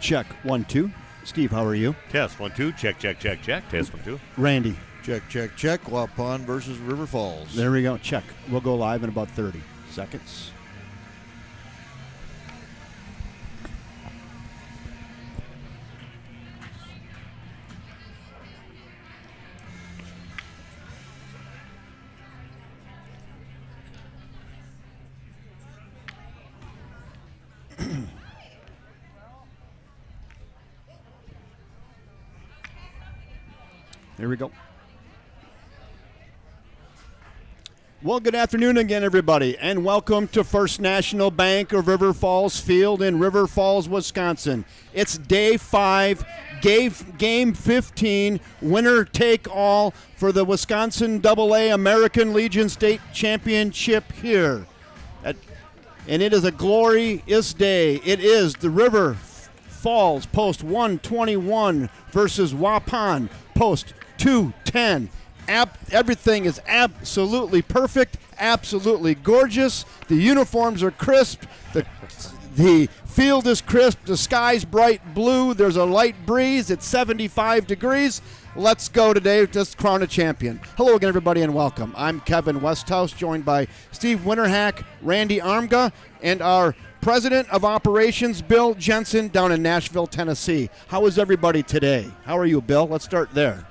Check, 1, 2. Steve, how are you? Test, 1, 2. Check. Test, 1, 2. Randy. Check. Waupun versus River Falls. There we go. Check. We'll go live in about 30 seconds. There we go. Well, good afternoon again, everybody, and welcome to First National Bank of River Falls Field in River Falls, Wisconsin. It's day 5, game 15, winner take all for the Wisconsin AA American Legion State Championship here. And it is a glorious day. It is the River Falls Post 121 versus Waupun Post 210. Everything is absolutely perfect, absolutely gorgeous. The uniforms are crisp. The field is crisp. The sky's bright blue. There's a light breeze. It's 75 degrees. Let's go today. Let's crown a champion. Hello again, everybody, and welcome. I'm Kevin Westhouse, joined by Steve Winterhack, Randy Armga, and our President of Operations, Bill Jensen, down in Nashville, Tennessee. How is everybody today? How are you, Bill? Let's start there.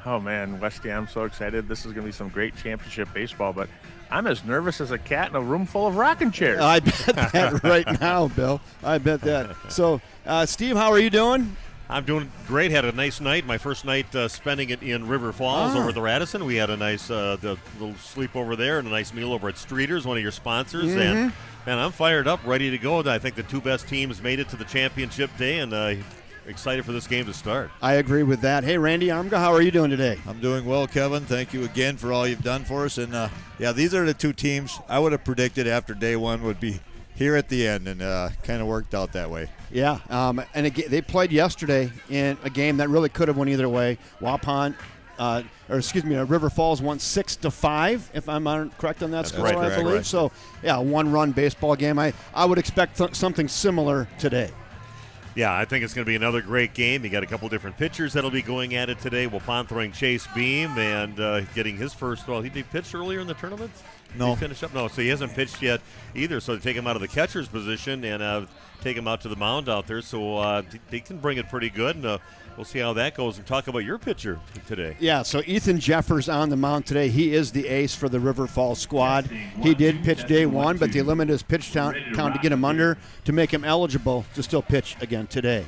Oh, man, Westy, I'm so excited. This is going to be some great championship baseball, but I'm as nervous as a cat in a room full of rocking chairs. I bet that right now, Bill. I bet that. So, Steve, how are you doing? I'm doing great. Had a nice night. My first night spending it in River Falls over at the Radisson. We had a nice little sleep over there and a nice meal over at Streeter's, one of your sponsors. And I'm fired up, ready to go. I think the two best teams made it to the championship day, and excited for this game to start. I agree with that. Hey, Randy Armga, how are you doing today? I'm doing well, Kevin. Thank you again for all you've done for us. And, these are the two teams I would have predicted after day one would be here at the end, and kind of worked out that way. Yeah, and they played yesterday in a game that really could have went either way. River Falls won 6-5, if I'm correct on that score, right, I believe. Right. So, yeah, a one-run baseball game. I would expect something similar today. Yeah, I think it's going to be another great game. You got a couple different pitchers that'll be going at it today. Waupun throwing Chase Beam and getting his first. Well, he pitched earlier in the tournament? No. Did he finish up? No, so he hasn't pitched yet either. So to take him out of the catcher's position and take him out to the mound out there. So they can bring it pretty good. And we'll see how that goes and talk about your pitcher today. Yeah, so Ethan Jeffers on the mound today. He is the ace for the River Falls squad. He did pitch day one, but they limited his pitch count to get him under to make him eligible to still pitch again today.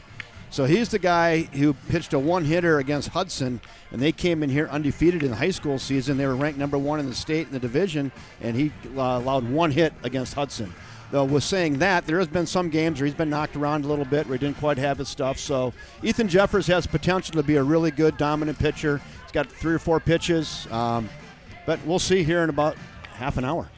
So he's the guy who pitched a one-hitter against Hudson, and they came in here undefeated in the high school season. They were ranked number 1 in the state in the division, and he allowed one hit against Hudson. Though with saying that, there has been some games where he's been knocked around a little bit, where he didn't quite have his stuff. So Ethan Jeffers has potential to be a really good, dominant pitcher. He's got 3 or 4 pitches, but we'll see here in about half an hour.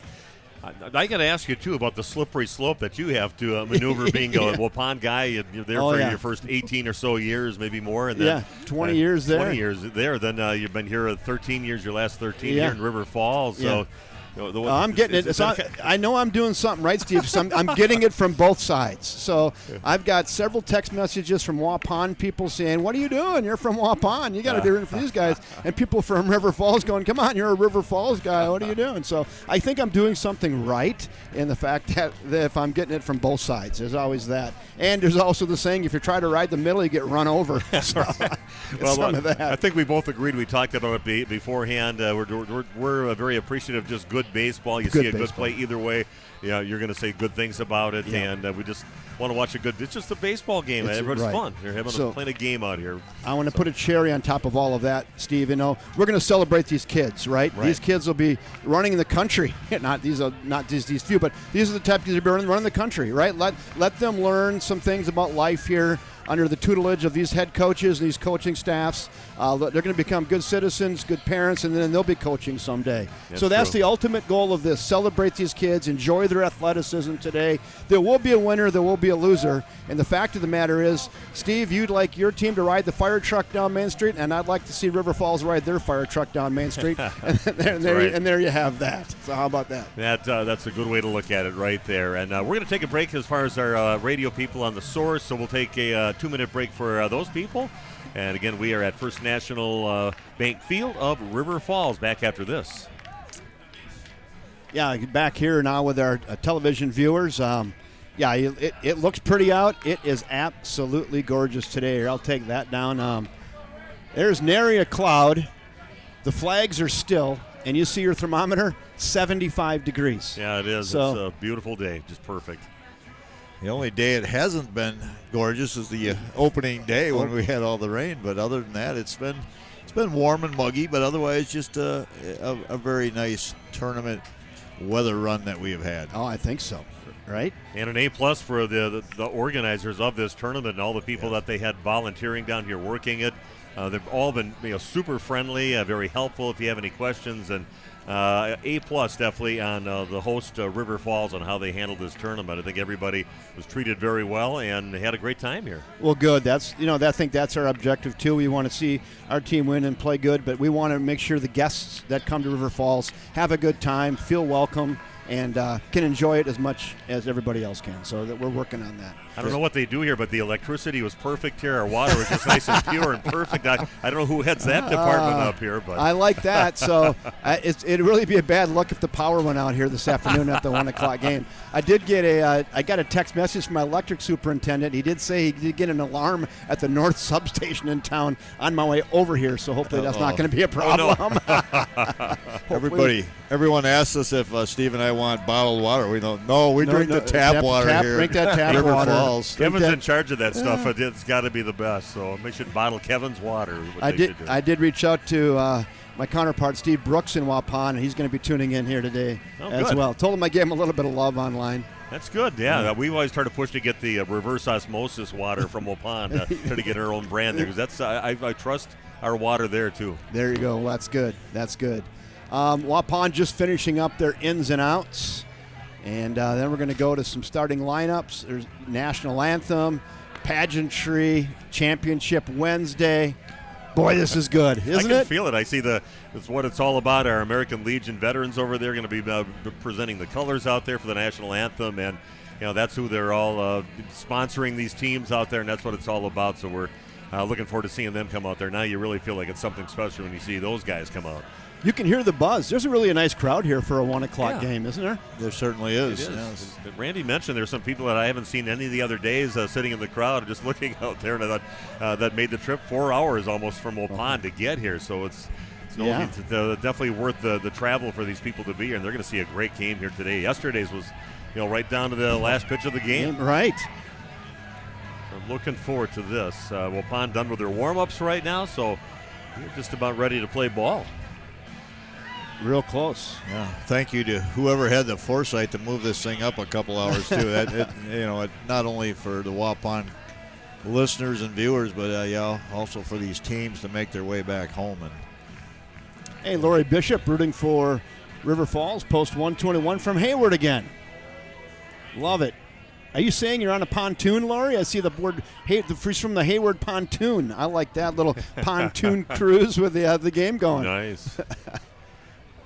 I got to ask you, too, about the slippery slope that you have to maneuver being a Waupun guy. You're there for your first 18 or so years, maybe more. And then, 20 years there. 20 years there. Then you've been here 13 years, your last 13 here in River Falls. So. I'm getting it. I know I'm doing something right, Steve. So I'm getting it from both sides. So I've got several text messages from Waupun people saying, "What are you doing? You're from Waupun. You got to be rooting for these guys." And people from River Falls going, "Come on, you're a River Falls guy. What are you doing?" So I think I'm doing something right in the fact that if I'm getting it from both sides, there's always that. And there's also the saying, if you try to ride the middle, you get run over. So, some of that. I think we both agreed. We talked about it beforehand. We're very appreciative of just good baseball. You see a good play either way. Yeah, you're going to say good things about it, and we just want to watch a good. It's just a baseball game. Everybody's fun. You're playing a game out here. I want to put a cherry on top of all of that, Steve. You know, we're going to celebrate these kids, right? These kids will be running in the country. not these few, but these are the type of kids who are running the country, right? Let them learn some things about life here under the tutelage of these head coaches and these coaching staffs. They're going to become good citizens, good parents, and then they'll be coaching someday. That's the ultimate goal of this. Celebrate these kids, enjoy their athleticism today. There will be a winner, there will be a loser, and the fact of the matter is, Steve, you'd like your team to ride the fire truck down Main Street, and I'd like to see River Falls ride their fire truck down Main Street, and there you have that. So how about that? That's a good way to look at it right there. And we're going to take a break as far as our radio people on the Source, so we'll take a 2-minute break for those people. And again, we are at First National Bank Field of River Falls. Back after this. Yeah, back here now with our television viewers. It looks pretty out. It is absolutely gorgeous today. I'll take that down. There's nary a cloud. The flags are still, and you see your thermometer, 75 degrees. Yeah, it is. So, it's a beautiful day, just perfect. The only day it hasn't been gorgeous is the opening day when we had all the rain. But other than that, it's been warm and muggy. But otherwise, just a very nice tournament weather run that we have had. Oh, I think so. Right? And an A+ for the organizers of this tournament and all the people that they had volunteering down here working it. They've all been super friendly, very helpful if you have any questions, and A+ definitely on the host River Falls on how they handled this tournament. I think everybody was treated very well and had a great time here. Well, good. I think that's our objective too. We want to see our team win and play good, but we want to make sure the guests that come to River Falls have a good time, feel welcome, and can enjoy it as much as everybody else can. So that we're working on that. I don't know what they do here, but the electricity was perfect here. Our water was just nice and pure and perfect. I don't know who heads that department up here, but I like that. So it'd really be a bad look if the power went out here this afternoon at the 1 o'clock game. I got a text message from my electric superintendent. He did say he did get an alarm at the north substation in town on my way over here. So hopefully that's not going to be a problem. Everyone asks us if Steve and I want bottled water. We don't. No, we drink the tap water here. Drink that tap River water. Falls. Kevin's in charge of that stuff. It's got to be the best. So make sure to bottle Kevin's water. I did reach out to my counterpart Steve Brooks in Waupun, and he's going to be tuning in here today as well. Told him I gave him a little bit of love online. That's good. Yeah, we always try to push to get the reverse osmosis water from Waupun, try to get our own brand there, because I trust our water there too. There you go. Well, that's good. That's good. Waupun just finishing up their ins and outs, and then we're going to go to some starting lineups. There's national anthem, pageantry, championship Wednesday. Boy, this is good, isn't it? I can feel it. I see it's what it's all about. Our American Legion veterans over there going to be presenting the colors out there for the national anthem, and that's who they're all sponsoring these teams out there, and that's what it's all about. So we're looking forward to seeing them come out there. Now you really feel like it's something special when you see those guys come out. You can hear the buzz. There's a nice crowd here for a 1 o'clock game, isn't there? There certainly is. It is. Yes. Randy mentioned there's some people that I haven't seen any of the other days sitting in the crowd just looking out there, and I thought that made the trip 4 hours almost from Waupun to get here. So it's definitely worth the travel for these people to be here, and they're going to see a great game here today. Yesterday's was right down to the last pitch of the game. Right. So I'm looking forward to this. Waupun done with their warm-ups right now, so we're just about ready to play ball. Real close. Yeah. Thank you to whoever had the foresight to move this thing up a couple hours too. Not only for the Waupun listeners and viewers, but also for these teams to make their way back home. And hey, Lori Bishop rooting for River Falls, post 121 from Hayward again. Love it. Are you saying you're on a pontoon, Lori? I see the word from the Hayward pontoon. I like that little pontoon cruise with the game going. Nice.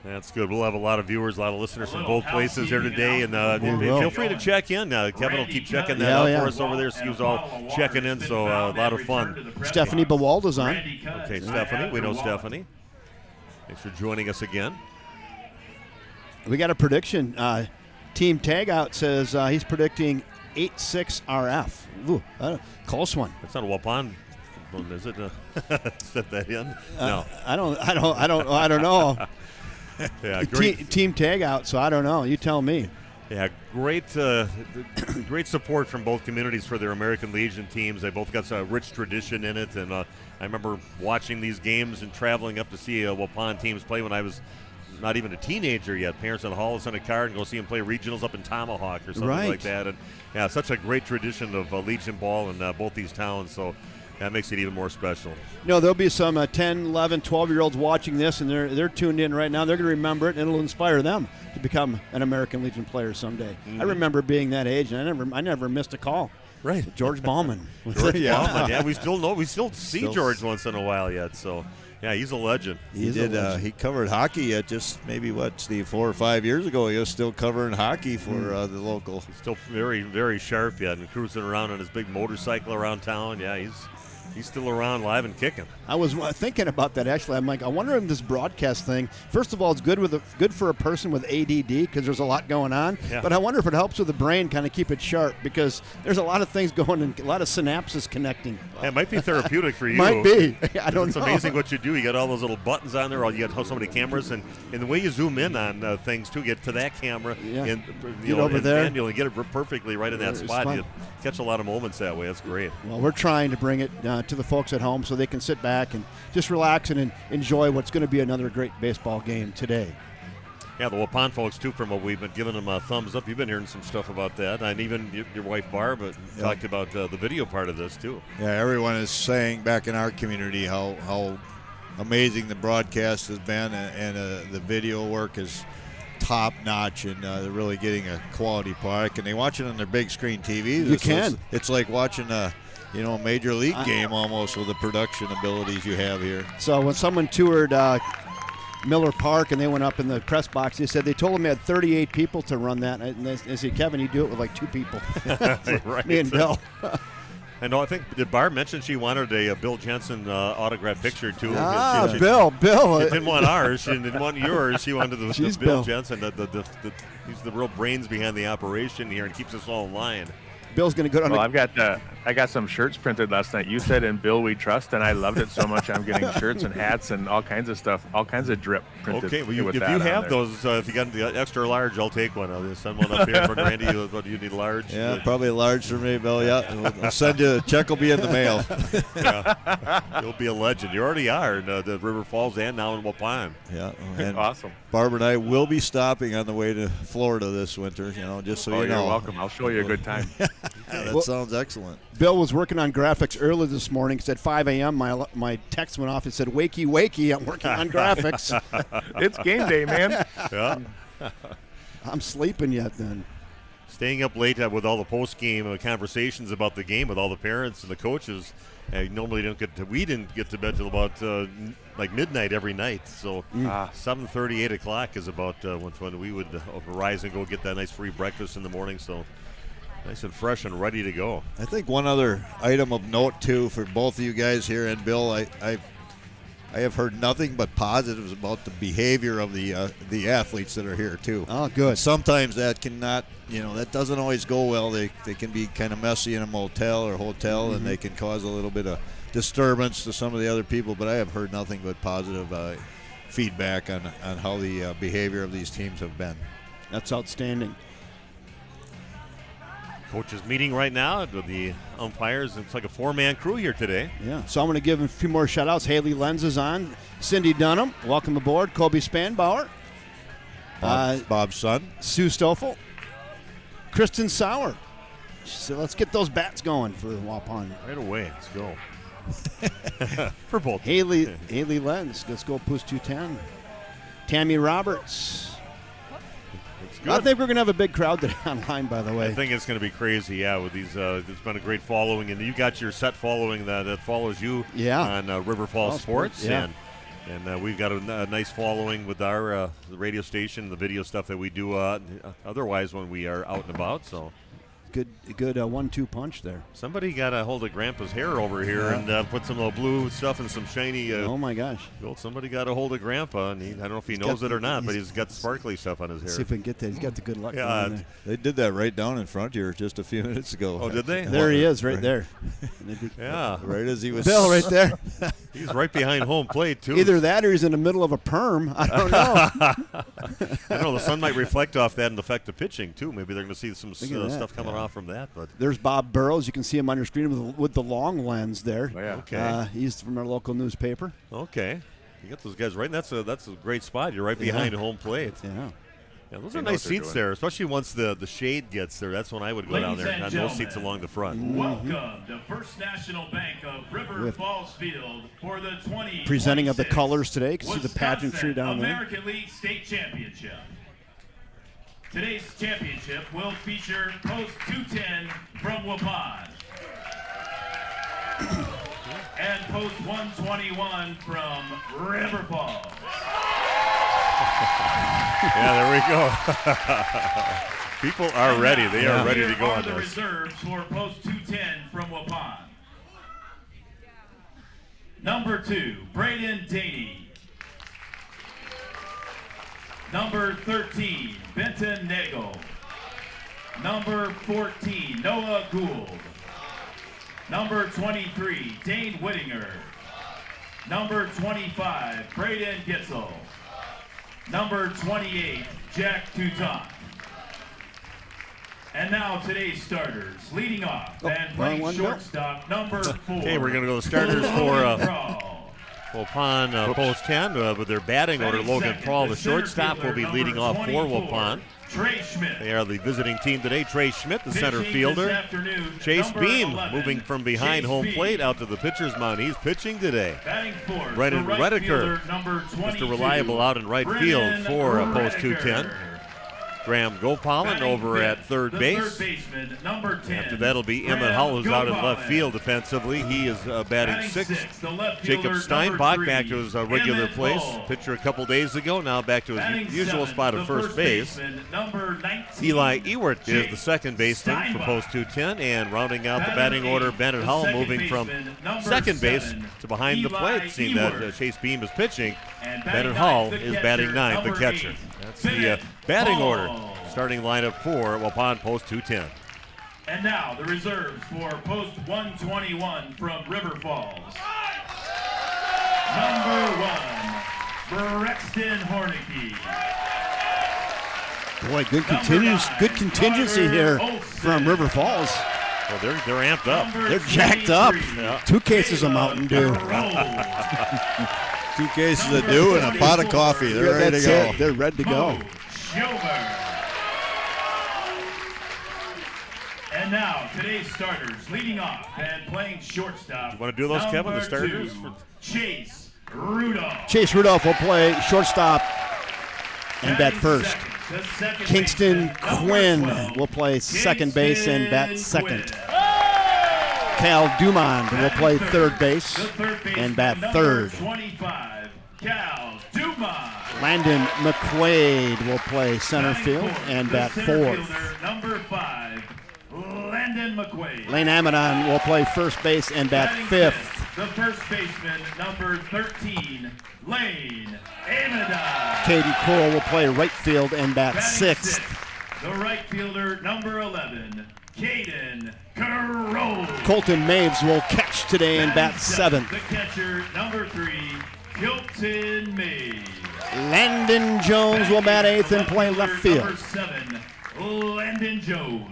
That's good. We'll have a lot of viewers, a lot of listeners from both places here today, and feel free to check in. Kevin will keep checking that out for us over there. Steve's all checking in, so a lot of fun. Stephanie Bawalda's on. Okay, Stephanie. We know Stephanie. Thanks for joining us again. We got a prediction. Team Tagout says he's predicting 8-6 RF. Ooh, close one. That's not a Waupun one, is it? Set that in. No, I don't know. Yeah, great. Team Tagout, so I don't know. You tell me. Yeah, great support from both communities for their American Legion teams. They both got a rich tradition in it, and I remember watching these games and traveling up to see Waupun teams play when I was not even a teenager yet. Parents would haul us in a car and go see them play regionals up in Tomahawk or something like that. And yeah, such a great tradition of Legion ball in both these towns. So That makes it even more special. There'll be some 10, 11, 12-year-olds watching this, and they're tuned in right now. They're going to remember it, and it'll inspire them to become an American Legion player someday. I remember being that age, and I never missed a call. Right. George Ballman. Ballman, yeah, we still see George once in a while yet, so yeah, he's a legend. He covered hockey at just maybe, Steve, 4 or 5 years ago. He was still covering hockey for the local. He's still very, very sharp yet, and cruising around on his big motorcycle around town. Yeah, he's still around, live and kicking. I was thinking about that, actually. I'm like, I wonder if this broadcast thing, first of all, it's good for a person with ADD because there's a lot going on. Yeah. But I wonder if it helps with the brain kind of keep it sharp because there's a lot of things going and a lot of synapses connecting. Yeah, it might be therapeutic for you. Might be. I don't know. It's amazing what you do. You got all those little buttons on there. You got so many cameras, and the way you zoom in on things, too, get to that camera and get over there. And get it perfectly right in that spot. You catch a lot of moments that way. That's great. Well, we're trying to bring it to the folks at home so they can sit back and just relax and enjoy what's going to be another great baseball game today. Yeah, the Waupun folks, too, from what we've been giving them a thumbs up. You've been hearing some stuff about that. And even your wife, Barb, talked about the video part of this, too. Yeah, everyone is saying back in our community how amazing the broadcast has been, and the video work is top-notch, and they're really getting a quality product. And they watch it on their big screen TVs. It's like watching a major league game almost with the production abilities you have here. So when someone toured Miller Park and they went up in the press box, they said they told them they had 38 people to run that. And they said, Kevin, you do it with like 2 people. Right. Me and Bill. I know. I think, did Barb mention she wanted a Bill Jensen autographed picture too? Bill. She didn't want ours. She didn't want yours. She wanted the Bill Jensen. He's the real brains behind the operation here and keeps us all in line. Bill's going to go down. Well, I got some shirts printed last night. You said "In Bill We Trust," and I loved it so much. I'm getting shirts and hats and all kinds of stuff, all kinds of drip printed. Okay, well, if you have those, if you got the extra large, I'll take one. I'll just send one up here for Grandy. What do you need, large? Yeah, probably large for me, Bill. Yeah, I'll send you. A check will be in the mail. Yeah. You'll be a legend. You already are in the River Falls and now in Waupun. Yeah, and awesome. Barbara and I will be stopping on the way to Florida this winter. Just so you know. You're welcome. I'll show you a good time. That sounds excellent. Bill was working on graphics early this morning. Said 5 a.m. My text went off. It said, "Wakey, wakey! I'm working on graphics." It's game day, man. Yeah. I'm sleeping yet then. Staying up late with all the post-game conversations about the game with all the parents and the coaches. Normally we didn't get to bed till about like midnight every night. So 7:30, 8 o'clock is about when we would rise and go get that nice free breakfast in the morning. So nice and fresh and ready to go. I think one other item of note too for both of you guys here and Bill, I have heard nothing but positives about the behavior of the athletes that are here too. Oh, good. Sometimes that cannot, that doesn't always go well. They can be kind of messy in a motel or hotel, and they can cause a little bit of disturbance to some of the other people. But I have heard nothing but positive feedback on how the behavior of these teams have been. That's outstanding. Coaches meeting right now with the umpires. It's like a 4-man crew here today. Yeah, so I'm going to give a few more shout-outs. Haley Lenz is on. Cindy Dunham, welcome aboard. Kobe Spanbauer. Bob's son. Sue Stoffel. Kristen Sauer. So let's get those bats going for Waupun. Right away. Let's go. For both. Haley Lenz. Let's go Poos 210. Tammy Roberts. I think we're going to have a big crowd today online, by the way. I think it's going to be crazy, with these. It's been a great following, and you got your set following that follows you on River Falls Sports. Yeah. And we've got a nice following with our the radio station, the video stuff that we do otherwise when we are out and about. So good 1-2 punch there. Somebody got a hold of Grandpa's hair over here and put some blue stuff and some shiny. Oh my gosh! Well, somebody got a hold of Grandpa, and I don't know if he knows it or not, but he's got sparkly stuff on his hair. See if we can get that. He's got the good luck. Yeah, they did that right down in front here just a few minutes ago. Oh, did they? There he is, right there. Yeah, right as he was. Bill, right there. He's right behind home plate too. Either that or he's in the middle of a perm. I don't know. I know the sun might reflect off that and affect the pitching too. Maybe they're going to see some stuff coming off from that. But there's Bob Burrows. You can see him on your screen with the long lens there. Oh, yeah. Okay. He's from our local newspaper. Okay. You got those guys right. And that's a great spot. You're right behind home plate. Yeah. Yeah, those They are know nice what they're seats doing. there, especially once the shade gets there. That's when I would go down Ladies there and on those gentlemen, seats along the front. Welcome to First National Bank of River Falls Field for the 2026 Presenting of the colors today. You can see the pageantry down there. American League State Championship. Today's championship will feature Post 210 from Waupun and Post 121 from River Falls. Yeah, there we go. People are ready. They are ready to go on the this. reserves for Post 210 from Waupun. Number 2, Braden Daney. Number 13, Benton Nagel. Number 14, Noah Gould. Number 23, Dane Whittinger. Number 25, Braden Gitzel. Number 28, Jack Touton. And now today's starters. Leading off and playing shortstop, number 4. Okay, we're going to go to starters for Prohl. Waupun Post 10 with their batting order. Logan Prohl, the shortstop, will be leading off for Waupun. Trey Schmidt. They are the visiting team today. Trey Schmidt, the center Pitching fielder. this afternoon, Chase number Beam 11, moving from behind Chase home Beam. plate out to the pitcher's mound. He's pitching today. Batting fourth, Brendan the right Redeker, fielder, number 22, Mr. Reliable out in right field Brendan for Post Redeker. 210. Graham Gopalin Batting over at fifth, third the base. Third baseman, number 10. After that'll be Emmett Graham Hull, who's out in left Gopalin. field defensively. He is batting sixth. the left Jacob fielder, Steinbach number back to 3, his regular Emmett place. Hull. Pitcher a couple days ago, now back to his Batting usual seventh, spot the at first base. baseman, number 19, Eli Ewert is Jake the second baseman for Steinbach. Post 210, and rounding out the Batting batting order, eighth, Bennett the Hull second moving from baseman, number second base 7, to behind the Eli plate, seeing that Ewert. Chase Beam is pitching. And batting Bennett ninth, Hull the is catcher, batting ninth, the number catcher. 8, That's the Bennett batting Hull. order. Starting lineup for Waupun Post 210. And now the reserves for Post 121 from River Falls. Number 1, Brexton Hornicky. Boy, good Number 9, contingency Carter here Olson. from River Falls. Well, they're amped up. Number They're jacked up. 23, Yeah. 2 cases of Mountain Dew. Carole. 2 cases of dew and a pot of coffee. They're ready to That's go. it. They're ready to go. Mo Schober. And now today's starters, leading off and playing shortstop. You wanna do those, Kevin, the number starters? 2, Chase Rudolph. Chase Rudolph will play shortstop and bat Batting first. second, the second Kingston baseman, number Quinn 12, will play second base and bat Kingston second. Quinn. Cal Dumond will Batting play third, third base the third baseman, and bat number third. 25, Cal Dumont. Landon McQuaid will play center Batting field fourth, and the bat center fourth. fielder, number 5, Landon McQuaid. Lane Amadon will play first base and bat Batting fifth. the first baseman, number 13, Lane Amadon. Katie Cole will play right field and bat Batting sixth. the right fielder, number 11, Caden Carole. Colton Maves will catch today and bat Batting seventh. The catcher, number 3, Hilton May. Landon Jones will bat eighth and play left field. Number 7, Landon Jones.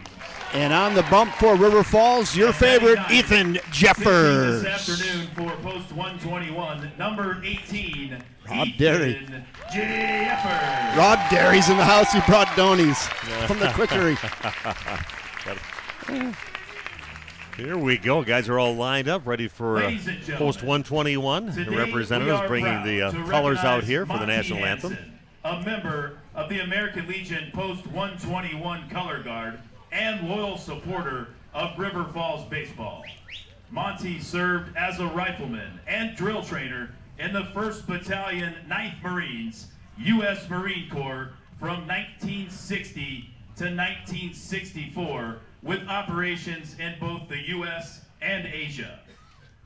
And on the bump for River Falls, your favorite, Ethan Jeffers. This afternoon for Post 121, number 18, Rob Ethan Derry. Jeffers. Rod Derry's in the house. He brought Donies from the Quickery. Here we go. Guys are all lined up, ready for Ladies and gentlemen, Post 121. The Today, we representatives are bringing proud the to colors out recognize here for the Monty national Hansen, anthem. a member of the American Legion Post 121 Color Guard and loyal supporter of River Falls baseball. Monty served as a rifleman and drill trainer in the 1st Battalion, 9th Marines, U.S. Marine Corps from 1960 to 1964, with operations in both the U.S. and Asia.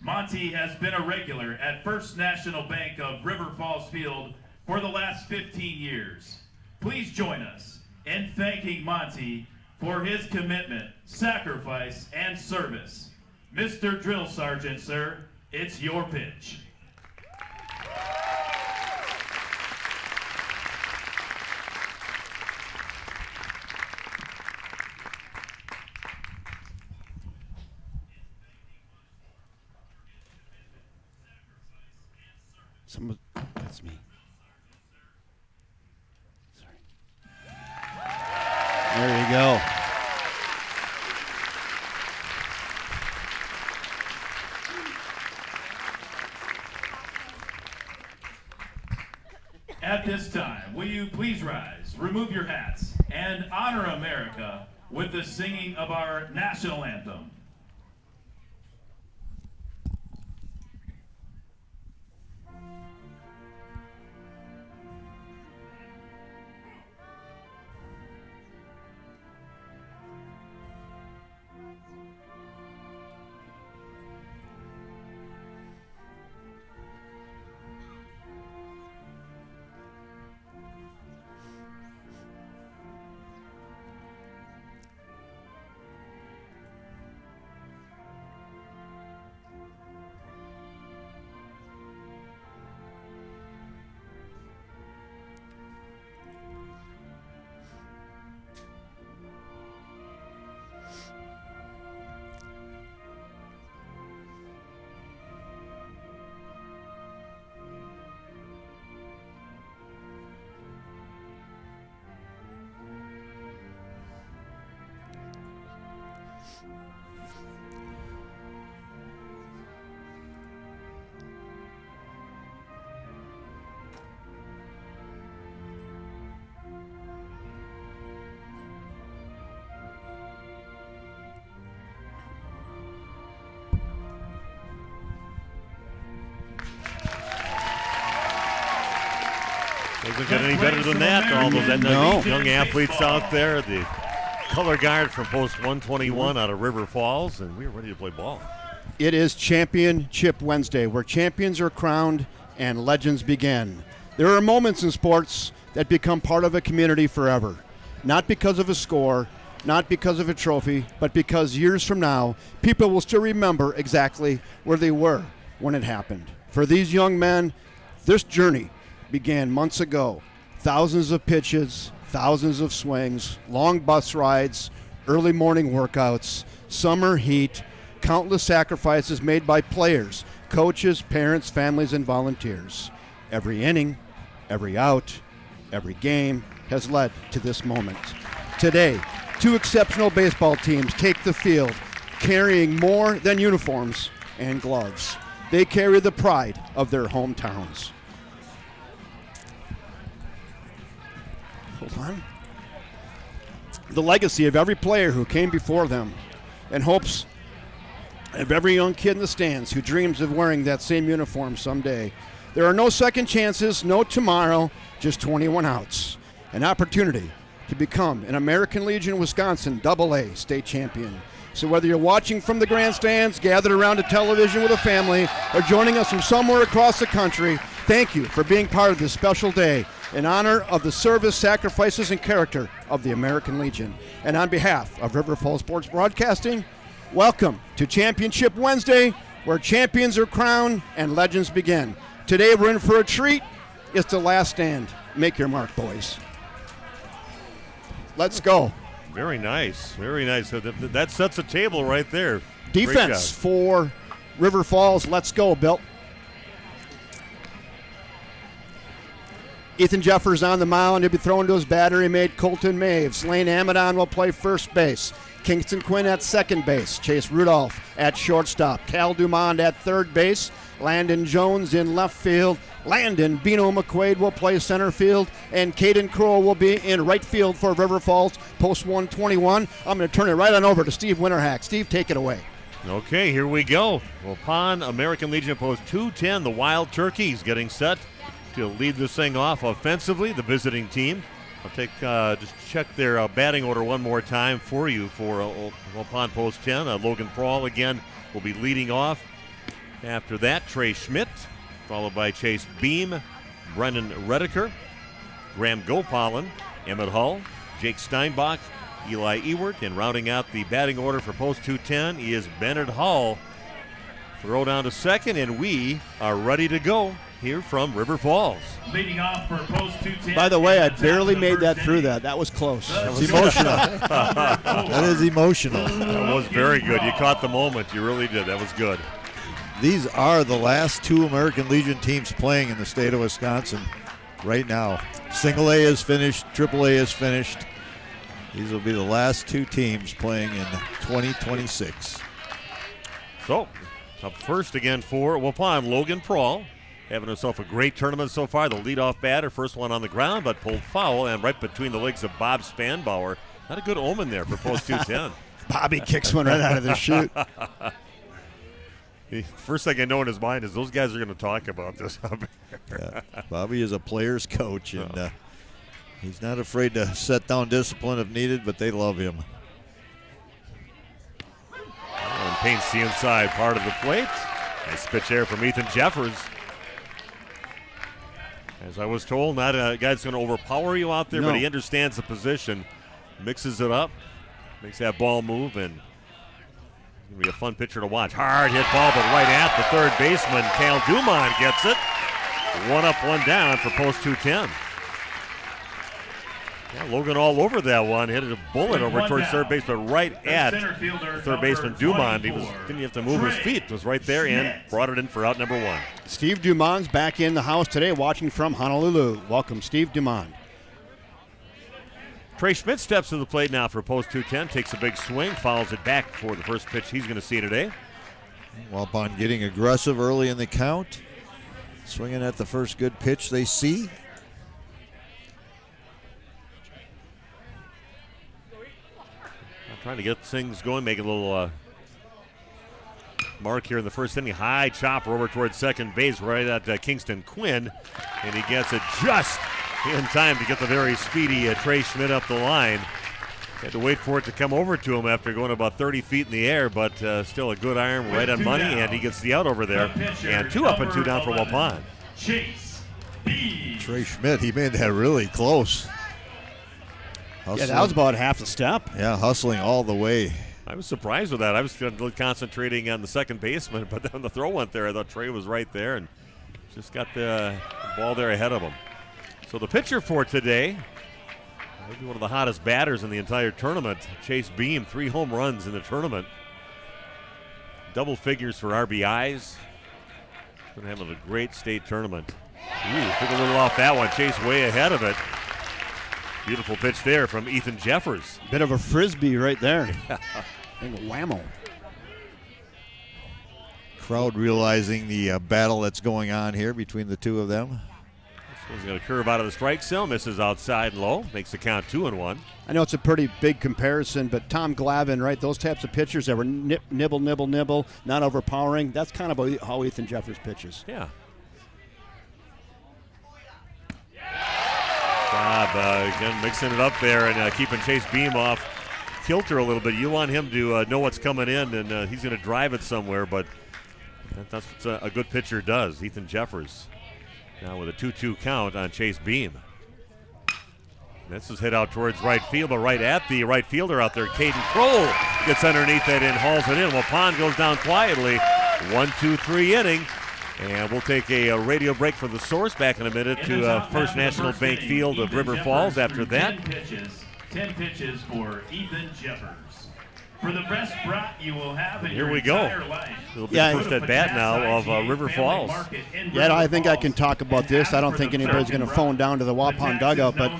Monty has been a regular at First National Bank of River Falls Field for the last 15 years. Please join us in thanking Monty for his commitment, sacrifice, and service. Mr. Drill Sergeant, sir, it's your pitch. That's me. Sorry. At this time, will you please rise, remove your hats, and honor America with the singing of our national anthem. Doesn't get any better than that. All those young athletes out there. The color guard from post 121 out of River Falls, and we're ready to play ball. It is Championship Wednesday, where champions are crowned and legends begin. There are moments in sports that become part of a community forever, not because of a score, not because of a trophy, but because years from now, people will still remember exactly where they were when it happened. For these young men, this journey began months ago. Thousands of pitches, thousands of swings, long bus rides, early morning workouts, summer heat, countless sacrifices made by players, coaches, parents, families, and volunteers. Every inning, every out, every game has led to this moment. Today, two exceptional baseball teams take the field carrying more than uniforms and gloves. They carry the pride of their hometowns. Hold on. The legacy of every player who came before them, and hopes of every young kid in the stands who dreams of wearing that same uniform someday. There are no second chances, no tomorrow, just 21 outs. An opportunity to become an American Legion Wisconsin AA state champion. So whether you're watching from the grandstands, gathered around a television with a family, or joining us from somewhere across the country, thank you for being part of this special day in honor of the service, sacrifices, and character of the American Legion. And on behalf of River Falls Sports Broadcasting, welcome to Championship Wednesday, where champions are crowned and legends begin. Today we're in for a treat. It's the last stand. Make your mark, boys. Let's go. Very nice, very nice. So that sets a table right there. Defense for River Falls. Let's go, Bill. Ethan Jeffers on the mound. He'll be throwing to his battery mate, Colton Maves. Lane Amadon will play first base. Kingston Quinn at second base. Chase Rudolph at shortstop. Cal Dumond at third base. Landon Jones in left field. Landon Bino McQuaid will play center field. And Caden Crow will be in right field for River Falls post 121. I'm going to turn it right on over to Steve Winterhack. Steve, take it away. Okay, here we go. Waupun American Legion post 210. The Wild Turkeys getting set to lead this thing off offensively, the visiting team. I'll take just check their batting order one more time for you for Waupun post 10. Logan Prawl again will be leading off. After that, Trey Schmidt, followed by Chase Beam, Brendan Redeker, Graham Gopalin, Emmett Hull, Jake Steinbach, Eli Ewert, and rounding out the batting order for post 210 is Bennett Hall. Throw down to second, and we are ready to go here from River Falls. Leading off for post 210. By the way, I barely made that through that. That was close. That was emotional. That is emotional. That was very good. You caught the moment. You really did. That was good. These are the last two American Legion teams playing in the state of Wisconsin right now. Single A is finished. Triple A is finished. These will be the last two teams playing in 2026. So, up first again for Waupun, Logan Prawl. having himself a great tournament so far. The leadoff batter, first one on the ground, but pulled foul and right between the legs of Bob Spanbauer. Not a good omen there for post 210. Bobby kicks one right out of the chute. First thing I know in his mind is those guys are going to talk about this up Yeah. Bobby is a player's coach, and he's not afraid to set down discipline if needed, but they love him. And paints the inside part of the plate. Nice pitch there from Ethan Jeffers. As I was told, not a guy that's going to overpower you out there, No. but he understands the position, mixes it up, makes that ball move, and it's going to be a fun pitcher to watch. Hard hit ball, but right at the third baseman. Cal Dumont gets it. One up, one down for post 210. Yeah, Logan all over that one. Hit a bullet over towards third base, but right at third baseman Dumont. He didn't have to move his feet. It was right there and brought it in for out number one. Steve Dumont's back in the house today watching from Honolulu. Welcome, Steve Dumont. Trey Schmidt steps to the plate now for post 210. Takes a big swing, fouls it back for the first pitch he's going to see today. Waupun getting aggressive early in the count. Swinging at the first good pitch they see. Trying to get things going, make a little mark here in the first inning. High chopper over towards second base right at Kingston Quinn. And he gets it just in time to get the very speedy Trey Schmidt up the line. Had to wait for it to come over to him after going about 30 feet in the air, but still a good iron right on money, and he gets the out over there. And 2 up and 2 down for Waupun. Chase B. Trey Schmidt, he made that really close. Yeah, that was about half a step. Yeah, hustling all the way. I was surprised with that. I was concentrating on the second baseman, but then the throw went there. I thought Trey was right there and just got the ball there ahead of him. So the pitcher for today, maybe one of the hottest batters in the entire tournament, Chase Beam, 3 home runs in the tournament. Double figures for RBIs. He's been having a great state tournament. Ooh, took a little off that one. Chase way ahead of it. Beautiful pitch there from Ethan Jeffers. Bit of a frisbee right there. Think of whammo. Crowd realizing the battle that's going on here between the two of them. This one's going to curve out of the strike zone, misses outside low, makes the count 2-1. I know it's a pretty big comparison, but Tom Glavine, right, those types of pitchers that were nibble, nibble, nibble, not overpowering, that's kind of how Ethan Jeffers pitches. Yeah. Bob, again, mixing it up there and keeping Chase Beam off kilter a little bit. You want him to know what's coming in, and he's going to drive it somewhere, but that's what a good pitcher does. Ethan Jeffers now with a 2-2 count on Chase Beam. This is hit out towards right field, but right at the right fielder out there, Caden Kroll gets underneath it and hauls it in. Waupun goes down quietly. 1-2-3 inning. And we'll take a radio break for the source. Back in a minute to First National Bank Field of River Falls. After that, 10 pitches for Ethan Jeffers. For the best brat you will have in here your we go. entire life. It'll be the first at bat now of River Falls. Yeah, I think I can talk about this. I don't think anybody's going to phone down to the Waupun dugout, but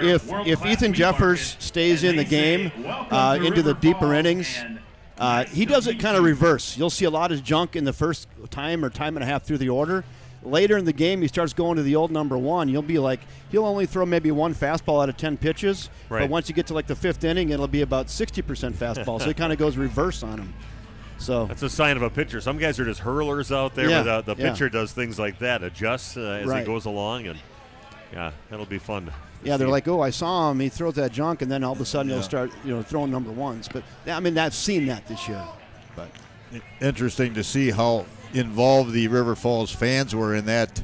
if Ethan Jeffers stays in the game into the deeper innings, he does it kind of reverse. You'll see a lot of junk in the first time or time and a half through the order. Later in the game, he starts going to the old number one. You'll be like, he'll only throw maybe 1 fastball out of 10 pitches. Right. But once you get to like the 5th inning, it'll be about 60% fastball. So it kind of goes reverse on him. So that's a sign of a pitcher. Some guys are just hurlers out there, but the pitcher does things like that, adjusts as he goes along, and yeah, that'll be fun. Yeah, they're like, oh, I saw him. He throws that junk, and then all of a sudden he'll start, throwing number ones. But I mean, I've seen that this year. But interesting to see how involved the River Falls fans were in that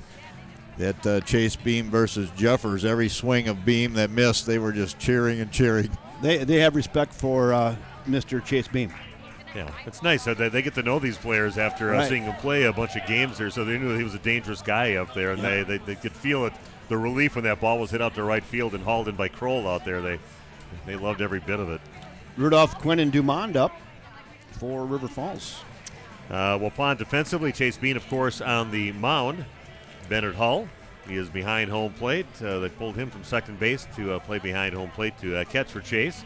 Chase Beam versus Jeffers. Every swing of Beam that missed, they were just cheering and cheering. They have respect for Mr. Chase Beam. Yeah, it's nice that they get to know these players after seeing them play a bunch of games there. So they knew he was a dangerous guy up there, and they could feel it. The relief when that ball was hit out to right field and hauled in by Kroll out there. They loved every bit of it. Rudolph, Quinn, and Dumond up for River Falls. Waupun defensively, Chase Bean, of course, on the mound. Bennett Hull, he is behind home plate. They pulled him from second base to play behind home plate to catch for Chase.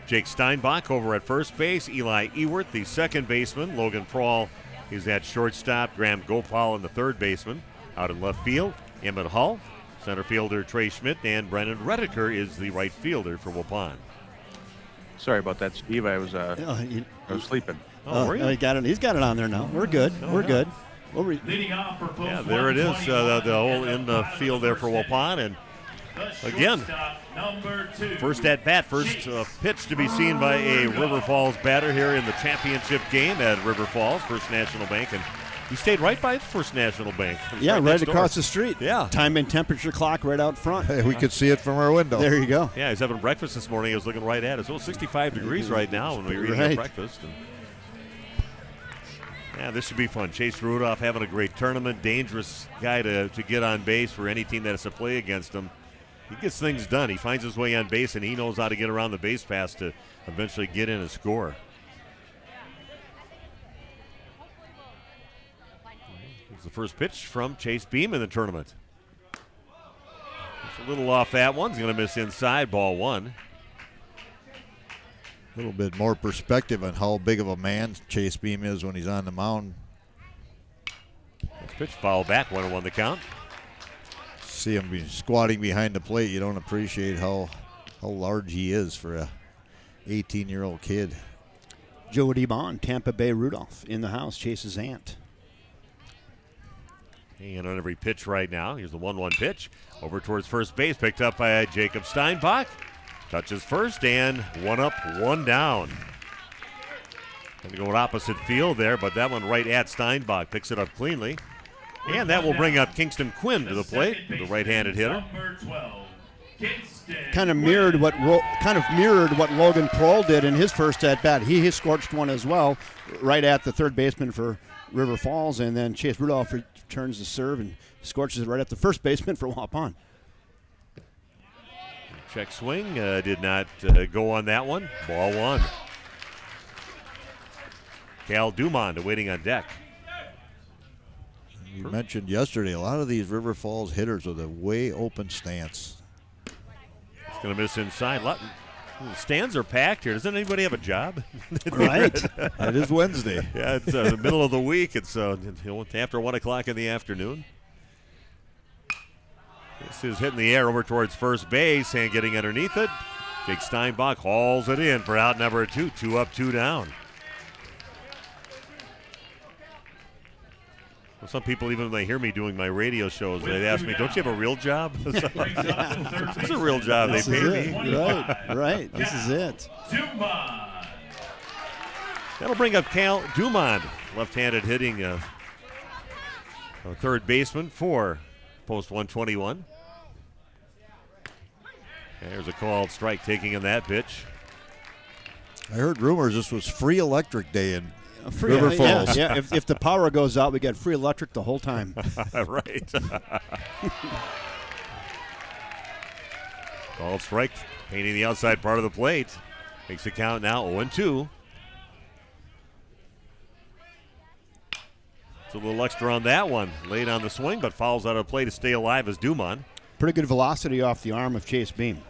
Jake Steinbach over at first base. Eli Ewert, the second baseman. Logan Prawl is at shortstop. Graham Gopal, the third baseman. Out in left field, Emmett Hull. Center fielder Trey Schmidt, and Brennan Rediker is the right fielder for Waupun. Sorry about that, Steve. I was sleeping. Were you? He's got it on there now. We're good. We're good. Leading off for post Yeah, there it is. 121, The hole in the field there for Waupun, and again, number 2. first at bat, first pitch to be seen by a River Falls batter here in the championship game at River Falls, First National Bank, and he stayed right by the First National Bank. Yeah, right next door. across the street. Yeah. Time and temperature clock right out front. Hey, we could see it from our window. There you go. Yeah, he's having breakfast this morning. I was looking right at it. It's 65 degrees right now when we were eating our breakfast. And yeah, this should be fun. Chase Rudolph having a great tournament. Dangerous guy to get on base for any team that has to play against him. He gets things done. He finds his way on base, and he knows how to get around the base pass to eventually get in and score. Here's the first pitch from Chase Beam in the tournament. It's a little off that one. He's going to miss inside, ball 1. A little bit more perspective on how big of a man Chase Beam is when he's on the mound. This pitch foul back, 1-1 the count. See him be squatting behind the plate. You don't appreciate how large he is for a 18-year-old kid. Jody Bond, Tampa Bay Rudolph in the house. Chase's aunt. Hanging on every pitch right now. Here's the 1-1 pitch. Over towards first base, picked up by Jacob Steinbach. Touches first, and 1 up, 1 down. Going to go in opposite field there, but that one right at Steinbach. Picks it up cleanly. And that will bring up Kingston Quinn to the plate, the right-handed hitter. Kind of mirrored what Logan Prohl did in his first at bat. He scorched one as well, right at the third baseman for River Falls, and then Chase Rudolph returns the serve and scorches it right at the first baseman for Waupun. Check swing did not go on that one. Ball 1. Cal Dumond waiting on deck. You mentioned yesterday a lot of these River Falls hitters with a way open stance. It's going to miss inside. The stands are packed here. Doesn't anybody have a job? Right. It is Wednesday. Yeah, it's the middle of the week. It's after 1 o'clock in the afternoon. This is hitting the air over towards first base and getting underneath it. Jake Steinbach hauls it in for out number 2. 2 up, 2 down. Well, some people, even when they hear me doing my radio shows, they ask me, "Don't you have a real job?" It's a real job. They pay me. Right. This is it. That'll bring up Cal Dumond, left-handed hitting a third baseman for post 121. There's a called strike taking in that pitch. I heard rumors this was free electric day in River Falls. Yeah. If the power goes out, we get free electric the whole time. Right. Called strike, painting the outside part of the plate. Makes the count now 0-2. It's a little extra on that one. Late on the swing, but fouls out of play to stay alive as Dumond. Pretty good velocity off the arm of Chase Beam.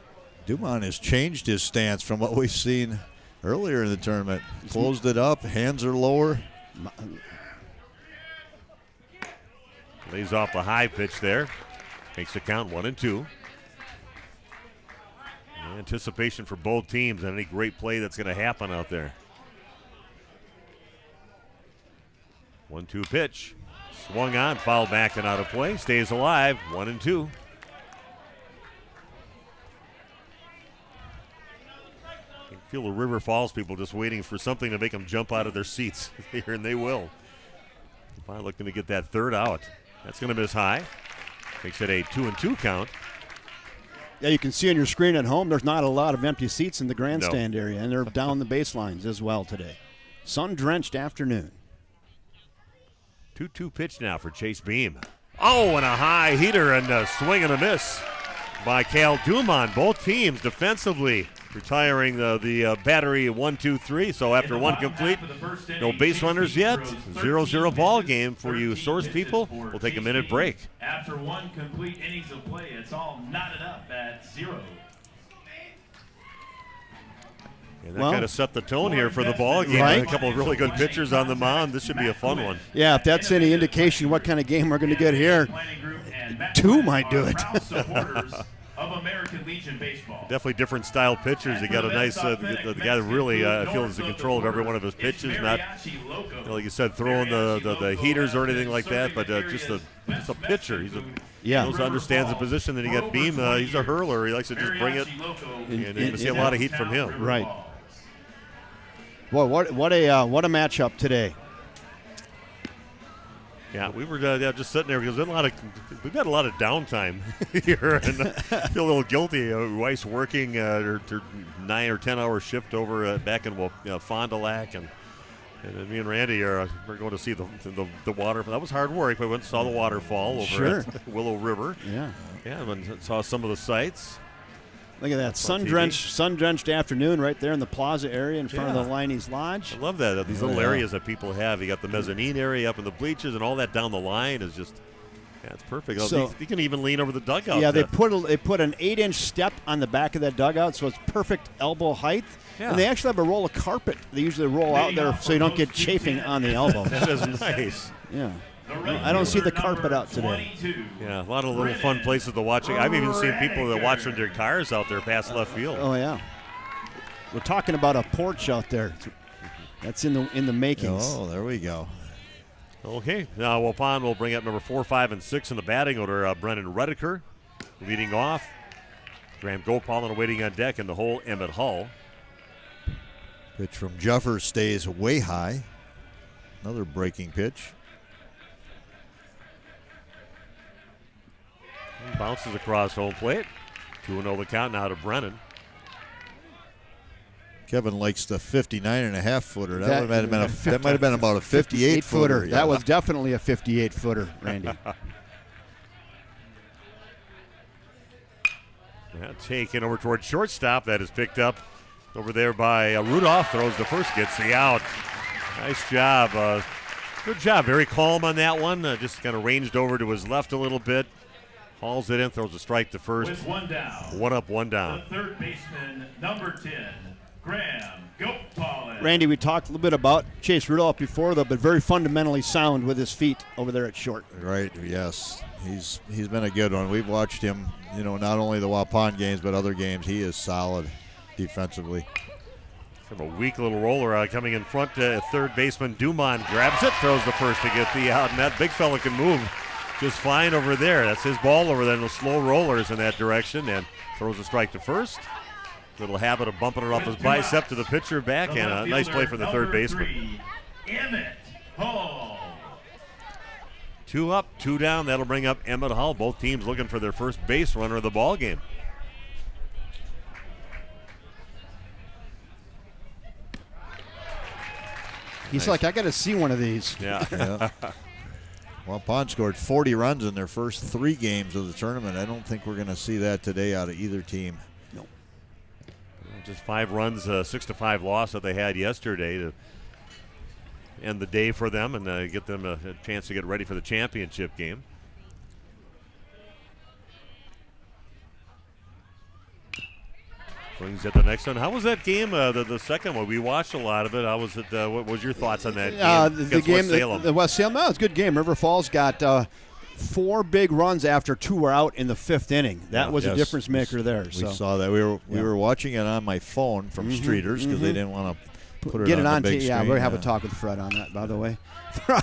Dumond has changed his stance from what we've seen earlier in the tournament. Closed it up, hands are lower. Lays off the high pitch there. Makes the count 1-2. Anticipation for both teams and any great play that's going to happen out there. 1-2 pitch. Swung on, fouled back and out of play. Stays alive, 1-2. I can feel the River Falls people just waiting for something to make them jump out of their seats here, and they will. Probably looking to get that third out. That's going to miss high. Makes it a 2-2 count. Yeah, you can see on your screen at home there's not a lot of empty seats in the grandstand area, and they're down the baselines as well today. Sun-drenched afternoon. 2-2 pitch now for Chase Beam. Oh, and a high heater and a swing and a miss by Cal Dumond. Both teams defensively retiring the battery 1-2-3. So after one complete, no base runners yet. 0-0 ball game for you Source people. We'll take a minute break. After one complete innings of play, it's all knotted up at 0. And that kind of set the tone here for the ball game. Right. A couple of really good pitchers on the mound. This should be a fun one. Yeah, if that's any indication what kind of game we're going to get here, 2 might do it. Of American Legion Baseball. Definitely different style pitchers. You got a nice the guy that really feels in control of every one of his pitches. Not, like you said, throwing the heaters or anything like that, but just a pitcher. He knows, understands the position. Then you got Beam. He's a hurler. He likes to just bring it, and you're going to see a lot of heat from him. Right. Well, what a matchup today. Yeah, we were just sitting there because we've had a lot of downtime here, and I feel a little guilty. Wife's working her 9 or 10 hour shift over back in Fond du Lac, and me and Randy we're going to see the water. That was hard work. We went and saw the waterfall over at Willow River. Yeah, and saw some of the sights. Look at that sun-drenched afternoon right there in the plaza area in front of the Liney's Lodge. I love that. These little areas that people have. You got the mezzanine area up in the bleachers, and all that down the line is just, it's perfect. So, you can even lean over the dugout. Yeah, they put an 8-inch step on the back of that dugout, so it's perfect elbow height. Yeah. And they actually have a roll of carpet. They usually roll out there so you don't get chafing on the elbow. That is nice. Yeah. I don't see the carpet out today. Yeah, a lot of little fun places to watch. I've even seen people that watch their cars out there past left field. Oh yeah, we're talking about a porch out there. That's in the makings. Oh, there we go. Okay, now Waupun will bring up number 4, 5, and 6 in the batting order. Brennan Redeker leading off. Graham Gopal waiting on deck in the hole. Emmett Hull. Pitch from Jeffers stays way high. Another breaking pitch. Bounces across home plate. 2-0 the count now to Brennan. Kevin likes the 59.5 footer. That might have been about a 58 footer. Yeah. That was definitely a 58 footer, Randy. Taken over towards shortstop. That is picked up over there by Rudolph. Throws the first, gets the out. Nice job. Good job. Very calm on that one. Just kind of ranged over to his left a little bit. Hauls it in, throws a strike to first. With 1 down. 1 up, 1 down. The third baseman, number 10, Graham Gopal. Randy, we talked a little bit about Chase Rudolph before, though, but very fundamentally sound with his feet over there at short. Right, yes. He's been a good one. We've watched him, not only the Waupun games, but other games. He is solid defensively. Have a weak little roller coming in front. Third baseman Dumont grabs it, throws the first to get the out, and that big fella can move just fine over there. That's his ball over there, and the slow rollers in that direction, and throws a strike to first. Little habit of bumping it off his bicep to the pitcher back, and a nice play from the third baseman. Emmett Hull. 2 up, 2 down. That'll bring up Emmett Hull. Both teams looking for their first base runner of the ball game. He's like, I got to see one of these. Yeah. Waupun scored 40 runs in their first 3 games of the tournament. I don't think we're going to see that today out of either team. No. Just 5 runs, 6-5 loss that they had yesterday to end the day for them and get them a chance to get ready for the championship game. Swings at the next one. How was that game? The second one, we watched a lot of it. How was it? What was your thoughts on that game? The game, West Salem? the West Salem. No, it was a good game. River Falls got 4 big runs after 2 were out in the 5th inning. That was a difference maker there. We saw that. We were watching it on my phone from Streeters because they didn't want to put it on the big screen. Yeah, we'll have a talk with Fred on that, by the way. Yeah,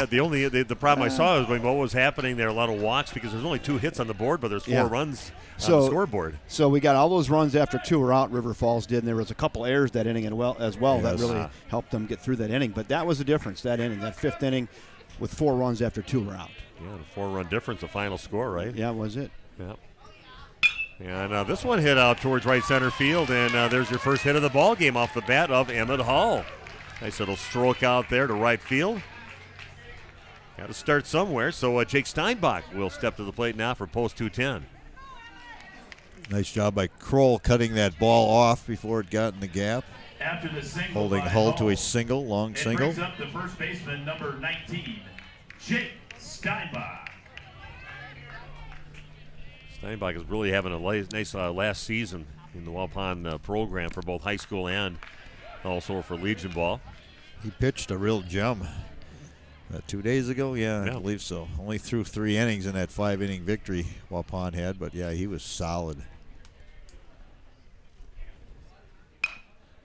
the problem I saw is what was happening there. A lot of walks because there's only 2 hits on the board, but there's 4 runs on the scoreboard. So we got all those runs after 2 were out. River Falls did, and there was a couple errors that inning as well that really helped them get through that inning. But that was the difference. That inning, that 5th inning, with 4 runs after 2 were out. Yeah, the 4-run difference, the final score, right? Yeah, was it? Yeah. And this one hit out towards right center field, and there's your first hit of the ball game off the bat of Emmett Hull. Nice little stroke out there to right field. Got to start somewhere, so Jake Steinbach will step to the plate now for post 210. Nice job by Kroll cutting that ball off before it got in the gap. After the single holding Hull to a single, long single. It brings up the first baseman, number 19, Jake Steinbach. Steinbach is really having a nice last season in the Waupun program for both high school and also for Legion ball. He pitched a real gem 2 days ago. Yeah, I believe so. Only threw 3 innings in that 5-inning victory Waupun had, but yeah, he was solid.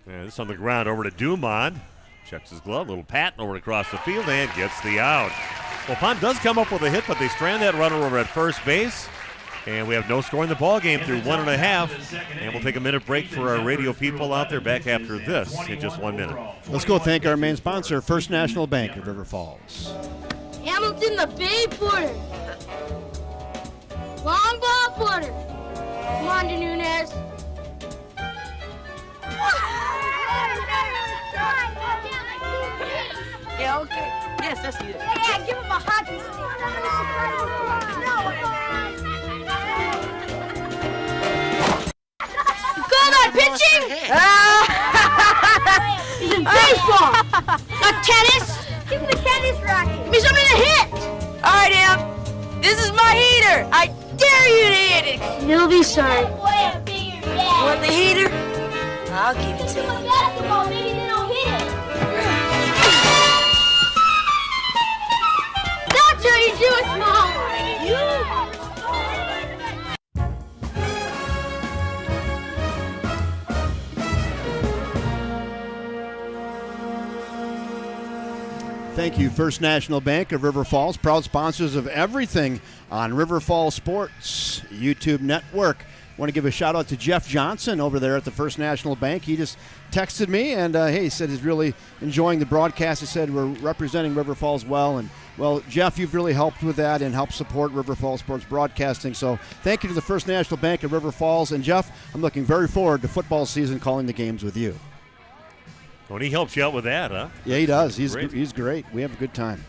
And this on the ground over to Dumont. Checks his glove, little pat over across the field and gets the out. Waupun does come up with a hit, but they strand that runner over at first base. And we have no score in the ball game through 1.5. And we'll take a minute break for our radio people out there. Back after this in just 1 minute. Let's go thank our main sponsor, First National Bank of River Falls. Hamilton the Bay Porter. Long ball Porter. Come on, Nunez. Yeah, okay. Yes, that's it. Yeah, give him a hockey stick. Good on pitching? He's in baseball. Not tennis. Give him the tennis racket. Give me something to hit. All right, Em. This is my heater. I dare you to hit it. You'll be sorry. Want the heater? I'll give it to you. Basketball, maybe they don't hit it. That's how you do it, Mom. Thank you, First National Bank of River Falls, proud sponsors of everything on River Falls Sports YouTube Network. Want to give a shout out to Jeff Johnson over there at the First National Bank. He just texted me and hey, he said he's really enjoying the broadcast. He said we're representing River Falls well. And well, Jeff, you've really helped with that and helped support River Falls Sports Broadcasting. So thank you to the First National Bank of River Falls. And Jeff, I'm looking very forward to football season calling the games with you. Well, he helps you out with that, huh? Yeah, he does. He's great. We have a good time.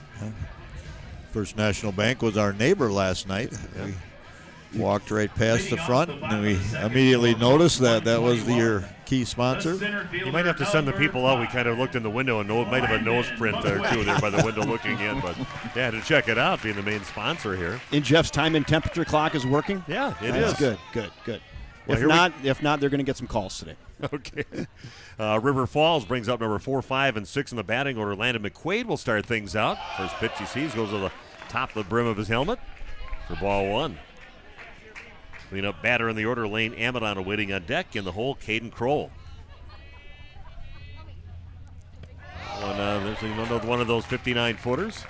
First National Bank was our neighbor last night. We walked right past the front, and we immediately noticed that was your key sponsor. You might have to send the people out. We kind of looked in the window and might have a nose print or two there by the window looking in. But yeah, to check it out, being the main sponsor here. And Jeff's time and temperature clock is working? Yeah, it is. Good. Well, if not, they're going to get some calls today. Okay. River Falls brings up number 4, 5, and 6 in the batting order. Landon McQuaid will start things out. First pitch he sees goes to the top of the brim of his helmet for ball 1. Clean up batter in the order, Lane Amadon awaiting on deck. In the hole, Caden Kroll. There's another one of those 59-footers.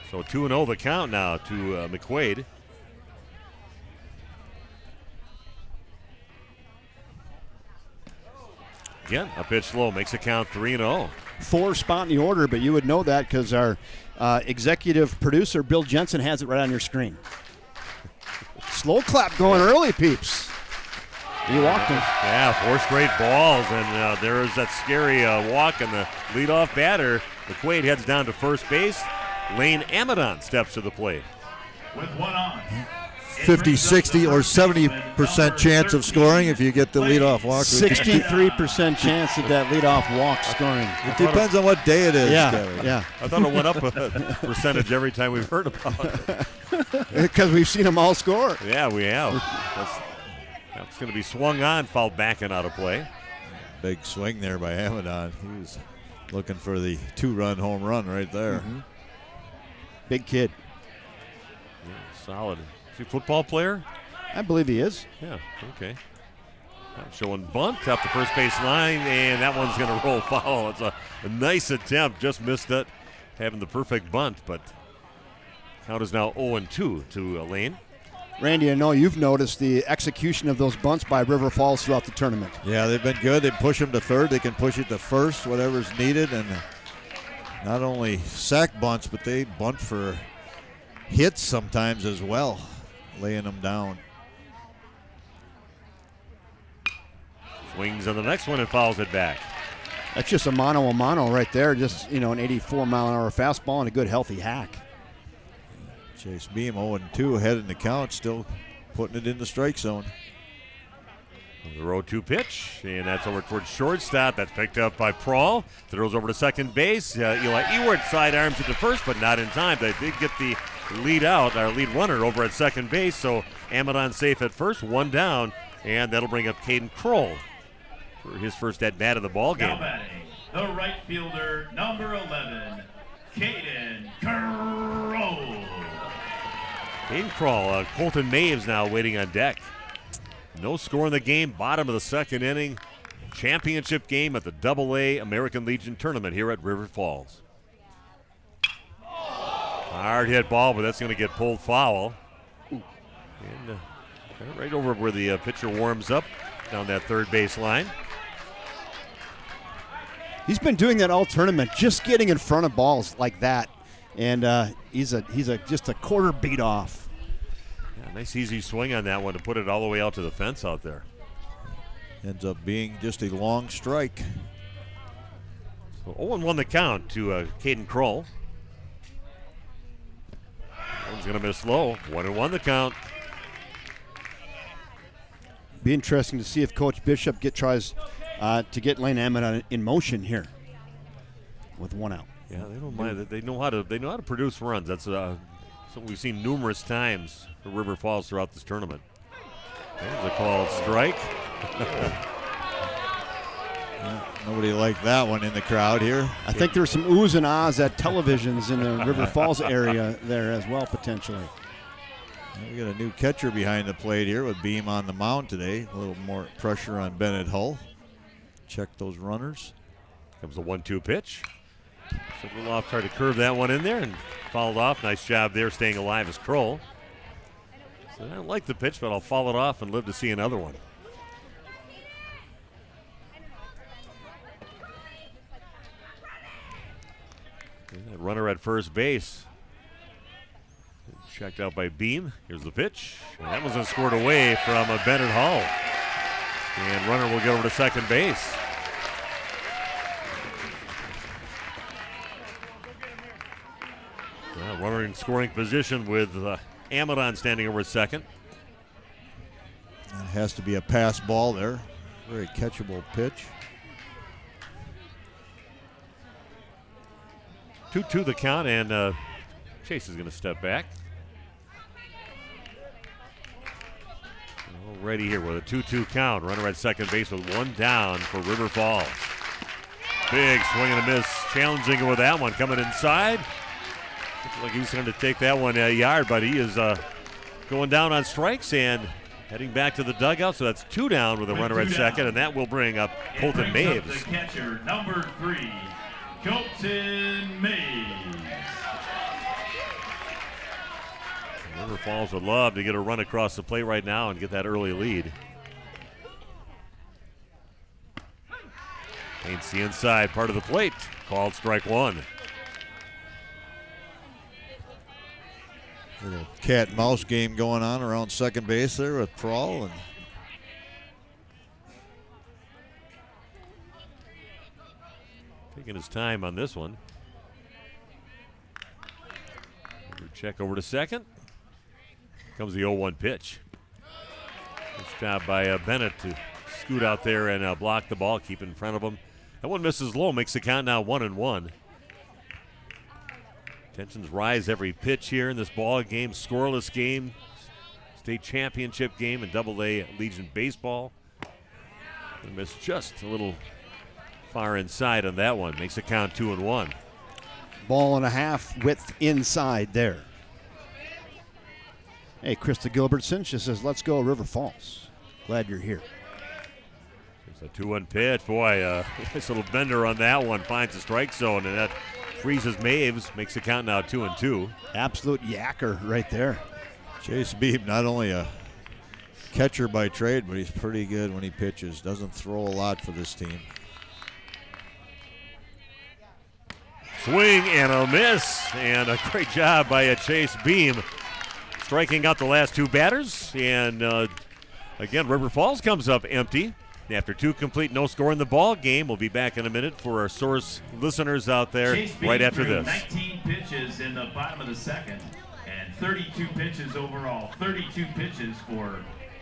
So 2-0 the count now to McQuaid. Again, a pitch low, makes it count 3-0. 4 spot in the order, but you would know that because our executive producer, Bill Jensen, has it right on your screen. Slow clap going early, peeps. He walked him. Yeah, 4 straight balls, and there is that scary walk, and the leadoff batter, McQuaid, heads down to first base. Lane Amadon steps to the plate. With one on. 50, 60, or 70% chance of scoring if you get the leadoff walk. 63% chance of that leadoff walk scoring. It depends on what day it is. Yeah. I thought it went up a percentage every time we've heard about it. Because we've seen them all score. Yeah, we have. That's going to be swung on, fouled back and out of play. Big swing there by Amadon. He was looking for the 2-run home run right there. Mm-hmm. Big kid. Yeah, solid. Is he a football player? I believe he is. Yeah, okay. Showing bunt up the first base line, and that one's going to roll foul. It's a nice attempt, just missed it, having the perfect bunt, but count is now 0-2 to Lane. Randy, I know you've noticed the execution of those bunts by River Falls throughout the tournament. Yeah, they've been good. They push them to third. They can push it to first, whatever's needed, and not only sack bunts, but they bunt for hits sometimes as well, laying them down. Swings on the next one and fouls it back. That's just a mano right there. Just, an 84-mile-an-hour fastball and a good, healthy hack. Chase Beam 0-2 ahead in the count, still putting it in the strike zone. The 0-2 pitch, and that's over towards shortstop. That's picked up by Prawl. Throws over to second base. Eli Ewart sidearms it to first, but not in time. They did get the lead out, our lead runner over at second base. So Amadon safe at first, one down, and that'll bring up Caden Kroll for his first at bat of the ball game. Now batting, the right fielder, number 11, Caden Kroll. Caden Kroll, Colton Maves now waiting on deck. No score in the game, bottom of the second inning. Championship game at the AA American Legion tournament here at River Falls. Hard hit ball, but that's going to get pulled foul. And right over where the pitcher warms up down that third base line. He's been doing that all tournament, just getting in front of balls like that, and he's just a quarter beat off. Yeah, nice easy swing on that one to put it all the way out to the fence out there. Ends up being just a long strike. So 0-1 the count to Caden Kroll. One's going to miss low. 1-1 the count. Be interesting to see if Coach Bishop tries to get Lane Amadon in motion here with one out. Yeah, they don't mind. They know how to produce runs. That's something we've seen numerous times for River Falls throughout this tournament. There's a called strike. Nobody liked that one in the crowd here. I think there's some oohs and ahs at televisions in the River Falls area there as well, potentially. We got a new catcher behind the plate here with Beam on the mound today. A little more pressure on Bennett Hull. Check those runners. Comes a 1-2 pitch. So a little off, tried to curve that one in there and fouled off. Nice job there staying alive as Kroll. So I don't like the pitch, but I'll foul it off and live to see another one. That runner at first base. Checked out by Beam. Here's the pitch. And that was scored away from Bennett Hall. And runner will get over to second base. Runner in scoring position with Amadon standing over at second. It has to be a pass ball there. Very catchable pitch. 2-2 the count, and Chase is going to step back. Already here with a 2-2 count. Runner at second base with one down for River Falls. Big swing and a miss. Challenging with that one. Coming inside. Looks like he's going to take that one a yard, but he is going down on strikes and heading back to the dugout. So that's two down with a runner at second, and that will bring up Colton Maves. The catcher, number 3, Colton Maves. River Falls would love to get a run across the plate right now and get that early lead. Paints the inside part of the plate. Called strike one. Little cat and mouse game going on around second base there with Prohl. And taking his time on this one. Check over to second. Comes the 0-1 pitch. Nice job by Bennett to scoot out there and block the ball, keep in front of him. That one misses low, makes the count now 1-1. Tensions rise every pitch here in this ball game. Scoreless game, state championship game in AA Legion baseball. They missed just a little far inside on that one. Makes the count 2-1. Ball and a half width inside there. Hey, Krista Gilbertson, she says, let's go River Falls. Glad you're here. There's a 2-1 pitch. Boy, nice little bender on that one. Finds the strike zone, and that freezes Maves. Makes the count now 2-2. Absolute yacker right there. Chase Beebe, not only a catcher by trade, but he's pretty good when he pitches. Doesn't throw a lot for this team. Swing and a miss, and a great job by Chase Beam, striking out the last two batters. And again, River Falls comes up empty after two complete no score in the ball game. We'll be back in a minute for our source listeners out there right after this. 19 pitches in the bottom of the second, and 32 pitches overall. 32 pitches for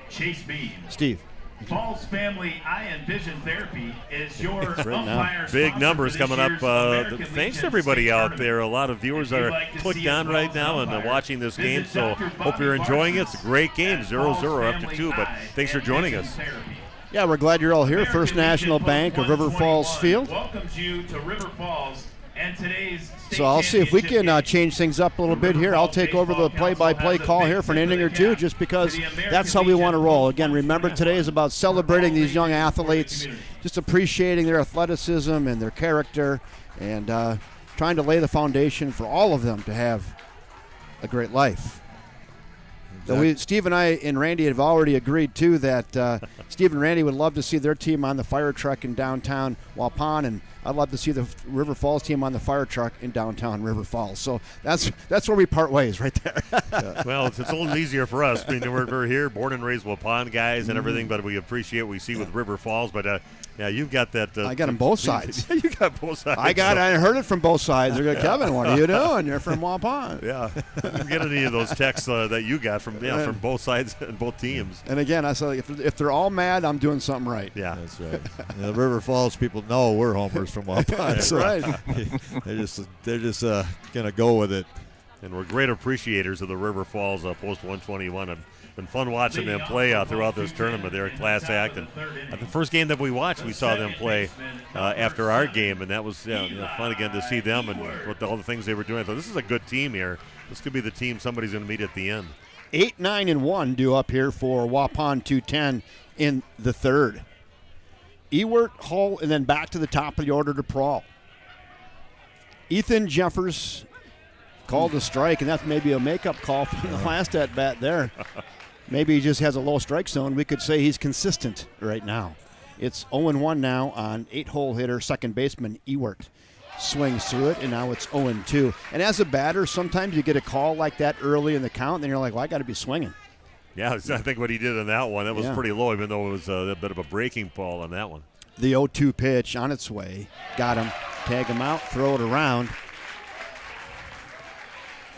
Chase Beam. Steve. Falls Family Eye and Vision Therapy is your Right now. umpire Big sponsor numbers for this coming up. year's American Thanks Legion to everybody State out Tournament. there. A lot of viewers If you'd are like to clicked see a on right Falls now and umpire, watching this game. visit So Dr. hope you're Bobby enjoying it. It's a Parsons great game, at 0-0 Falls after Family 2. But Eye thanks for and joining Vision us. Therapy. Yeah, we're glad you're all here. American First National Legion Bank of Post River Falls 121 Field. welcomes you to River Falls and today's state So I'll see if we championship can game. change things up a little bit here. I'll take over the play-by-play call here for an inning or two just because that's how we want to roll. Again, remember today is about celebrating these young athletes, just appreciating their athleticism and their character, and trying to lay the foundation for all of them to have a great life. So Steve and I and Randy have already agreed, too, that Steve and Randy would love to see their team on the fire truck in downtown Waupun, and I'd love to see the River Falls team on the fire truck in downtown River Falls. So that's where we part ways right there. Well, it's a little easier for us. I mean, we're here, born and raised Waupun guys and everything, but we appreciate what we see with River Falls. But, yeah, you've got that. I got them both sides. You got both sides. I heard it from both sides. They're going, Kevin, what are you doing? You're from Waupun. Yeah. You get any of those texts that you got from both sides and both teams. And again, I said, if they're all mad, I'm doing something right. Yeah. That's right. The River Falls people know we're homers from Waupun. That's right. They're just gonna go with it. And we're great appreciators of the River Falls Post 121. It's been fun watching them play throughout this tournament. They're a class act. And the first game that we watched, we saw them play after our game, and that was fun again to see them and what all the things they were doing. So this is a good team here. This could be the team somebody's going to meet at the end. 8-9-1 due up here for Waupun 210 in the third. Ewert, Hull, and then back to the top of the order to Prawl. Ethan Jeffers called a strike, and that's maybe a makeup call from the last at bat there. Maybe he just has a low strike zone. We could say he's consistent right now. It's 0-1 now on 8-hole hitter, second baseman Ewert. Swings through it, and now it's 0-2. And as a batter, sometimes you get a call like that early in the count, and then you're like, well, I got to be swinging. Yeah, I think what he did on that one, that was pretty low, even though it was a bit of a breaking ball on that one. The 0-2 pitch on its way. Got him. Tag him out, throw it around.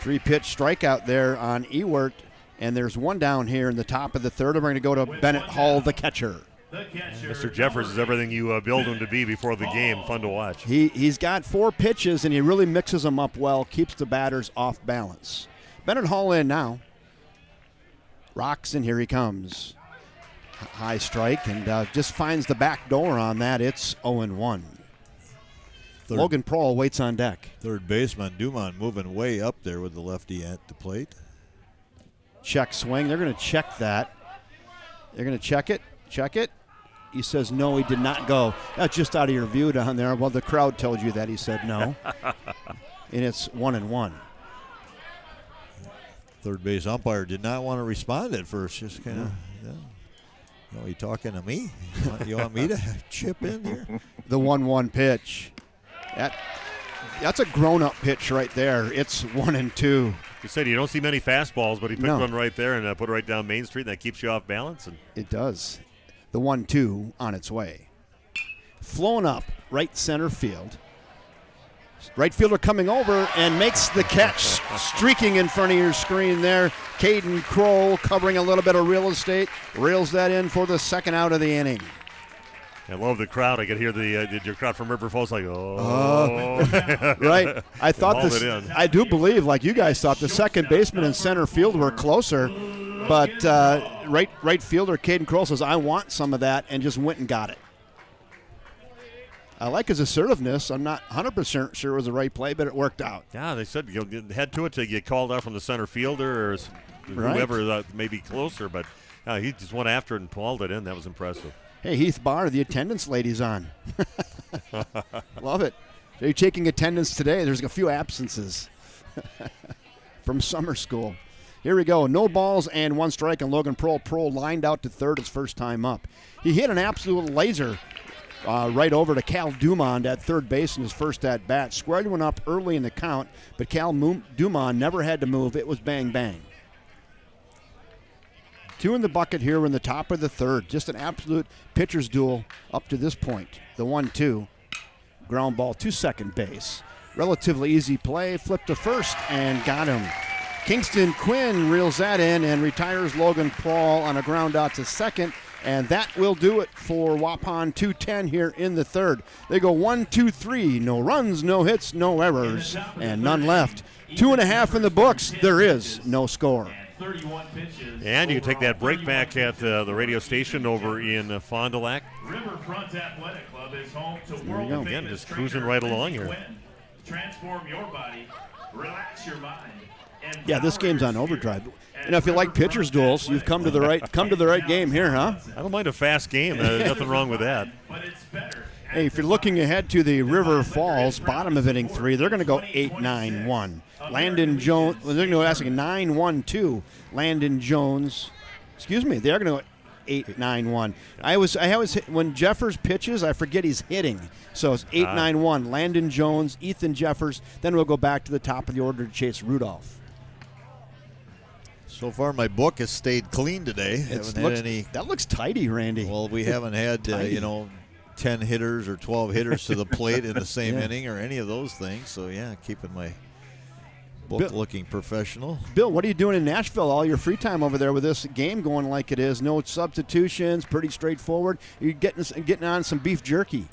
3-pitch strikeout there on Ewert, and there's one down here in the top of the third. We're going to go to Bennett Hull, the catcher. Mr. Jeffers is everything you build him to be before the game. Fun to watch. He's got 4 pitches, and he really mixes them up well, keeps the batters off balance. Bennett Hull in now. Rocks, and here he comes. High strike, and just finds the back door on that. It's 0-1. Logan Prohl waits on deck. Third baseman Dumont moving way up there with the lefty at the plate. Check swing. They're going to check that. They're going to check it. Check it. He says no, he did not go. That's just out of your view down there. Well, the crowd told you that. He said no. And it's 1-1. Third base umpire did not want to respond at first. Just kind of, are you talking to me? You want me to chip in here? The 1-1 pitch. That's a grown-up pitch right there. It's 1-2. You said you don't see many fastballs, but he picked No. one right there and put it right down Main Street, and that keeps you off balance. And It does. The 1-2 on its way. Flown up right center field. Right fielder coming over and makes the catch, streaking in front of your screen there. Caden Kroll covering a little bit of real estate, reels that in for the second out of the inning. I love the crowd. I could hear your crowd from River Falls like, oh. Right. I thought Hauled this. it in. I do believe, like you guys thought, the second baseman and center field were closer, but right fielder Caden Kroll says, "I want some of that," and just went and got it. I like his assertiveness. I'm not 100% sure it was the right play, but it worked out. Yeah, they said you'll head to it to get called out from the center fielder or whoever may be closer, but he just went after it and pulled it in. That was impressive. Hey, Heath Barr, the attendance lady's on. Love it. Are you taking attendance today? There's a few absences from summer school. Here we go. No balls and 1 strike on Logan Prohl. Prohl lined out to third his first time up. He hit an absolute laser right over to Cal Dumont at third base in his first at bat. Squared one up early in the count, but Cal Dumont never had to move. It was bang, bang. 2 in the bucket here. We're in the top of the third. Just an absolute pitcher's duel up to this point. The 1-2. Ground ball to second base. Relatively easy play. Flipped to first and got him. Kingston Quinn reels that in and retires Logan Prohl on a ground out to second. And that will do it for Waupun 210 here in the third. They go 1, 2, 3. No runs, no hits, no errors, and none left. 2.5 in the books. There is no score. And you take that break back at the radio station over in Fond du Lac. Riverfront Athletic Club is home to we world go. Again, just cruising right along here. Transform your body, relax your mind. Yeah, this game's on overdrive. You know, if you like pitchers duels, you've come to the right game here, huh? I don't mind a fast game. Nothing wrong with that. Hey, if you're looking ahead to the River Falls bottom of inning 3, they're going to go 8-9-1. Landon Jones, well, they're going to go 9-1-2. Landon Jones, excuse me, they're going to go 8-9-1. I always when Jeffers pitches, I forget he's hitting. So it's 8-9-1. Landon Jones, Ethan Jeffers. Then we'll go back to the top of the order to Chase Rudolph. So far, my book has stayed clean today. That looks tidy, Randy. Well, we haven't had 10 hitters or 12 hitters to the plate in the same inning or any of those things. So yeah, keeping my book looking professional. Bill, what are you doing in Nashville? All your free time over there with this game going like it is. No substitutions, pretty straightforward. You're getting on some beef jerky.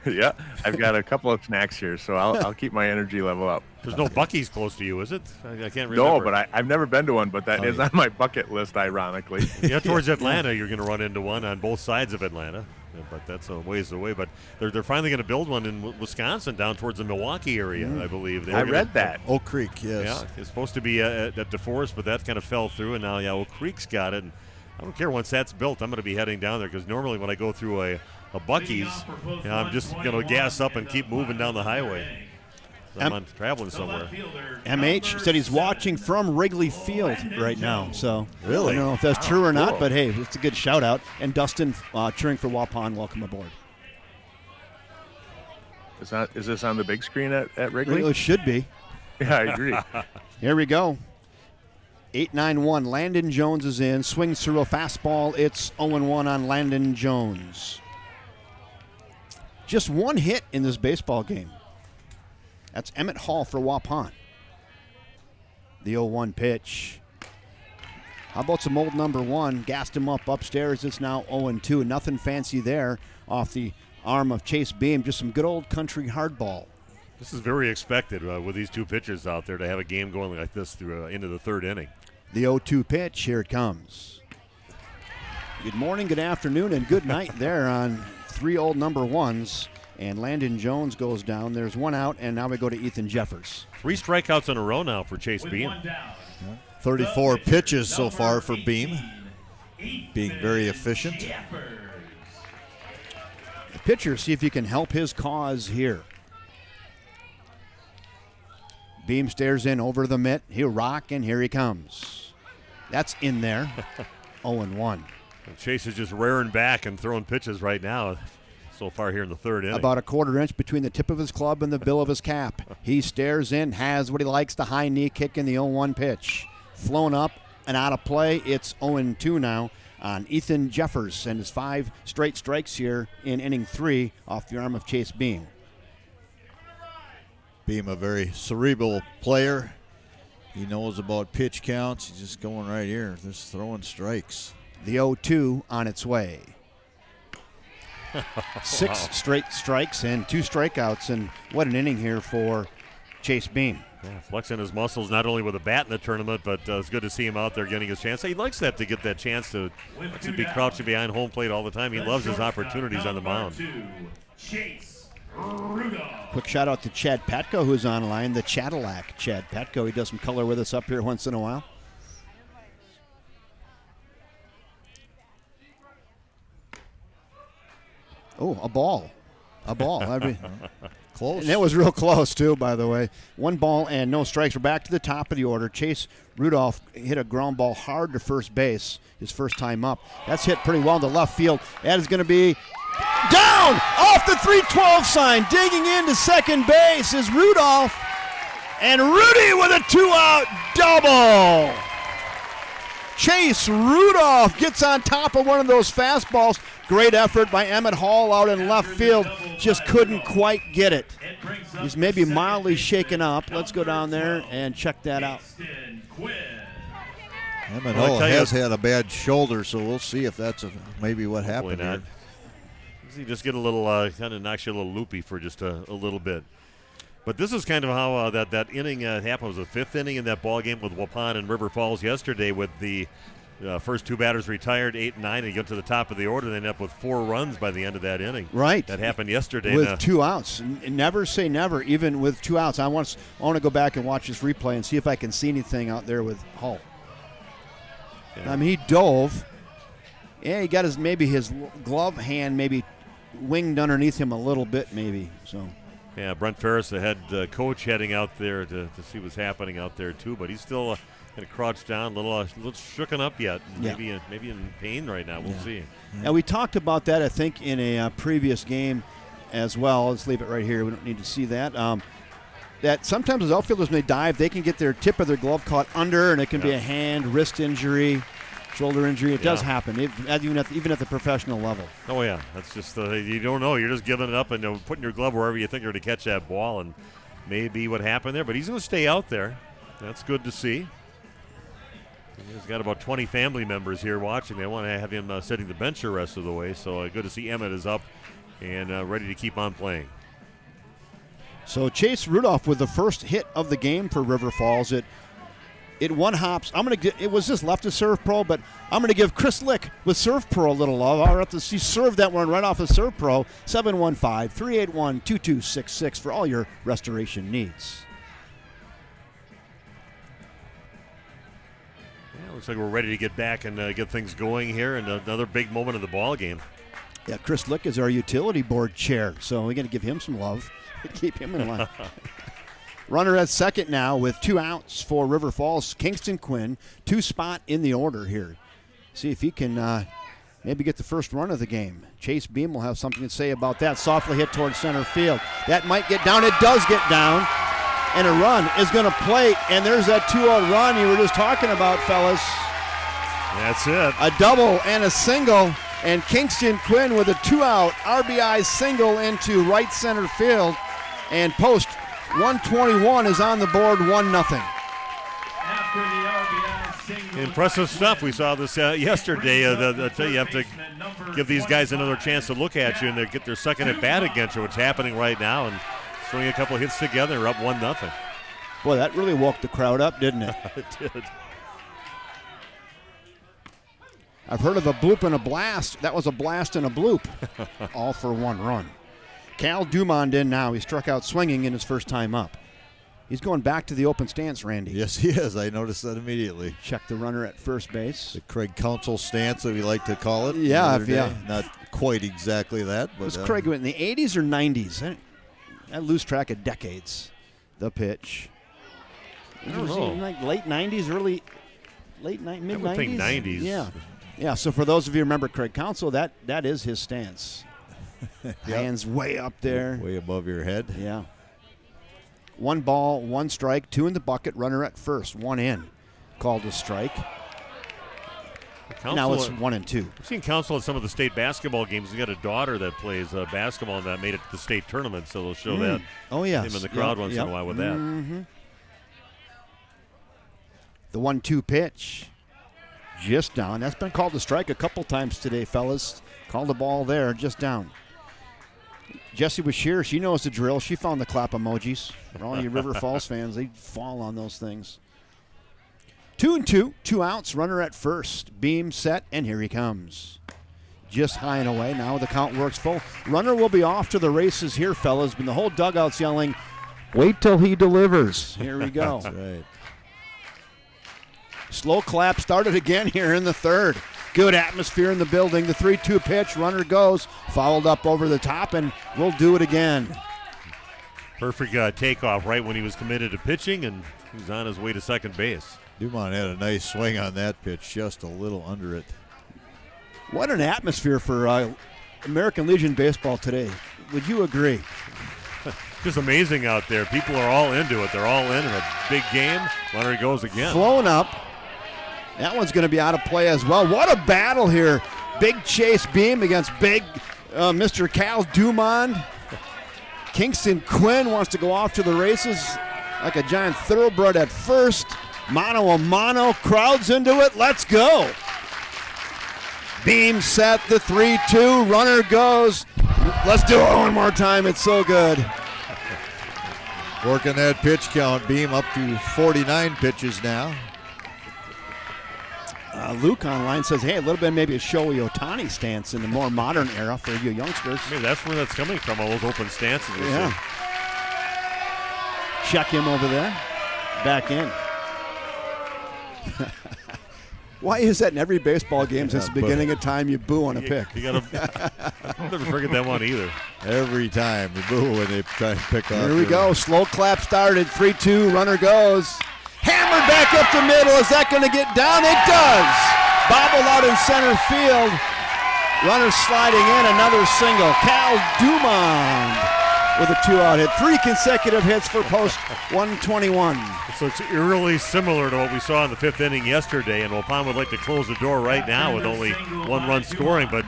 Yeah, I've got a couple of snacks here, so I'll keep my energy level up. There's no Buc-ee's close to you, is it? I can't remember. No, but I've never been to one, but that is on my bucket list, ironically. Yeah, towards Atlanta, you're going to run into one on both sides of Atlanta, but that's a ways away. But they're finally going to build one in Wisconsin down towards the Milwaukee area, I believe. I read that. Oak Creek, yes. Yeah, it's supposed to be at DeForest, but that kind of fell through, and now Oak Creek's got it. And I don't care once that's built, I'm going to be heading down there because normally when I go through a Buc-ee's, I'm just going to gas up and keep moving down the highway. I'm traveling somewhere. MH said he's watching from Wrigley Field right now. So really, I don't know if that's true or not, but hey, it's a good shout out. And Dustin cheering for Waupun, welcome aboard. Is this on the big screen at Wrigley? It should be. Yeah, I agree. Here we go. 8-9-1. Landon Jones is in. Swings through a fastball. It's 0-1 on Landon Jones. Just one hit in this baseball game. That's Emmett Hall for Waupun. The 0-1 pitch. How about some old number 1? Gassed him up upstairs. It's now 0-2. Nothing fancy there off the arm of Chase Beam. Just some good old country hardball. This is very expected with these two pitchers out there to have a game going like this through into the third inning. The 0-2 pitch. Here it comes. Good morning, good afternoon, and good night there on 3 old number 1s. And Landon Jones goes down. There's one out, and now we go to Ethan Jeffers. 3 strikeouts in a row now for Chase Beam. 34 pitches so far for Beam. Being very efficient. The pitcher, see if you can help his cause here. Beam stares in over the mitt. He'll rock, and here he comes. That's in there. 0-1. Chase is just rearing back and throwing pitches right now so far here in the third inning. About a quarter inch between the tip of his club and the bill of his cap. He stares in, has what he likes, the high knee kick in the 0-1 pitch. Flown up and out of play. It's 0-2 now on Ethan Jeffers and his 5 straight strikes here in inning 3 off the arm of Chase Beam. Beam, a very cerebral player. He knows about pitch counts. He's just going right here, just throwing strikes. The 0-2 on its way. 6 straight strikes and 2 strikeouts, and what an inning here for Chase Beam. Yeah, flexing his muscles not only with a bat in the tournament, but it's good to see him out there getting his chance. He likes that, to get that chance to be crouching behind home plate all the time. He loves his opportunities on the mound. Quick shout out to Chad Patko, who's online, the Cadillac Chad Patko. He does some color with us up here once in a while. Oh, a ball. Close. And that was real close, too, by the way. 1 ball and no strikes. We're back to the top of the order. Chase Rudolph hit a ground ball hard to first base his first time up. That's hit pretty well in the left field. That is going to be down off the 312 sign. Digging into second base is Rudolph. And Rudy with a 2-out double. Chase Rudolph gets on top of one of those fastballs. Great effort by Emmett Hall out in left field. Just couldn't quite get it. He's maybe mildly shaken up. Let's go down there and check that out. Eminola has had a bad shoulder, so we'll see if that's maybe what happened not. here. You just get a little, kind of knocks you a little loopy for just a little bit. But this is kind of how that inning happened. It was the fifth inning in that ball game with Waupun and River Falls yesterday, with the first two batters retired, 8 and 9, and you get to the top of the order. They end up with 4 runs by the end of that inning. Right. That happened yesterday. With 2 outs. Never say never, even with 2 outs. I want to go back and watch this replay and see if I can see anything out there with Hull. Yeah. I mean, he dove. Yeah, he got his glove hand maybe winged underneath him a little bit, maybe. So. Yeah, Brent Ferris, the head coach, heading out there to see what's happening out there too. But he's still kind of crouched down, a little shooken up yet. Maybe in pain right now. We'll see. Now, we talked about that, I think, in a previous game as well. Let's leave it right here. We don't need to see that. That sometimes as outfielders, when they dive, they can get their tip of their glove caught under, and it can be a hand, wrist injury, shoulder injury. It does happen, even at the professional level. Oh, yeah. That's just you don't know. You're just giving it up and putting your glove wherever you think you're going to catch that ball, and maybe what happened there. But he's going to stay out there. That's good to see. He's got about 20 family members here watching. They want to have him sitting the bench the rest of the way. So good to see Emmett is up and ready to keep on playing. So Chase Rudolph with the first hit of the game for River Falls. It one hops. It was just left to Serve Pro, but I'm going to give Chris Lick with Serve Pro a little love. I'll have to see serve that one right off of Serve Pro. 715-381-2266 for all your restoration needs. Yeah, looks like we're ready to get back and get things going here, and another big moment of the ball game. Yeah, Chris Lick is our utility board chair, so we're going to give him some love. Keep him in line. Runner at second now with 2 outs for River Falls. Kingston Quinn, 2 spot in the order here. See if he can maybe get the first run of the game. Chase Beam will have something to say about that. Softly hit towards center field. That might get down. It does get down. And a run is going to plate. And there's that 2-out run you were just talking about, fellas. That's it. A double and a single. And Kingston Quinn with a 2-out RBI single into right center field. And post 121 is on the board, 1-0. After the RBI single, Impressive stuff. We saw this yesterday. I tell you, you have to give these guys another chance to look at you and they get their second at bat against you, what's happening right now, and throwing a couple hits together, we're up 1-0. Boy, that really woke the crowd up, didn't it? It did. I've heard of a bloop and a blast. That was a blast and a bloop, all for 1 run. Cal Dumond in now. He struck out swinging in his first time up. He's going back to the open stance, Randy. Yes, he is. I noticed that immediately. Check the runner at first base. The Craig Council stance, that we like to call it. Yeah, yeah. Not quite exactly that. But was Craig in the 80s or 90s? I lose track of decades. The pitch. I don't know. Like late 90s, mid-90s? I would think 90s. Yeah. Yeah, so for those of you who remember Craig Council, that is his stance. Hands way up there. Way above your head. Yeah. 1 ball, 1 strike, 2 in the bucket, runner at first, 1 in. Called a strike. Now it's 1 and 2. I've seen Council at some of the state basketball games. He's got a daughter that plays basketball and that made it to the state tournament, so they'll show that. Oh, yes. Him in the crowd once in a while with that. Mm-hmm. The 1-2 pitch. Just down. That's been called a strike a couple times today, fellas. Called the ball there, just down. Jessie was here. She knows the drill. She found the clap emojis. For all you River Falls fans, they fall on those things. 2-2, 2 outs, runner at first. Beam set, and here he comes. Just high and away. Now the count works full. Runner will be off to the races here, fellas. But the whole dugout's yelling, wait till he delivers. Here we go. That's right. Slow clap started again here in the third. Good atmosphere in the building. The 3-2 pitch, runner goes, fouled up over the top, and we'll do it again. Perfect takeoff right when he was committed to pitching, and he's on his way to second base. Dumont had a nice swing on that pitch, just a little under it. What an atmosphere for American Legion baseball today. Would you agree? Just amazing out there. People are all into it. They're all in a big game. Runner goes again. Flown up. That one's going to be out of play as well. What a battle here. Big Chase Beam against big Mr. Cal Dumond. Kingston Quinn wants to go off to the races like a giant thoroughbred at first. Mano a mano, crowds into it. Let's go. Beam set, the 3-2. Runner goes. Let's do it one more time. It's so good. Working that pitch count. Beam up to 49 pitches now. Luke online says, hey, a little bit maybe a Shohei Ohtani stance in the more modern era for you youngsters. Maybe that's where that's coming from, all those open stances. Yeah. Check him over there. Back in. Why is that in every baseball game since the beginning of time you boo on a pick? You gotta never forget that one either. Every time you boo when they try to pick off. Here we go. Slow clap started. 3-2. Runner goes. Hammered back up the middle. Is that going to get down? It does. Bobbled out in center field. Runner sliding in. Another single. Cal Dumond with a 2-out hit. 3 consecutive hits for post 121. So it's eerily similar to what we saw in the 5th inning yesterday, and Waupun would like to close the door right now with only 1 run scoring, but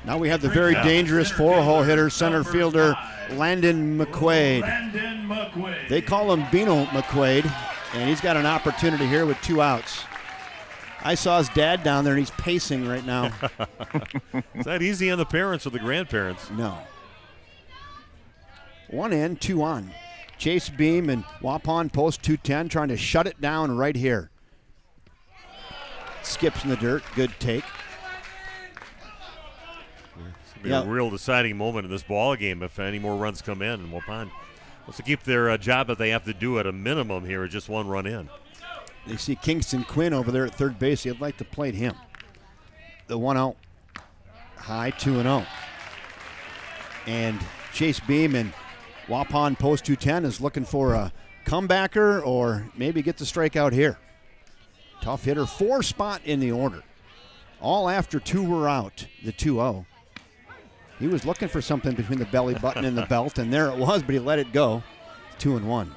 now we have the very dangerous 4-hole hitter, center fielder Landon McQuaid. They call him Beano McQuaid, and he's got an opportunity here with 2 outs. I saw his dad down there, and he's pacing right now. Is that easy on the parents or the grandparents? No. 1 in, 2 on. Chase Beam and Waupun post 210 trying to shut it down right here. Skips in the dirt. Good take. It's going to be a real deciding moment in this ball game if any more runs come in. And Waupun wants to keep their job that they have to do at a minimum here, just 1 run in. They see Kingston Quinn over there at third base. They'd like to plate him. The 1-0. High 2-0. And Chase Beam and Waupun post 210 is looking for a comebacker or maybe get the strikeout here. Tough hitter, 4 spot in the order. All after 2 were out, the 2-0. He was looking for something between the belly button and the belt, and there it was, but he let it go. 2-1.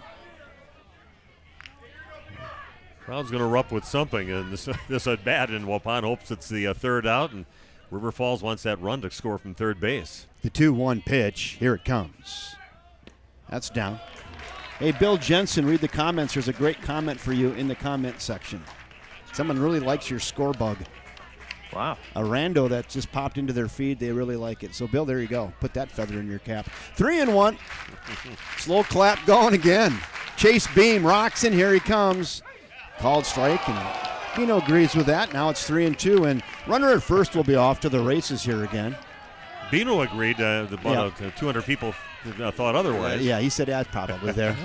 Crowd's going to erupt with something, and this at bat, and Waupun hopes it's the 3rd out, and River Falls wants that run to score from third base. The 2-1 pitch, here it comes. That's down. Hey, Bill Jensen, read the comments. There's a great comment for you in the comment section. Someone really likes your score bug. Wow. A rando that just popped into their feed. They really like it. So, Bill, there you go. Put that feather in your cap. 3-1. Slow clap going again. Chase Beam rocks in. Here he comes. Called strike, and Bino agrees with that. Now it's 3-2, and runner at first will be off to the races here again. Bino agreed. About 200 people thought otherwise. Yeah, he said that's probably there.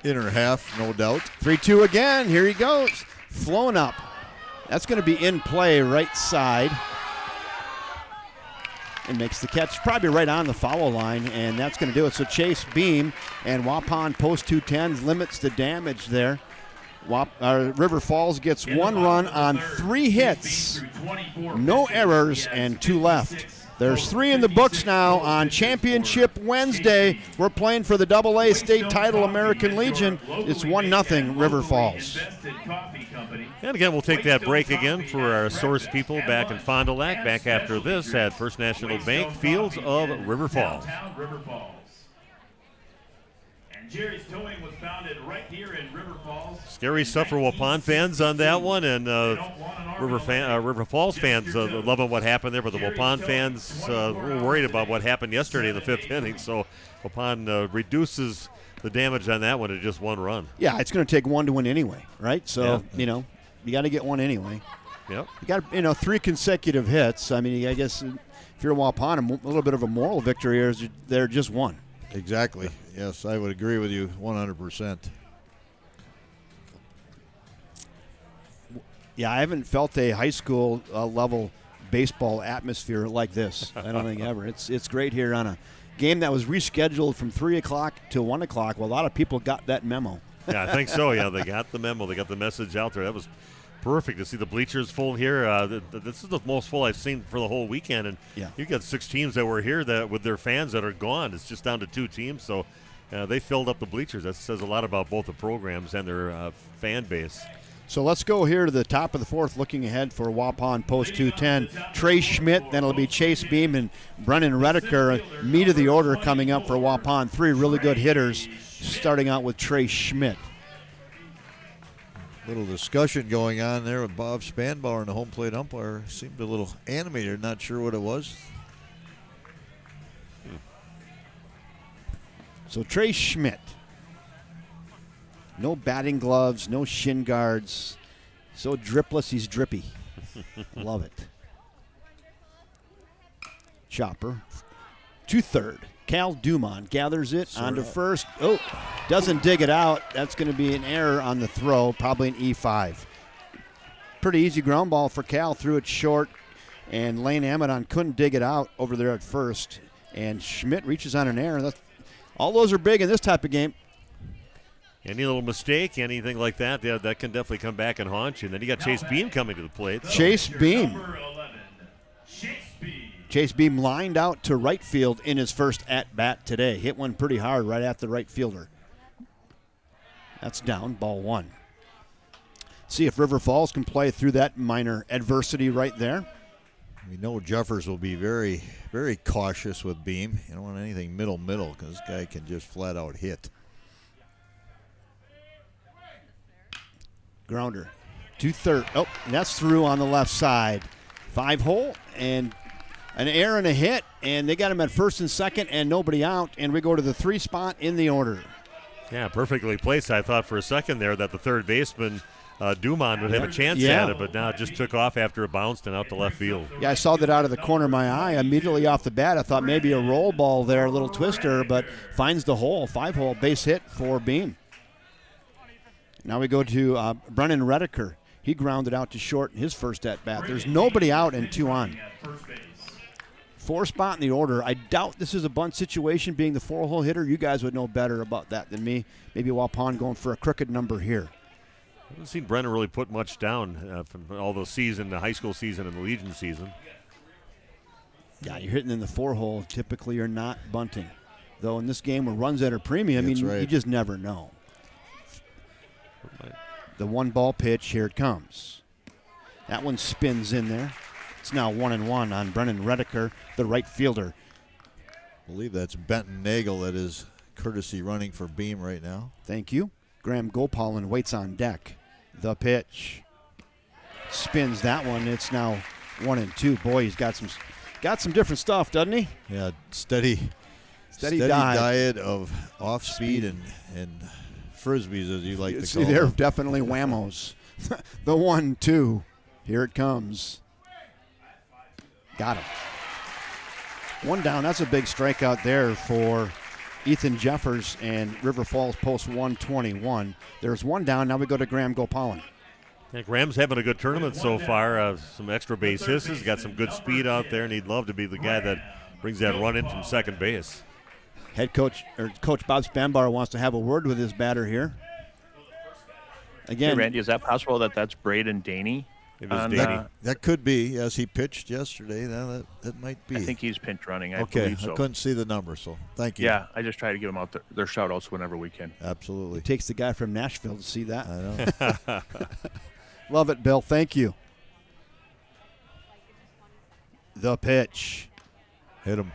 Inner half, no doubt. 3-2 again. Here he goes. Flown up. That's going to be in play right side. And makes the catch probably right on the foul line, and that's going to do it. So Chase Beam and Waupun post 210s limits the damage there. River Falls gets 1 run on 3 hits. No errors and 2 left. There's 3 in the books now on Championship Wednesday. We're playing for the AA state title, American Legion. It's 1-0 River Falls. And again, we'll take that break again for our source people back in Fond du Lac. Back after this at First National Bank, Fields of River Falls. Jerry's Towing was founded right here in River Falls. Scary stuff for Waupun fans on that one, and River Falls fans loving what happened there, but the Waupun fans a little worried about what happened yesterday in the 5th inning. So Waupun reduces the damage on that one to just 1 run. Yeah, it's going to take 1 to win anyway, right? So, you got to get 1 anyway. Yep. You got 3 consecutive hits. I mean, I guess if you're Waupun, a little bit of a moral victory here is they're just 1. Exactly. Yes, I would agree with you 100%. Yeah, I haven't felt a high school level baseball atmosphere like this. I don't think ever. It's great here on a game that was rescheduled from 3 o'clock to 1 o'clock. Well, a lot of people got that memo. Yeah, I think so. Yeah, they got the memo. They got the message out there. That was perfect to see the bleachers full here. This is the most full I've seen for the whole weekend, and you got 6 teams that were here that with their fans that are gone. It's just down to 2 teams, so they filled up the bleachers. That says a lot about both the programs and their fan base. So let's go here to the top of the 4th, looking ahead for Waupun post 210. Trey Schmidt, then it'll be Chase Beam and Brennan Redeker. Meat of the order coming up for Waupun. 3 really good hitters, starting out with Trey Schmidt. Little discussion going on there with Bob Spanbauer and the home plate umpire. Seemed a little animated, not sure what it was. So Trey Schmidt. No batting gloves, no shin guards. So dripless, he's drippy. Love it. Chopper to third. Cal Dumont gathers it onto first. Oh, doesn't dig it out. That's going to be an error on the throw, probably an E5. Pretty easy ground ball for Cal. Threw it short, and Lane Amadon couldn't dig it out over there at first. And Schmidt reaches on an error. All those are big in this type of game. Any little mistake, anything like that, that can definitely come back and haunt you. And then you got Chase Beam coming to the plate. Chase Beam. Number 11, Chase Beam. Chase Beam lined out to right field in his first at-bat today. Hit one pretty hard right at the right fielder. That's down, ball one. See if River Falls can play through that minor adversity right there. We know Jeffers will be very, very cautious with Beam. You don't want anything middle, because this guy can just flat out hit. Grounder to third. Oh, and that's through on the left side. 5-hole and an error and a hit, and they got him at first and second and nobody out, and we go to the 3 spot in the order. Yeah, perfectly placed. I thought for a second there that the third baseman, Dumont, would have a chance at it, but now it just took off after it bounced and out to left field. Yeah, I saw that out of the corner of my eye. Immediately off the bat, I thought maybe a roll ball there, a little twister, but finds the hole. 5-hole base hit for Beam. Now we go to Brennan Rediker. He grounded out to short in his first at-bat. There's nobody out and 2 on. 4 spot in the order. I doubt this is a bunt situation being the 4-hole hitter. You guys would know better about that than me. Maybe Waupun going for a crooked number here. I haven't seen Brennan really put much down from all the season, the high school season and the Legion season. Yeah, you're hitting in the 4-hole. Typically you're not bunting. Though in this game where runs at a premium, you just never know. The 1-ball pitch, here it comes. That one spins in there. It's now 1-1 on Brennan Rediker, the right fielder. I believe that's Benton Nagel that is courtesy running for Beam right now. Thank you. Graham Gopalin waits on deck. The pitch. Spins that one. It's now 1-2. Boy, he's got some different stuff, doesn't he? Yeah, steady diet of off speed and frisbees, as you like to call they're them. definitely whammos. The 1-2. Here it comes. Got him. 1 down. That's a big strikeout there for Ethan Jeffers, and River Falls post 121. There's 1 down. Now we go to Graham Gopalin. Yeah, Graham's having a good tournament so far. Some extra base hisses, got some good speed out there, and he'd love to be the guy that brings that run in from second base. Head coach, or Coach Bob Spanbauer, wants to have a word with his batter here. Again, Hey, Randy, is that possible that that's Braden Daney? It was Daney. That could be. Yes, he pitched yesterday. That might be. I think he's pinch running. I okay, believe so. I couldn't see the number, so thank you. Yeah, I just try to give them out their shout-outs whenever we can. Absolutely. it takes the guy from Nashville to see that. I know. Love it, Bill. Thank you. The pitch. Hit him.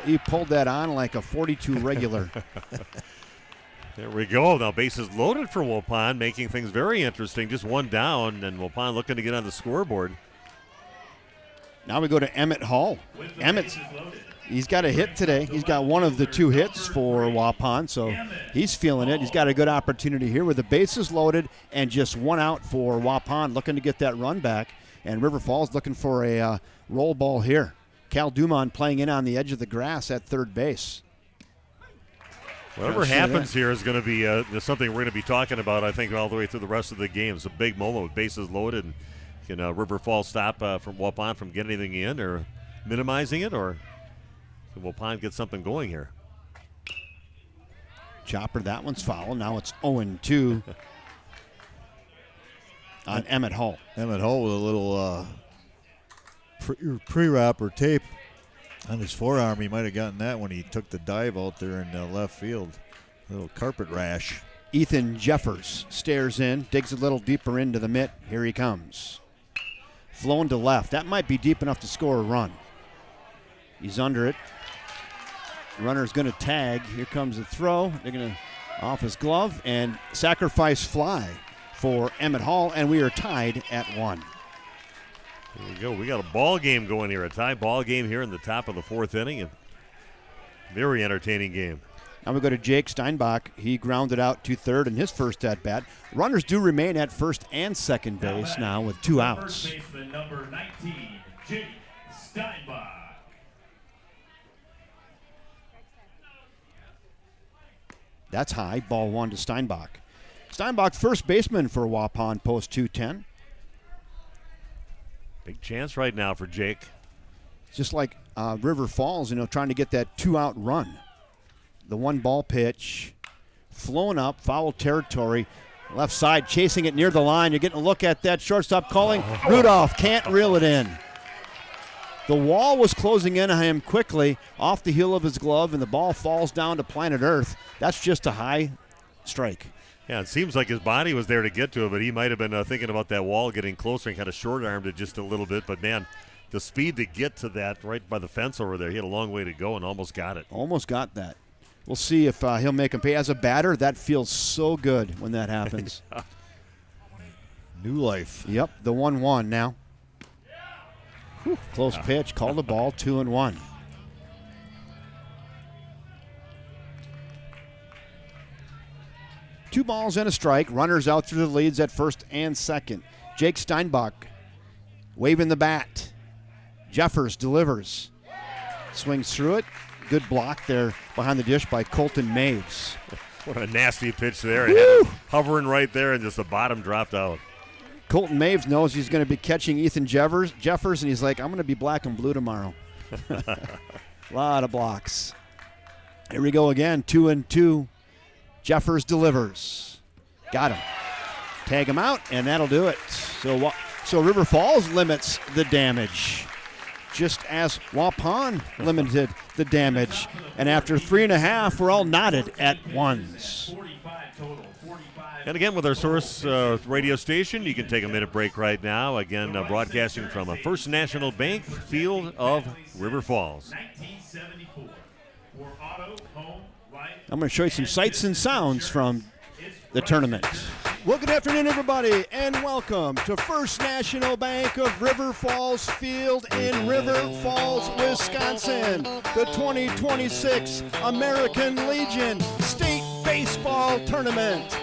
He pulled that on like a 42 regular. There we go. Now bases loaded for Waupun, making things very interesting. Just 1 down, and Waupun looking to get on the scoreboard. Now we go to Emmett Hall. He's got a hit today. He's got one of the 2 hits for Waupun, so he's feeling it. He's got a good opportunity here with the bases loaded and just 1 out for Waupun, looking to get that run back. And River Falls looking for a roll ball here. Cal Dumont playing in on the edge of the grass at third base. Whatever happens here is going to be something we're going to be talking about, I think, all the way through the rest of the game. It's a big moment with bases loaded. And can River Falls stop from Waupun from getting anything in or minimizing it, or can Waupun get something going here? Chopper, that one's foul. Now it's 0-2 on Emmett Hall. Emmett Hall with a little pre-wrap or tape on his forearm. He might have gotten that when he took the dive out there in left field. A little carpet rash. Ethan Jeffers stares in, digs a little deeper into the mitt. Here he comes. Flown to left. That might be deep enough to score a run. He's under it. Runner's going to tag. Here comes the throw. They're going to off his glove and sacrifice fly. for Emmett Hall, and we are tied at 1. Here we go. We got a ball game going here, a tie ball game here in the top of the 4th inning. And very entertaining game. Now we go to Jake Steinbach. He grounded out to third in his first at-bat. Runners do remain at first and second base now with 2 outs. First baseman number 19, Jake Steinbach. That's high. Ball 1 to Steinbach. Steinbach, first baseman for Waupun, post 210. Big chance right now for Jake. Just like River Falls, trying to get that 2-out run. The 1-ball pitch, flown up, foul territory, left side, chasing it near the line. You're getting a look at that shortstop calling. Rudolph can't reel it in. The wall was closing in on him quickly off the heel of his glove, and the ball falls down to planet Earth. That's just a high strike. Yeah, it seems like his body was there to get to it, but he might have been thinking about that wall getting closer and kind of short-armed it just a little bit. But, man, the speed to get to that right by the fence over there, he had a long way to go and almost got it. Almost got that. We'll see if he'll make him pay. As a batter, that feels so good when that happens. New life. Yep, the 1-1 now. Whew, close pitch, called the ball, 2-1. Two balls and a strike. Runners out through the leads at first and second. Jake Steinbach waving the bat. Jeffers delivers. Swings through it. Good block there behind the dish by Colton Maves. What a nasty pitch there. It had him hovering right there, and just the bottom dropped out. Colton Maves knows he's going to be catching Ethan Jeffers, and he's like, I'm going to be black and blue tomorrow. A lot of blocks. Here we go again, 2-2. Jeffers delivers. Got him. Tag him out, and that'll do it. So River Falls limits the damage, just as Waupun limited the damage. And after 3.5, we're all knotted at ones. And again, with our source radio station, you can take a minute break right now. Again, broadcasting from a First National Bank field of River Falls. 1974. For auto, home, life, I'm going to show you some sights and sounds from the tournament. Well, good afternoon, everybody, and welcome to First National Bank of River Falls Field in River Falls, Wisconsin, the 2026 American Legion State Baseball Tournament.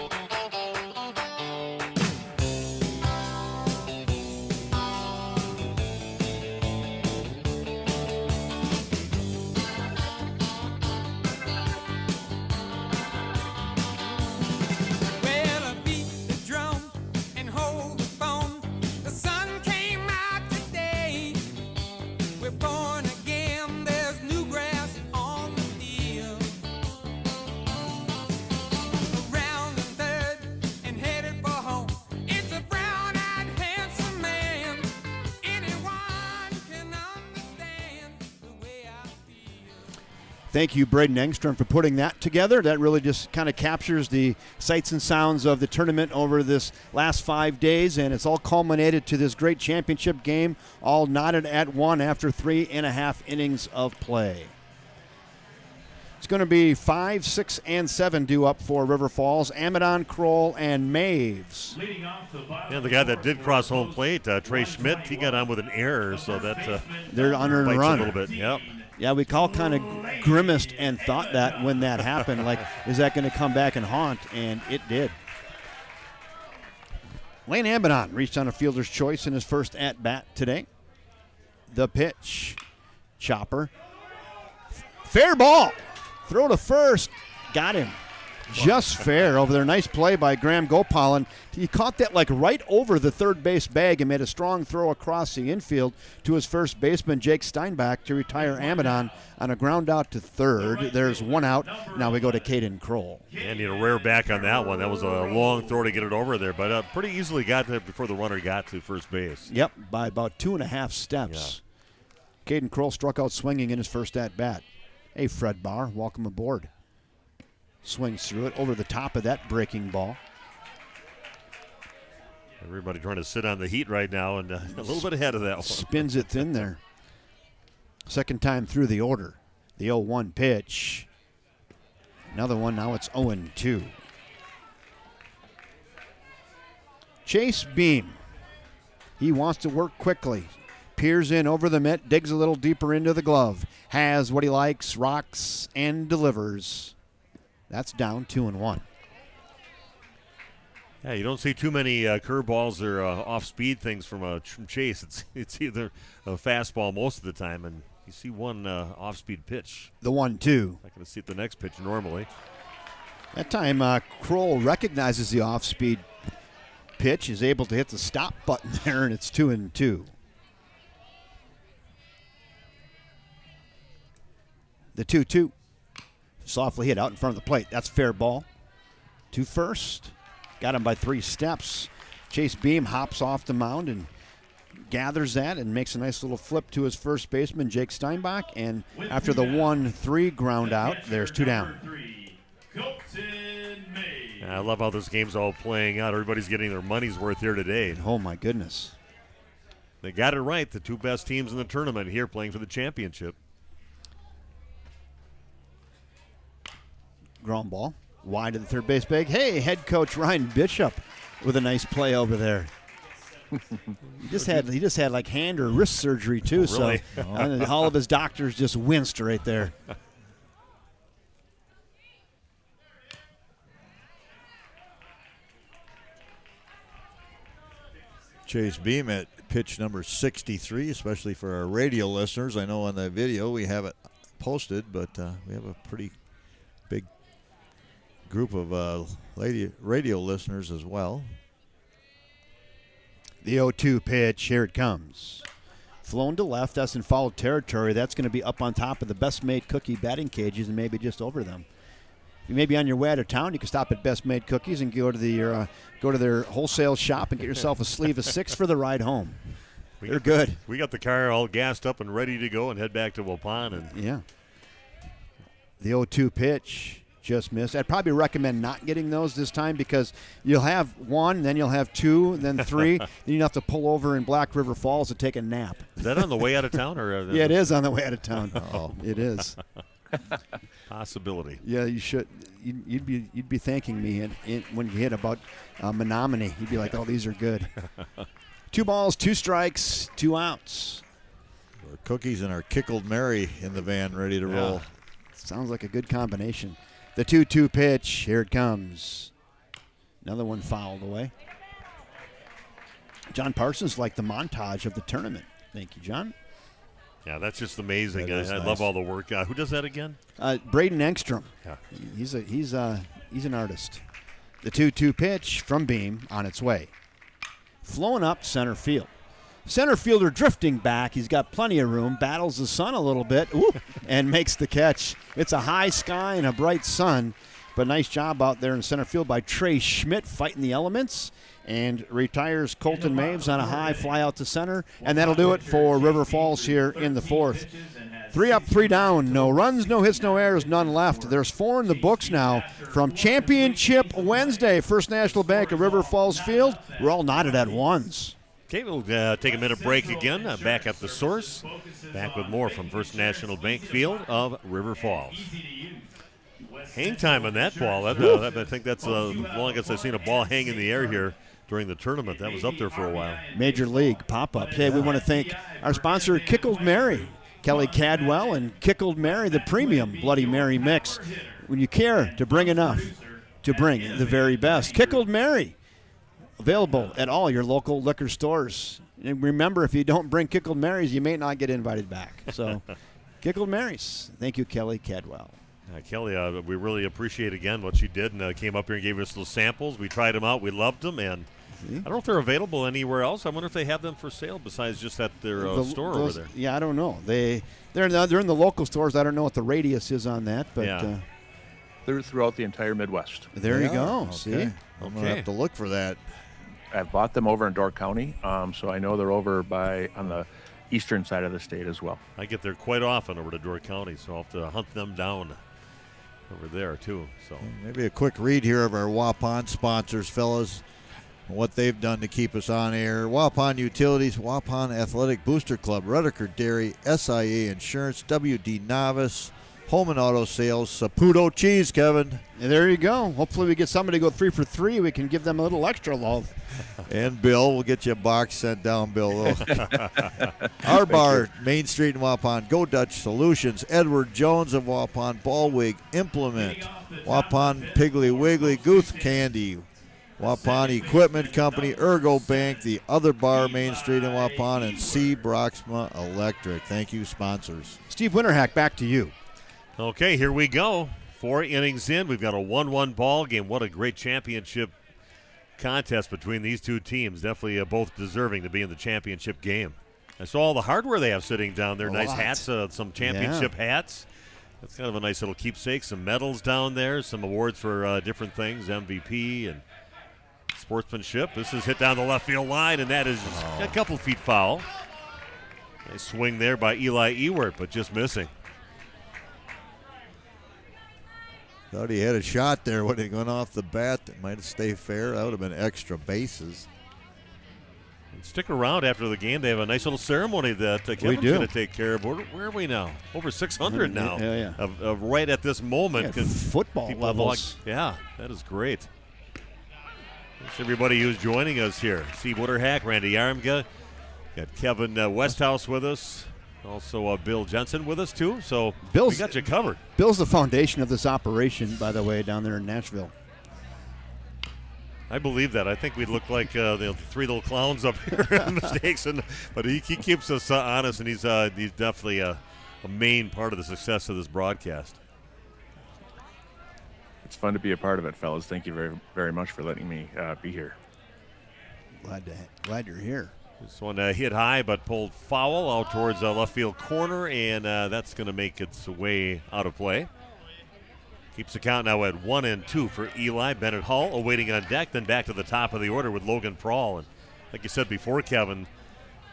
Thank you, Braden Engstrom, for putting that together. That really just kind of captures the sights and sounds of the tournament over this last 5 days, and it's all culminated to this great championship game, all knotted at 1 after 3.5 innings of play. It's going to be 5, 6, and 7 due up for River Falls. Amadon, Kroll, and Maves. Yeah, the guy that did cross home plate, Trey Schmidt, he got on with an error, so that they're under bites and run a little bit. Yep. Yeah, we all kind of grimaced and thought that when that happened, like, is that going to come back and haunt? And it did. Lane Amadon reached on a fielder's choice in his first at-bat today. The pitch. Chopper. Fair ball. Throw to first. Got him. Just fair over there. Nice play by Graham Gopalan. He caught that like right over the third base bag and made a strong throw across the infield to his first baseman, Jake Steinbach, to retire Amadon on a ground out to third. There's 1 out. Now we go to Caden Kroll. And he had a rare back on that one. That was a long throw to get it over there, but pretty easily got there before the runner got to first base. Yep, by about 2.5 steps. Yeah. Caden Kroll struck out swinging in his first at-bat. Hey, Fred Barr, welcome aboard. Swings through it over the top of that breaking ball. Everybody trying to sit on the heat right now, and a little bit ahead of that one. Spins it thin there. Second time through the order. The 0-1 pitch. Another one, now it's 0-2. Chase Beam. He wants to work quickly. Peers in over the mitt, digs a little deeper into the glove. Has what he likes, rocks, and delivers. That's down 2-1. Yeah, you don't see too many curveballs or off-speed things from Chase. It's either a fastball most of the time, and you see one off-speed pitch. The 1-2. Not going to see the next pitch normally. That time, Kroll recognizes the off-speed pitch, is able to hit the stop button there, and it's 2-2. The 2-2. Softly hit out in front of the plate. That's fair ball. To first. Got him by 3 steps. Chase Beam hops off the mound and gathers that and makes a nice little flip to his first baseman, Jake Steinbach. And after the 1-3 ground out, there's 2 down. I love how this game's all playing out. Everybody's getting their money's worth here today. Oh, my goodness. They got it right. The 2 best teams in the tournament here playing for the championship. Ground ball. Wide to the third base bag. Hey, head coach Ryan Bishop with a nice play over there. He just had like hand or wrist surgery too, really? So all of his doctors just winced right there. Chase Beam at pitch number 63, especially for our radio listeners. I know on the video we have it posted, but we have a pretty big group of radio listeners as well. The 0-2 pitch, here it comes. Flown to left, that's in foul territory. That's going to be up on top of the Best Made Cookie batting cages and maybe just over them. If you may be on your way out of town, you can stop at Best Made Cookies and go to their wholesale shop and get yourself a sleeve of 6 for the ride home. They're good. We got the car all gassed up and ready to go and head back to Waupun. And yeah. The 0-2 pitch. Just missed. I'd probably recommend not getting those this time because you'll have 1, then you'll have 2, then 3. Then you'll have to pull over in Black River Falls to take a nap. Is that on the way out of town? Or yeah, it is on the way out of town. Oh, it is. Possibility. Yeah, you should. You'd be thanking me when you hit about Menominee. You'd be like, oh, these are good. 2 balls, 2 strikes, 2 outs. Our Cookies and our Kickled Mary in the van ready to roll. Sounds like a good combination. The 2-2 pitch, here it comes. Another one fouled away. John Parsons liked the montage of the tournament. Thank you, John. Yeah, that's just amazing. That is I nice. love all the work. Who does that again? Braden Engstrom. Yeah. He's an artist. The 2-2 pitch from Beam on its way. Flowing up center field. Center fielder drifting back. He's got plenty of room. Battles the sun a little bit. And makes the catch. It's a high sky and a bright sun. But nice job out there in center field by Trey Schmidt fighting the elements. And retires Colton Maves on a high fly out to center. And that'll do it for River Falls here in the 4th. 3 up, 3 down. No runs, no hits, no errors, none left. There's 4 in the books now from Championship Wednesday. First National Bank of River Falls Field. We're all knotted at ones. Okay, we'll take a minute break again. Back at the source. Back with more from First National Bank Field of River Falls. Hang time on that ball. I think that's the longest I've seen a ball hang in the air here during the tournament. That was up there for a while. Major League pop-up. Hey, we want to thank our sponsor, Kickled Mary. Kelly Cadwell and Kickled Mary, the premium Bloody Mary mix. When you care to bring enough, to bring the very best. Kickled Mary. Available at all your local liquor stores. And remember, if you don't bring Kickled Marys, you may not get invited back. So, Kickled Marys. Thank you, Kelly Cadwell. Kelly, we really appreciate again what she did and came up here and gave us little samples. We tried them out. We loved them. And I don't know if they're available anywhere else. I wonder if they have them for sale besides just at their store over there. Yeah, I don't know. They're in the local stores. I don't know what the radius is on that. But yeah. They're throughout the entire Midwest. There you go. Okay. See? I'm going to have to look for that. I've bought them over in Door County, so I know they're over on the eastern side of the state as well. I get there quite often over to Door County, so I'll have to hunt them down over there too. So maybe a quick read here of our Waupun sponsors, fellas, and what they've done to keep us on air. Waupun Utilities, Waupun Athletic Booster Club, Rutherford Dairy, SIA Insurance, WD Novice, Home and Auto Sales, Saputo Cheese, Kevin. And there you go. Hopefully we get somebody to go 3 for 3. We can give them a little extra love. And Bill, we'll get you a box sent down, Bill. Our bar, Main Street in Waupun. Go Dutch Solutions. Edward Jones of Waupun. Ballwig Implement. Waupun Piggly Wiggly. Gooth Candy. Waupun Equipment Company. Ergo Bank. The Other Bar, Main Street in Waupun. And C. Broxma Electric. Thank you, sponsors. Steve Winterhack, back to you. Okay, here we go. 4 innings in. We've got a 1-1 ball game. What a great championship contest between these two teams. Definitely both deserving to be in the championship game. I saw all the hardware they have sitting down there. Nice hats, some championship hats. That's kind of a nice little keepsake. Some medals down there, some awards for different things, MVP and sportsmanship. This is hit down the left field line, and that is a couple feet foul. Nice swing there by Eli Ewert, but just missing. Thought he had a shot there when he went off the bat. That might have stayed fair. That would have been extra bases. And stick around after the game. They have a nice little ceremony that Kevin's going to take care of. Where are we now? Over 600 now. Yeah. Of right at this moment. Football levels. Yeah, that is great. Thanks everybody who's joining us here. Steve Winterhack, Randy Armga. Got Kevin Westhouse with us. Also, Bill Jensen with us, too. So we got you covered. Bill's the foundation of this operation, by the way, down there in Nashville. I believe that. I think we'd look like the 3 little clowns up here in mistakes. But he keeps us honest, and he's definitely a main part of the success of this broadcast. It's fun to be a part of it, fellas. Thank you very, very much for letting me be here. Glad you're here. This one hit high but pulled foul out towards left field corner, and that's going to make its way out of play. Keeps the count now at 1-2 for Eli. Bennett Hull awaiting on deck, then back to the top of the order with Logan Prawl. And like you said before, Kevin,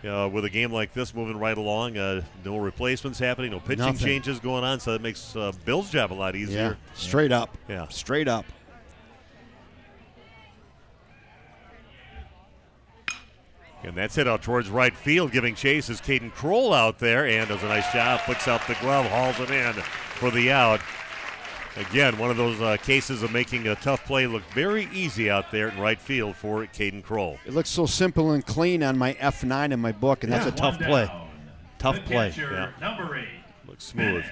with a game like this moving right along, no replacements happening, no pitching changes going on, so that makes Bill's job a lot easier. Yeah, straight up. Yeah. Straight up. And that's hit out towards right field, giving chase is Caden Kroll out there, and does a nice job, flicks out the glove, hauls it in for the out. Again, one of those cases of making a tough play look very easy out there in right field for Caden Kroll. It looks so simple and clean on my F9 in my book, and that's a tough play. Tough play. Catcher, number 8. Looks smooth.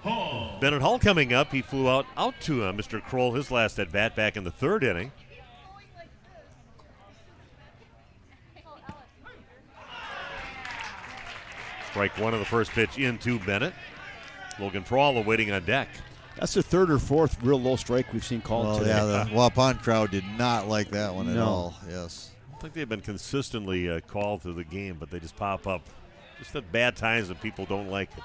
Hull. Bennett Hull coming up. He flew out to Mr. Kroll his last at bat back in the 3rd inning. Strike 1 of the first pitch into Bennett. Logan Prawl awaiting on deck. That's the 3rd or 4th real low strike we've seen called today. Yeah, the Waupun crowd did not like that one at all. Yes. I think they've been consistently called through the game, but they just pop up just at bad times and people don't like it.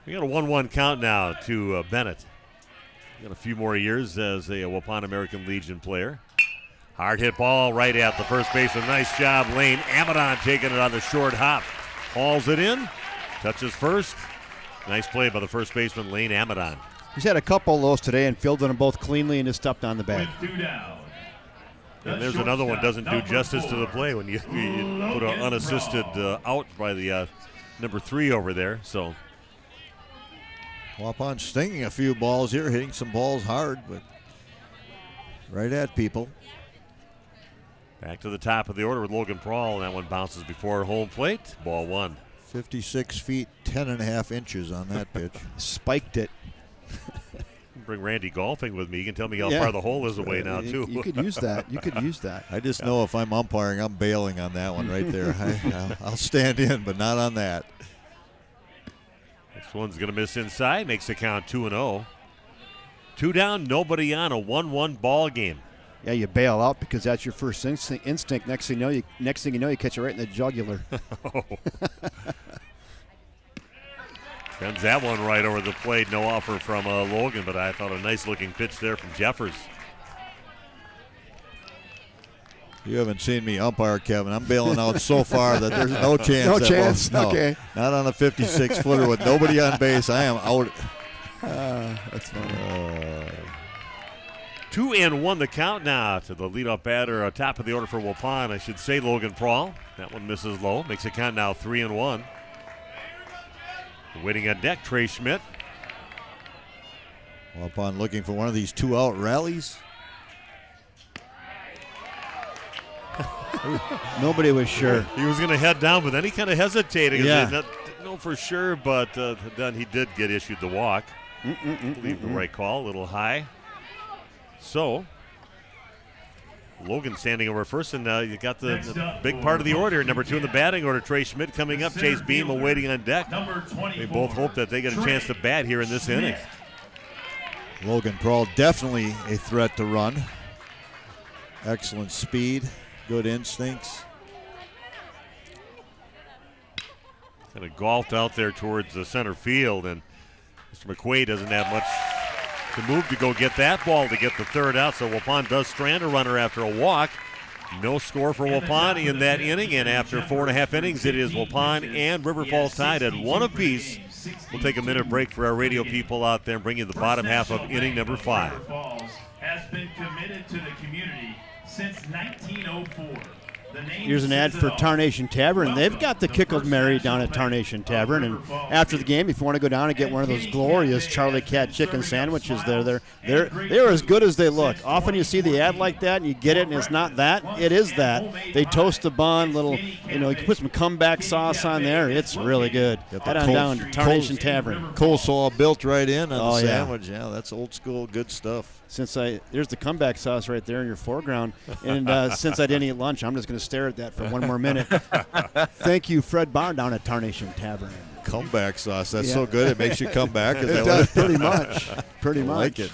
We got a 1-1 count now to Bennett. Got a few more years as a Waupun American Legion player. Hard hit ball right at the first base. A nice job. Lane Amadon taking it on the short hop. Hauls it in. Touches first. Nice play by the first baseman, Lane Amadon. He's had a couple of those today and fielded them both cleanly and has stepped on the bag. With 2 down. And there's another one doesn't do justice to the play when you put an unassisted out by the number 3 over there. So Waupun stinging a few balls here, hitting some balls hard, but right at people. Back to the top of the order with Logan Prawl. That one bounces before home plate. Ball 1. 56 feet, 10.5 inches on that pitch. Spiked it. Bring Randy golfing with me. You can tell me how far the hole is away now, too. You could use that. You could use that. I just know if I'm umpiring, I'm bailing on that one right there. I'll stand in, but not on that. This one's going to miss inside. Makes the count 2-0. 2 down, nobody on. A 1-1 ball game. Yeah, you bail out because that's your first instinct. Next thing you know, you catch it right in the jugular. Sends that one right over the plate. No offer from Logan, but I thought a nice-looking pitch there from Jeffers. You haven't seen me umpire, Kevin. I'm bailing out so far that there's no chance. No chance. No, okay. Not on a 56-footer with nobody on base. I am out. That's funny. 2-1 the count now to the leadoff batter, top of the order for Waupun. I should say Logan Prawl. That one misses low. Makes the count now 3-1. Waiting on deck, Trey Schmidt. Waupun looking for one of these 2-out rallies. Nobody was sure. He was going to head down, but then he kind of hesitated. Yeah. Didn't know for sure, but then he did get issued the walk. Believe the right call, a little high. So, Logan standing over first, and you got the big part of the order. Number 2 in the batting order, Trey Schmidt coming up. Chase Beam awaiting on deck. They both hope that they get a chance to bat here in this inning. Logan Prawl definitely a threat to run. Excellent speed, good instincts. Kind of golfed out there towards the center field, and Mr. McQuaid doesn't have much to move to go get that ball to get the third out. So Waupun does strand a runner after a walk. No score for Waupun in that inning, and after 4.5 innings, it is Waupun and River Falls tied at 1 apiece. We'll take a minute break for our radio people out there and bring you the bottom half of inning number 5. River Falls has been committed to the community since 1904. Here's an ad for Tarnation Tavern. They've got the Kickled Mary down at Tarnation Tavern, and after the game, if you want to go down and get one of those glorious Charlie Cat chicken sandwiches, they're as good as they look. Often you see the ad like that, and you get it, and it's not that. It is that. They toast the bun, you put some comeback sauce on there. It's really good. Head on down to Tarnation Tavern. Coleslaw built right in on the yeah. sandwich. Yeah, that's old school good stuff. There's the comeback sauce right there in your foreground, and since I didn't eat lunch, I'm just going to stare at that for one more minute. Thank you, Fred Barr down at Tarnation Tavern. Comeback sauce, that's so good it makes you come back. It does, pretty much. Pretty much. I like it.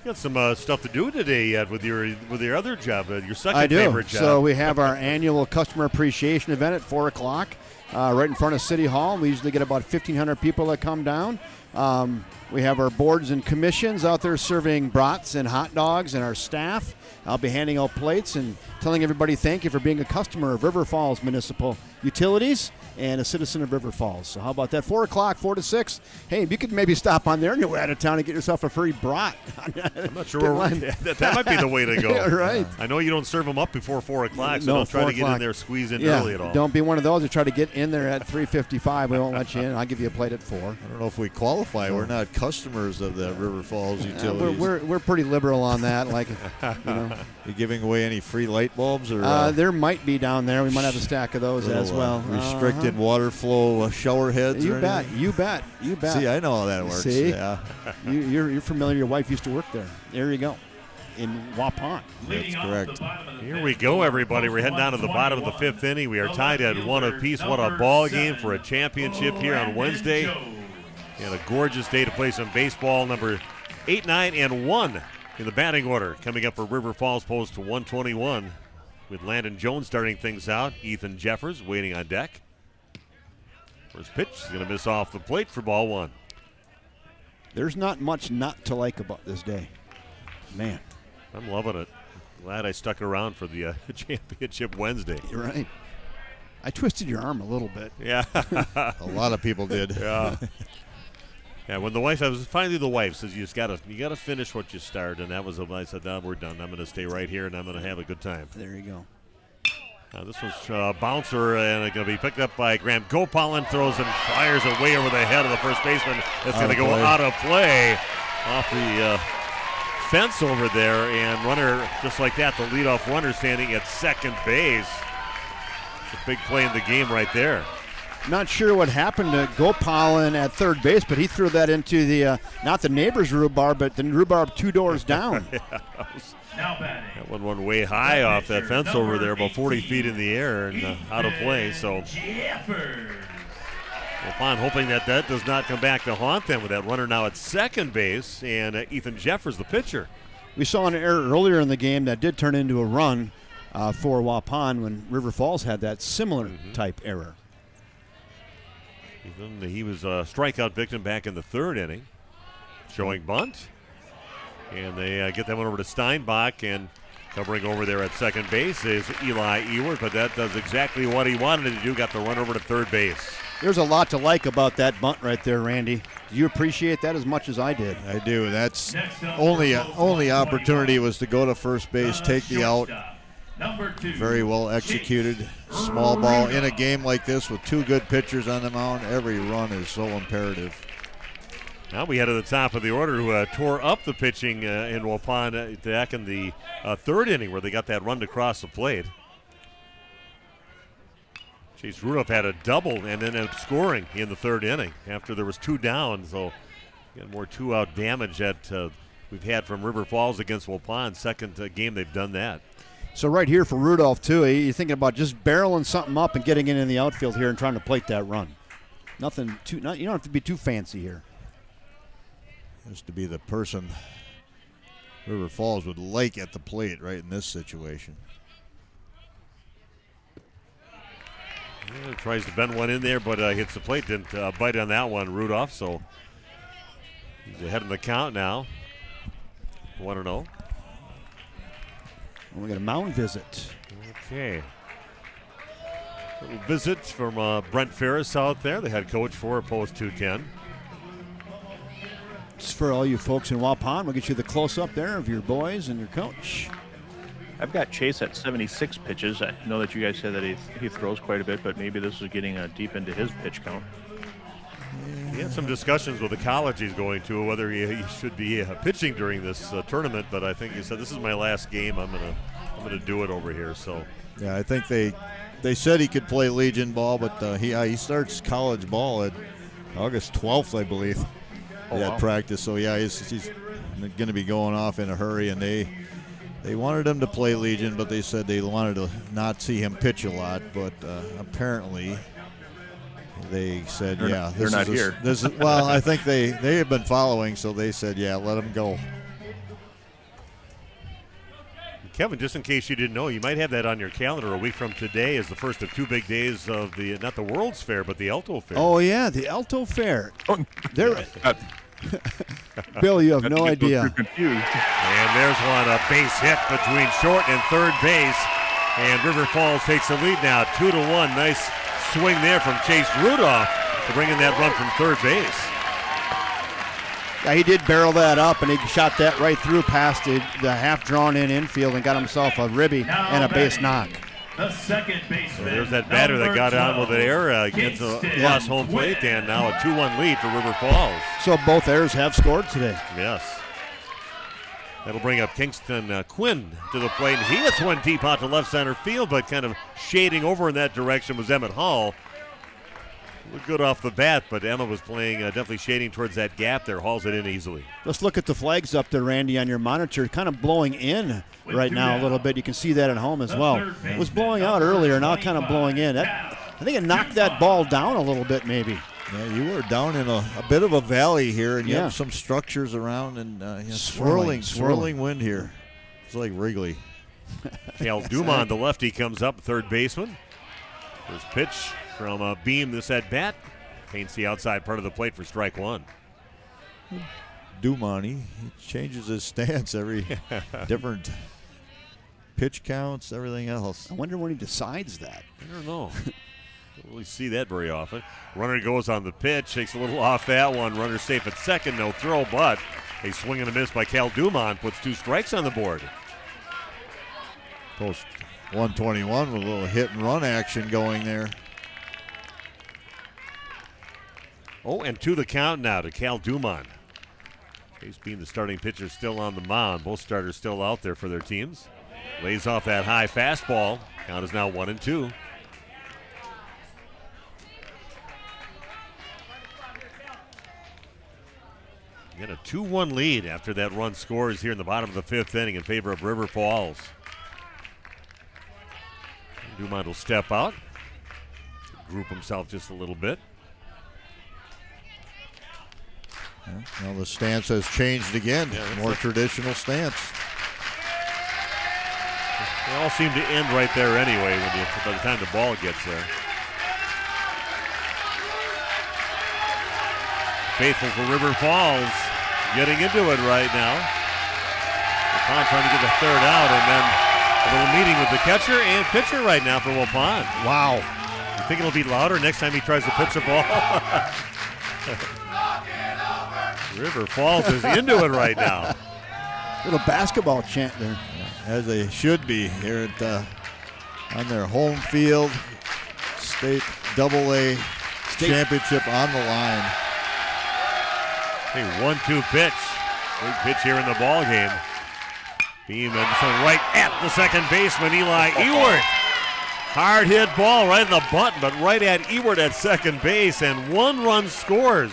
You got some stuff to do today yet with your other job, your second I do. favorite job. So we have our annual customer appreciation event at 4 o'clock right in front of City Hall. We usually get about 1,500 people that come down. We have our boards and commissions out there serving brats and hot dogs, and our staff. I'll be handing out plates and telling everybody thank you for being a customer of River Falls Municipal Utilities and a citizen of River Falls. So how about that? 4 o'clock, 4 to 6. Hey, you could maybe stop on there on your way out of town and get yourself a free brat. I'm not sure that might be the way to go. Yeah, right. I know you don't serve them up before 4 o'clock, so No, don't try 4 to get in o'clock. there, squeeze in early at all. Don't be one of those who try to get in there at 3:55. We won't let you in. I'll give you a plate at 4. I don't know if we qualify. We're not customers of the River Falls Utilities. We're pretty liberal on that. Like, You giving away any free light bulbs? Or there might be down there. We might have a stack of those as well. Restricted water flow shower heads. You or bet. anything? You bet. You bet. See, I know how that works. See? Yeah. You're familiar. Your wife used to work there. There you go. In Waupun. That's correct. Here we go, everybody. We're heading down to the bottom of the 5th inning. We are tied at 1 apiece. What a ball game for a championship here on Wednesday. And a gorgeous day to play some baseball. Number 8, 9, and 1 in the batting order. Coming up for River Falls Post to 121 with Landon Jones starting things out. Ethan Jeffers waiting on deck. First pitch is going to miss off the plate for ball 1. There's not much not to like about this day. Man. I'm loving it. Glad I stuck around for the championship Wednesday. You're right. I twisted your arm a little bit. Yeah. A lot of people did. Yeah. Yeah, when the wife, I was finally the wife says you gotta finish what you started, and that was I said, no, we're done. I'm gonna stay right here and I'm gonna have a good time. There you go. This was a bouncer and it's gonna be picked up by Graham Gopalin, throws and fires it way over the head of the first baseman. It's gonna go out of play off the fence over there, and runner just like that, the leadoff runner standing at second base. It's a big play in the game right there. Not sure what happened to Gopalin at third base, but he threw that into the not the neighbor's rhubarb, but the rhubarb 2 doors down. That one went way high off that fence over there, about 40 feet in the air and out of play. So Waupun hoping that does not come back to haunt them with that runner now at second base, and Ethan Jeffers, the pitcher. We saw an error earlier in the game that did turn into a run for Waupun when River Falls had that similar type error. He was a strikeout victim back in the 3rd inning. Showing bunt. And they get that one over to Steinbach, and covering over there at second base is Eli Ewert, but that does exactly what he wanted to do, got the run over to third base. There's a lot to like about that bunt right there, Randy. Do you appreciate that as much as I did? I do. That's only opportunity was to go to first base, take the out, Number 2. Very well executed. Small ball in a game like this with 2 good pitchers on the mound. Every run is so imperative. Now we head to the top of the order who tore up the pitching in Waupun back in the 3rd inning where they got that run to cross the plate. Chase Rudolph had a double and then ended up scoring in the 3rd inning after there was 2 down. So again, more 2-out damage that we've had from River Falls against Waupun. Second game they've done that. So right here for Rudolph, too, you're thinking about just barreling something up and getting it in the outfield here and trying to plate that run. Nothing too, you don't have to be too fancy here. Has to be the person River Falls would like at the plate right in this situation. Yeah, tries to bend one in there, but hits the plate. Didn't bite on that one, Rudolph. So he's ahead in the count now. 1-0. And we got a mound visit. Okay. Little visit from Brent Ferris out there, the head coach for Post 210. Just for all you folks in Waupun, we'll get you the close-up there of your boys and your coach. I've got Chase at 76 pitches. I know that you guys said that he throws quite a bit, but maybe this is getting deep into his pitch count. He had some discussions with the college he's going to whether he should be pitching during this tournament, but I think he said, this is my last game. I'm gonna do it over here. So Yeah, I think they said he could play Legion ball, but he starts college ball at August 12th, I believe. At practice. So yeah, he's going to be going off in a hurry, and they wanted him to play Legion, but they said they wanted to not see him pitch a lot. But apparently, they said, they're not here. Well, I think they have been following, so they said, yeah, let him go. Kevin, just in case you didn't know, you might have that on your calendar. A week from today is the first of 2 big days of not the World's Fair, but the Alto Fair. Oh, yeah, the Alto Fair. Bill, you have no idea. Confused. And there's one, a base hit between short and third base. And River Falls takes the lead now, 2-1. Nice swing there from Chase Rudolph to bring in that run from third base. Yeah, he did barrel that up, and he shot that right through past the half-drawn-in infield and got himself a ribby and a base knock. The second baseman. There's that batter that got out with an error against the lost home plate, and now a 2-1 lead for River Falls. So both errors have scored today. Yes. That'll bring up Kingston Quinn to the plate. He hits one deep out to left center field, but kind of shading over in that direction was Emmett Hall. Looked good off the bat, but Emma was playing definitely shading towards that gap there. Hauls it in easily. Let's look at the flags up there, Randy, on your monitor. Kind of blowing in right now a little bit. You can see that at home as well. It was blowing out earlier, now kind of blowing in. I think it knocked that ball down a little bit maybe. Yeah, you were down in a bit of a valley here, and you have some structures around, and swirling wind here. It's like Wrigley. Cal Dumont, the lefty, comes up, third baseman. First pitch from Beam this at bat. Paints the outside part of the plate for strike one. Dumont, he changes his stance every different pitch counts, everything else. I wonder when he decides that. I don't know. Don't really see that very often. Runner goes on the pitch, takes a little off that one. Runner safe at second, no throw, but a swing and a miss by Cal Dumont puts 2 strikes on the board. Post 121 with a little hit and run action going there. Oh, and to the count now to Cal Dumont. Chase Beam, the starting pitcher, still on the mound. Both starters still out there for their teams. Lays off that high fastball. Count is now 1-2. Get a 2-1 lead after that run scores here in the bottom of the 5th inning in favor of River Falls. Dumont will step out, group himself just a little bit. Well, the stance has changed again. More traditional stance. They all seem to end right there anyway by the time the ball gets there. Faithful for River Falls, getting into it right now. Waupun trying to get the third out, and then a little meeting with the catcher and pitcher right now for Waupun. Wow. You think it'll be louder next time he tries to pitch the ball? River Falls is into it right now. Little basketball chant there. As they should be here at on their home field. State AA championship on the line. A 1-2 pitch. Big pitch here in the ball game. Beam and right at the second baseman, Eli Ewert. Hard hit ball right in the button, but right at Ewert at second base, and 1 run scores.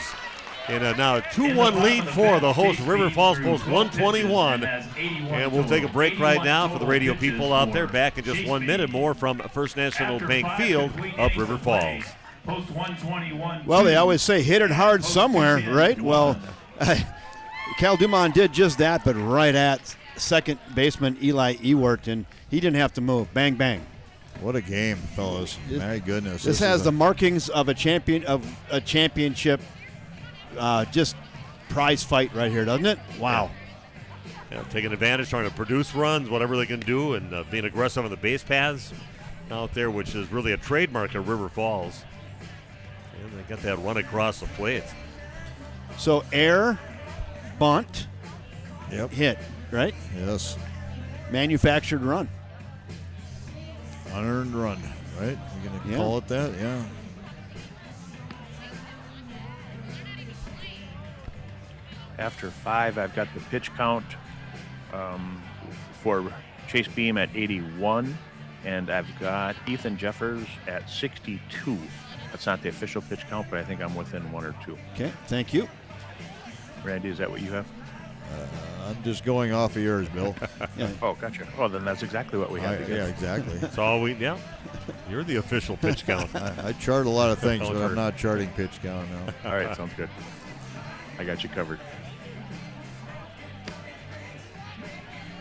In a now 2-1 lead for the host. River Falls post 121. And we'll take a break right now for the radio people out there. Back in just 1 minute. More from First National Bank Field of River Falls. Well, they always say hit it hard somewhere, right? Well, Cal Dumont did just that, but right at second baseman Eli Ewert, and he didn't have to move. Bang, bang. What a game, fellas! My goodness. This has the markings of a championship. Just prize fight right here, doesn't it? Wow. Yeah, taking advantage, trying to produce runs, whatever they can do, and being aggressive on the base paths out there, which is really a trademark of River Falls. And they got that run across the plate. So air, bunt, hit, right? Yes. Manufactured run. Unearned run, right? You're going to call it that? Yeah. After 5, I've got the pitch count for Chase Beam at 81, and I've got Ethan Jeffers at 62. That's not the official pitch count, but I think I'm within 1 or 2. Okay, thank you. Randy, is that what you have? I'm just going off of yours, Bill. Yeah. Oh, gotcha. Oh, then that's exactly what we have to get. Yeah, exactly. That's all we, You're the official pitch count. I chart a lot of things, but I'm not charting pitch count now. All right, sounds good. I got you covered.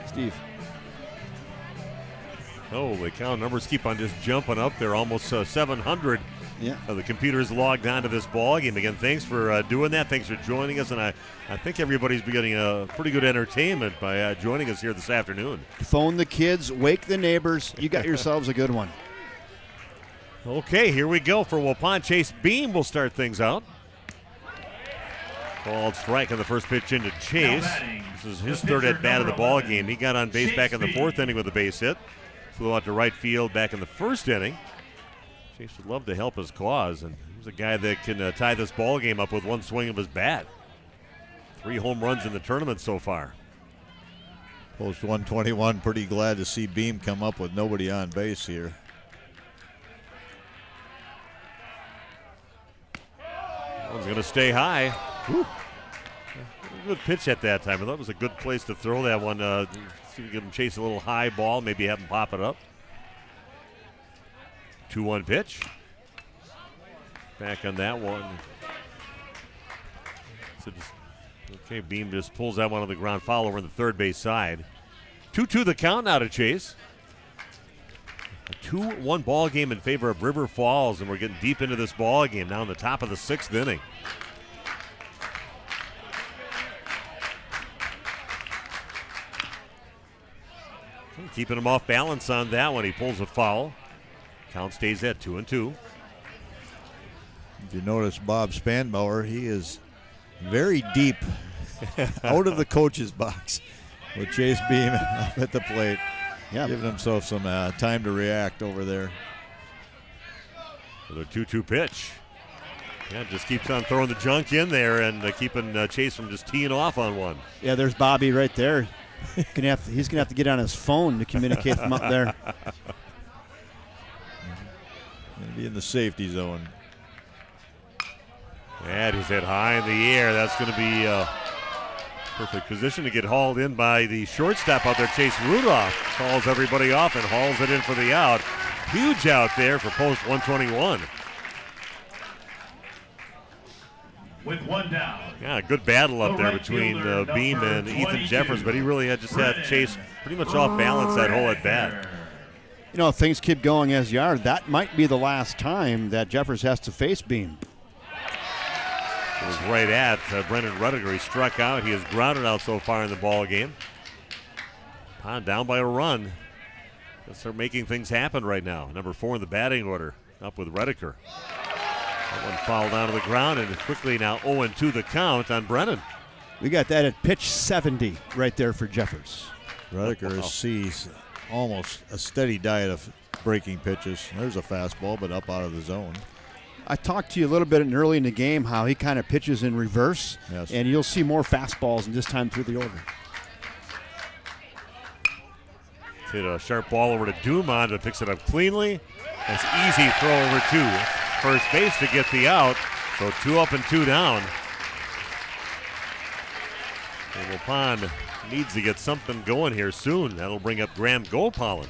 Steve. Holy cow, numbers keep on just jumping up there, almost 700. Yeah. The computer's logged onto this ball game. Again, thanks for doing that. Thanks for joining us. And I think everybody's been getting a pretty good entertainment by joining us here this afternoon. Phone the kids, wake the neighbors. You got yourselves a good one. Okay, here we go for Waupun. Chase Beam will start things out. Called strike on the first pitch into Chase. This is his third at bat of the ball game. He got on base back in the 4th inning with a base hit. Flew out to right field back in the 1st inning. Chase would love to help his cause, and he's a guy that can tie this ball game up with one swing of his bat. 3 home runs in the tournament so far. Post 121, pretty glad to see Beam come up with nobody on base here. One's going to stay high. Whew. Good pitch at that time. I thought it was a good place to throw that one. See if we can chase a little high ball, maybe have him pop it up. 2-1 pitch. Back on that one. Okay, Beam just pulls that one on the ground foul over on the third base side. 2-2 the count now to Chase. A 2-1 ball game in favor of River Falls, and we're getting deep into this ball game now in the top of the 6th inning. Keeping him off balance on that one. He pulls a foul. Count stays at 2-2. If you notice Bob Spanbauer, he is very deep out of the coach's box with Chase Beam up at the plate. Yeah. Giving himself some time to react over there. Another 2-2 pitch. Yeah, just keeps on throwing the junk in there and keeping Chase from just teeing off on one. Yeah, there's Bobby right there. He's going to have to get on his phone to communicate from up there. Going to be in the safety zone. And he's hit high in the air. That's going to be perfect position to get hauled in by the shortstop out there, Chase Rudolph. Calls everybody off and hauls it in for the out. Huge out there for post 121. With 1 down. Yeah, good battle up there between Beam and Ethan Jeffers, but he really just had Chase pretty much off balance that whole at bat. You know, if things keep going as you are, that might be the last time that Jeffers has to face Beam. It was right at Brendan Rudiger. He struck out. He has grounded out so far in the ball game. Pond down by a run. Let's start making things happen right now. Number 4 in the batting order, up with Rudiger. That one fouled down to the ground, and quickly now 0-2 the count on Brennan. We got that at pitch 70 right there for Jeffers. Redeker sees almost a steady diet of breaking pitches. There's a fastball, but up out of the zone. I talked to you a little bit early in the game how he kind of pitches in reverse, Yes. and you'll see more fastballs in this time through the order. Hit a sharp ball over to Dumont, but picks it up cleanly. That's easy throw over to first base to get the out. So 2 up and 2 down. And Waupun needs to get something going here soon. That'll bring up Graham Gopalin.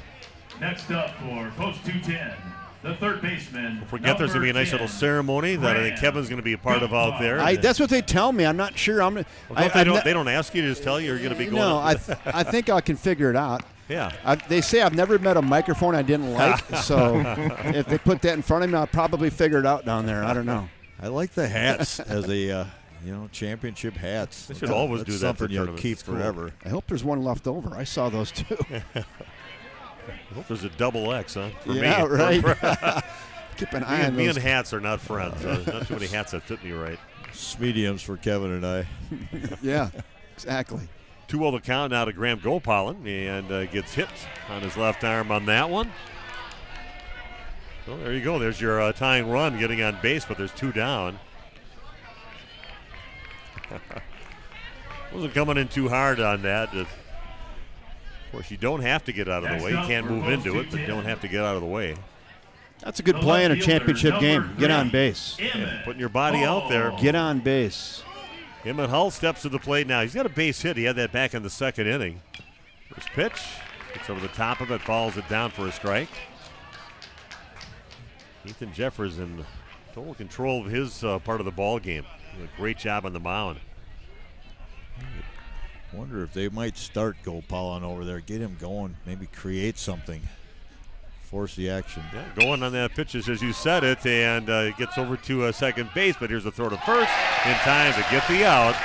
Next up for post 210, the third baseman. Don't forget there's going to be a nice little ceremony that I think Kevin's going to be a part of out there. That's what they tell me. I'm not sure. They don't ask you to just tell you you're going to be going No, up. I think I can figure it out. Yeah. They say I've never met a microphone I didn't like, so if they put that in front of me, I'll probably figure it out down there. I don't know. I like the hats as a championship hats. They should always do that for something you'll tournaments. keep It's cool. forever. I hope there's one left over. I saw those too. I hope there's a double X, huh? For Yeah, me. right. Keep an eye on Me those. and hats are not friends. Not too many hats that fit me right. Mediums for Kevin and I. Yeah, exactly. 2-0 the count now to Graham Gopalin, and gets hit on his left arm on that one. So there you go. There's your tying run getting on base, but there's 2 down. Wasn't coming in too hard on that. Of course, you don't have to get out of the way. You can't move into it, but you don't have to get out of the way. That's a good play in a championship game. Get on base. Yeah, putting your body out there. Get on base. Emmett Hull steps to the plate now. He's got a base hit. He had that back in the second inning. First pitch. Gets over the top of it, follows it down for a strike. Ethan Jeffers in total control of his part of the ball game. Doing a great job on the mound. Wonder if they might start Gopalin over there, get him going, maybe create something, force the action. Yeah, going on that pitch as you said it, and it gets over to second base, but here's a throw to first in time to get the out.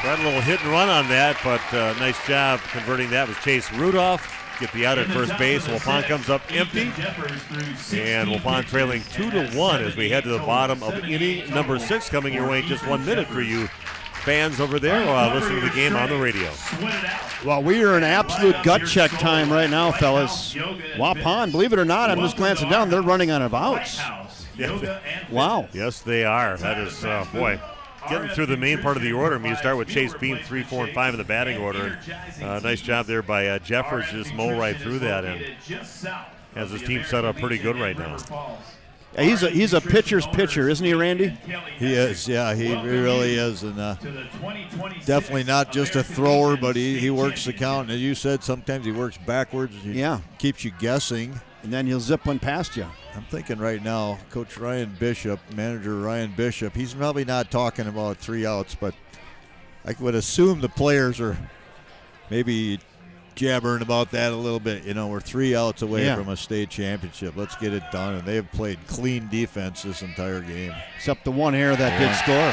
Got a little hit and run on that, but nice job converting that with Chase Rudolph. Get the out at first base. Waupun comes up empty, and Waupun trailing 2-1 as we head to the bottom of inning number 6, coming your way in just 1 minute for you fans over there listening to the game on the radio. Well, we are in absolute gut check time right now, fellas. Waupun, believe it or not, I'm just glancing down, they're running out of outs. Wow. Yes, they are. That is, boy, getting through the main part of the order. I mean, you start with Chase Beam, 3, 4, and 5 in the batting order. Nice job there by Jeffers, just mow right through that, and has his team set up pretty good right now. Yeah, he's a pitcher's pitcher, isn't he, Randy? He is, yeah, he really is, and definitely not just a thrower, but he works the count. And as you said, sometimes he works backwards. He keeps you guessing. And then he'll zip one past you. I'm thinking right now, Coach Ryan Bishop, manager Ryan Bishop, he's probably not talking about 3 outs, but I would assume the players are maybe jabbering about that a little bit. You know, we're 3 outs away from a state championship. Let's get it done. And they have played clean defense this entire game. Except the one error that did score.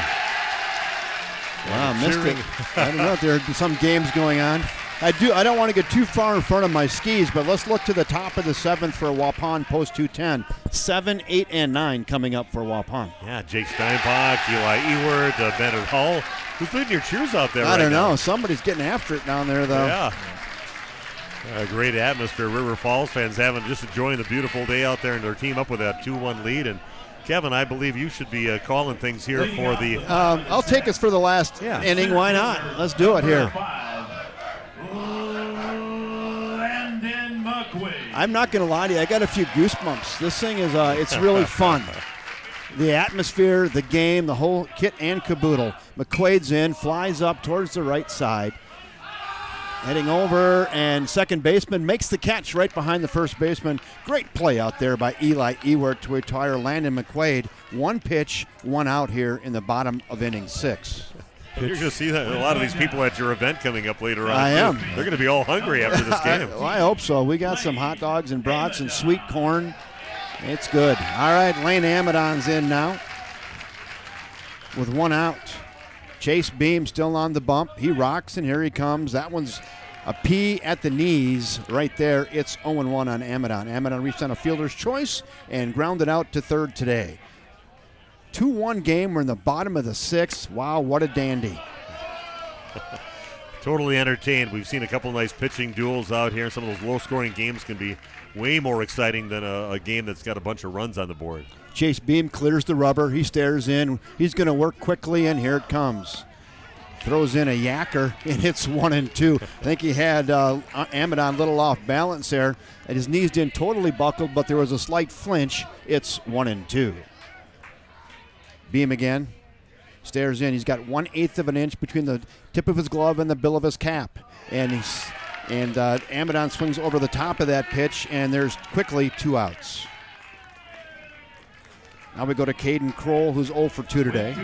Wow, missed it. I don't know if there are some games going on. I don't want to get too far in front of my skis, but let's look to the top of the 7th for Waupun post 210. 7, 8, and 9 coming up for Waupun. Yeah, Jake Steinbach, Eli Ewert, Bennett Hull. Who's leading your cheers out there I don't know. now? Somebody's getting after it down there, though. Yeah. A great atmosphere. River Falls fans just enjoying the beautiful day out there, and their team up with that 2-1 lead. And Kevin, I believe you should be calling things here for the. I'll take us for the last inning. Why not? Let's do it here. I'm not going to lie to you. I got a few goosebumps. This thing is it's really fun. The atmosphere, the game, the whole kit and caboodle. McQuaid's in, flies up towards the right side. Heading over, and second baseman makes the catch right behind the first baseman. Great play out there by Eli Ewert to retire Landon McQuaid. 1 pitch, 1 out here in the bottom of inning 6. You're going to see that a lot of these people at your event coming up later on. I am. They're going to be all hungry after this game. I hope so. We got some hot dogs and brats and sweet corn. It's good. All right, Lane Amadon's in now with 1 out. Chase Beam still on the bump. He rocks, and here he comes. That one's a P at the knees right there. It's 0-1 on Amadon. Amadon reached on a fielder's choice and grounded out to third today. 2-1 game. We're in the bottom of the 6th. Wow, what a dandy. Totally entertained. We've seen a couple nice pitching duels out here. Some of those low-scoring games can be way more exciting than a game that's got a bunch of runs on the board. Chase Beam clears the rubber. He stares in. He's going to work quickly, and here it comes. Throws in a yacker, and it's 1-2. I think he had Amadon a little off balance there, and his knees didn't totally buckle, but there was a slight flinch. It's 1-2. Beam again. Stares in. He's got 1/8 of an inch between the tip of his glove and the bill of his cap. And Amadon swings over the top of that pitch, and there's quickly 2 outs. Now we go to Caden Kroll, who's 0 for 2 today.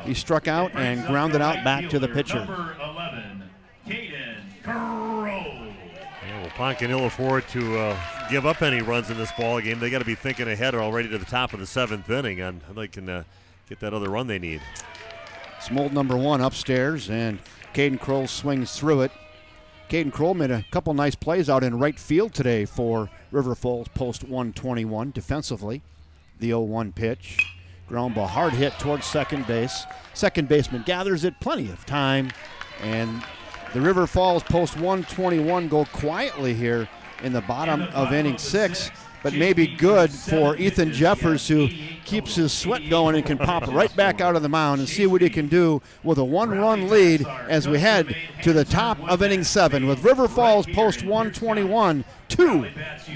He struck out and grounded out back to the pitcher. Number 11, Caden Kroll. Yeah, Waupun can ill afford to give up any runs in this ball game. They got to be thinking ahead already to the top of the 7th inning, and they can get that other run they need. Smold number 1 upstairs, and Caden Kroll swings through it. Caden Kroll made a couple nice plays out in right field today for River Falls post 121 defensively. The 0-1 pitch. Ground ball, hard hit towards second base. Second baseman gathers it, plenty of time, and the River Falls post 121 go quietly here in the bottom of inning 6. But maybe good for Ethan Jeffers, who keeps his sweat going and can pop right back out of the mound and see what he can do with a 1-run lead as we head to the top of inning 7 with River Falls post 121 2,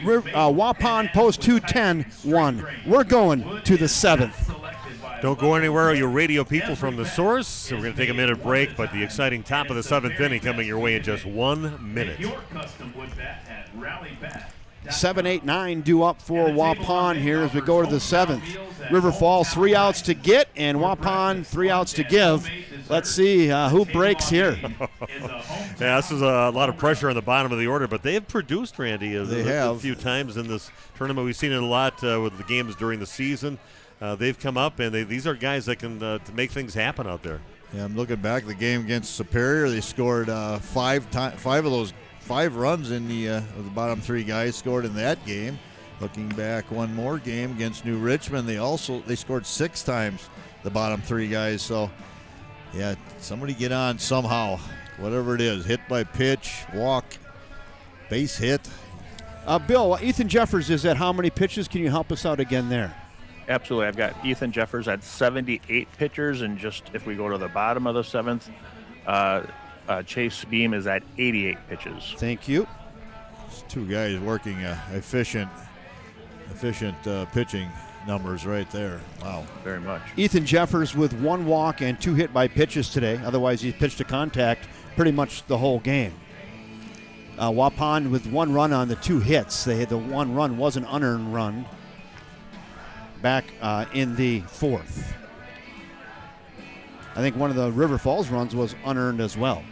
Waupun post 210 1. We're going to the 7th. Don't go anywhere, you radio people from the source. We're going to take a minute break, but the exciting top of the 7th inning coming your way in just 1 minute. 7, 8, 9 due up for Waupun here as we go to the 7th. River Falls 3 outs to get, and Waupun 3 outs to give. Let's see who breaks here. Yeah, this is a lot of pressure on the bottom of the order, but they have produced, Randy, a few times in this tournament. We've seen it a lot with the games during the season. They've come up, and these are guys that can to make things happen out there. Yeah, I'm looking back at the game against Superior. They scored 5 of those 5 runs in the bottom 3 guys scored in that game. Looking back one more game against New Richmond, they scored 6 times the bottom 3 guys. So yeah, somebody get on somehow, whatever it is, hit by pitch, walk, base hit. Bill, Ethan Jeffers is at how many pitches? Can you help us out again there? Absolutely. I've got Ethan Jeffers at 78 pitchers, and just if we go to the bottom of the 7th, Chase Beam is at 88 pitches. Thank you. It's 2 guys working efficient pitching numbers right there. Wow. Very much. Ethan Jeffers with 1 walk and 2 hit by pitches today. Otherwise, he's pitched to contact pretty much the whole game. Waupun with 1 run on the 2 hits. The 1 run was an unearned run back in the 4th. I think one of the River Falls runs was unearned as well.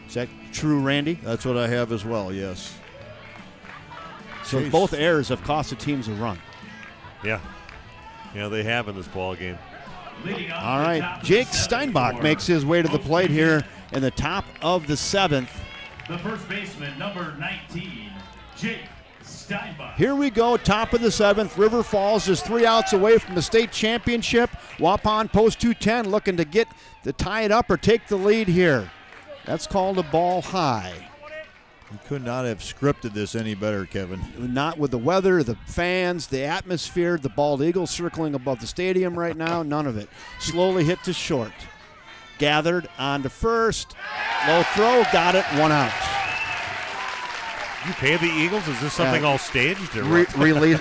Is that true, Randy? That's what I have as well, yes. So Chase. both errors have cost the teams a run. Yeah, they have in this ball game. All right, Jake Steinbach makes his way to the plate here in the top of the 7th. The first baseman, number 19, Jake Steinbach. Here we go, top of the 7th. River Falls is 3 outs away from the state championship. Waupun post 210 looking to tie it up or take the lead here. That's called a ball high. You could not have scripted this any better, Kevin. Not with the weather, the fans, the atmosphere, the bald eagle circling above the stadium right now. None of it. Slowly hit to short. Gathered on to first. Low throw, got it, 1 out. You pay the Eagles? Is this something all staged? Or what?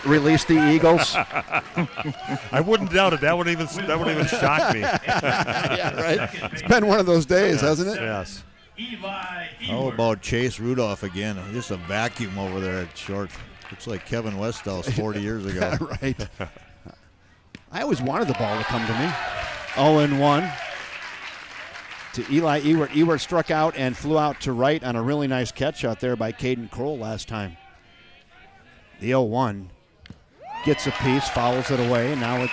Release the Eagles. I wouldn't doubt it. That would even shock me. Yeah, right. It's been one of those days, hasn't it? Yes. How about Chase Rudolph again? Just a vacuum over there at short. Looks like Kevin Westhouse 40 years ago. Right. I always wanted the ball to come to me. 0-1 to Eli Ewert. Ewert struck out and flew out to right on a really nice catch out there by Caden Kroll last time. The 0-1 gets a piece, fouls it away, and now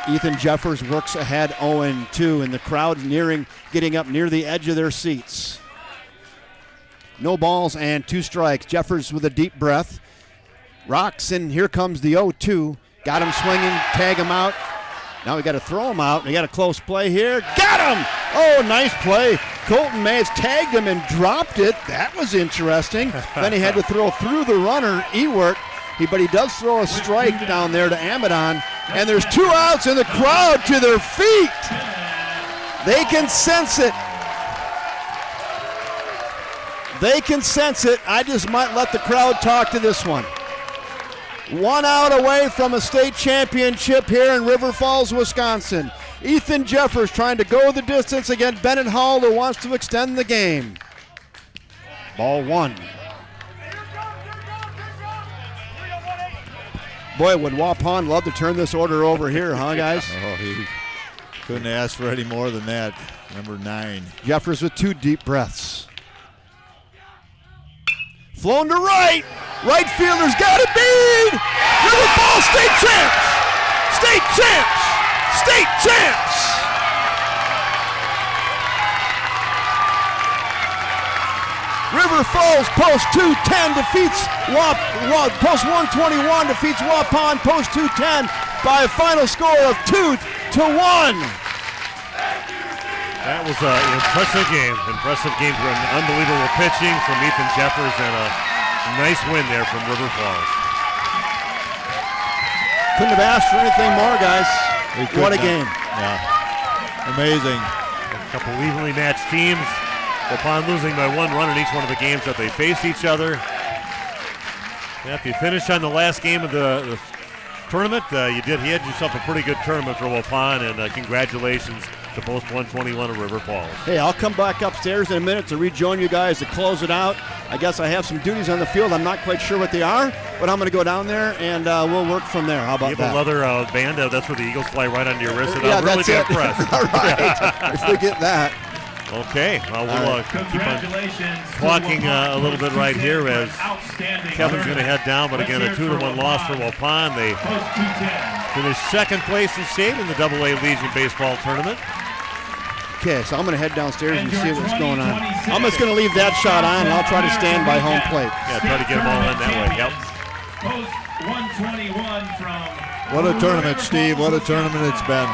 Ethan Jeffers works ahead 0-2, and the crowd getting up near the edge of their seats. No balls and 2 strikes. Jeffers with a deep breath. Rocks, and here comes the 0-2. Got him swinging, tag him out. Now we got to throw him out. We got a close play here. Got him! Oh, nice play. Colton Mays tagged him and dropped it. That was interesting. Then he had to throw through the runner, Ewert. But he does throw a strike down there to Amadon. And there's 2 outs and the crowd to their feet. They can sense it. They can sense it. I just might let the crowd talk to this one. 1 out away from a state championship here in River Falls, Wisconsin. Ethan Jeffers trying to go the distance against Bennett Hall, who wants to extend the game. Ball 1. Boy, would Waupun love to turn this order over here, huh, guys? Oh, he couldn't ask for any more than that. Number 9. Jeffers with 2 deep breaths. Flown to right. Right fielder's got it beat. River Falls state champs. State champs. State champs. River Falls post 210 defeats post 121 defeats Waupun post 210 by a final score of 2-1. That was an impressive game. Impressive game for an unbelievable pitching from Ethan Jeffers and a nice win there from River Falls. Couldn't have asked for anything more, guys. What a game. Yeah. Amazing. A couple evenly matched teams. Waupun losing by 1 run in each one of the games that they faced each other. Yeah, if you finish on the last game of the tournament, you had yourself a pretty good tournament for Waupun, and congratulations to post 121 of River Falls. Hey, I'll come back upstairs in a minute to rejoin you guys to close it out. I guess I have some duties on the field. I'm not quite sure what they are, but I'm going to go down there and we'll work from there. How about you that? have a leather band. That's where the Eagles fly right onto your wrist, and yeah, I'll really that's be it. impressed. All right, if we get that. Okay, well, we'll keep on talking a little bit right here as Kevin's going to head down, but again, a 2-1 loss for Waupun. They finished second place in state in the AA Legion Baseball Tournament. Okay, so I'm going to head downstairs and see what's going on. I'm just going to leave that shot on, and I'll try to stand by home plate. Yeah, try to get them all in that way. Yep. Post 121 from. What a tournament, Steve. What a tournament it's been.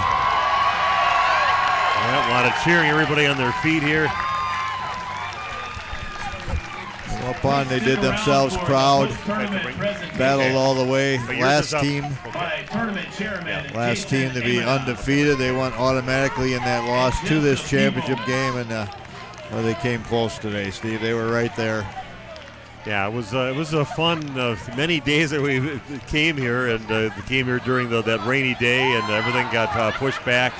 Yeah, a lot of cheering, everybody on their feet here. Waupun, they did themselves proud. Battled all the way. Last team to be undefeated. They went automatically in that loss to this championship game, and they came close today, Steve. They were right there. Yeah, it was a fun many days that we came here, and came here during that rainy day, and everything got pushed back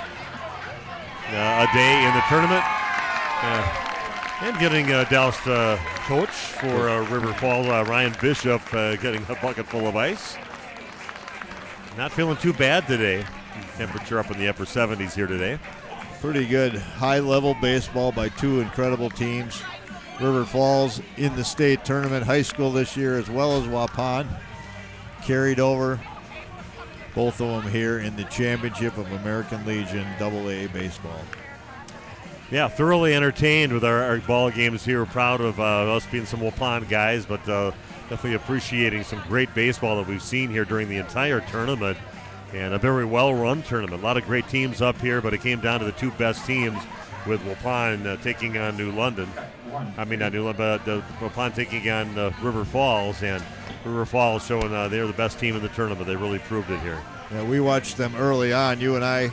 a day in the tournament. And getting doused coach for River Falls, Ryan Bishop, getting a bucket full of ice. Not feeling too bad today. Temperature up in the upper 70s here today. Pretty good high-level baseball by 2 incredible teams. River Falls in the state tournament, high school this year, as well as Waupun. Carried over, both of them here in the championship of American Legion AA baseball. Yeah, thoroughly entertained with our ball games here. We're proud of us being some Waupun guys, but definitely appreciating some great baseball that we've seen here during the entire tournament. And a very well-run tournament. A lot of great teams up here, but it came down to the 2 best teams, with Waupun taking on New London. I mean, not New London, but Waupun taking on River Falls, and River Falls showing they're the best team in the tournament. They really proved it here. Yeah, we watched them early on, you and I.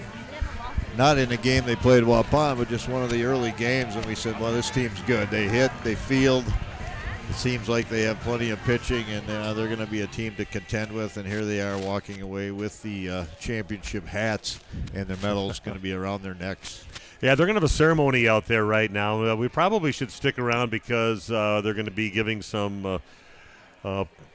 Not in a game they played Waupun, but just one of the early games, and we said, well, this team's good. They hit, they field. It seems like they have plenty of pitching, and they're going to be a team to contend with, and here they are walking away with the championship hats, and their medals going to be around their necks. Yeah, they're going to have a ceremony out there right now. We probably should stick around because they're going to be giving some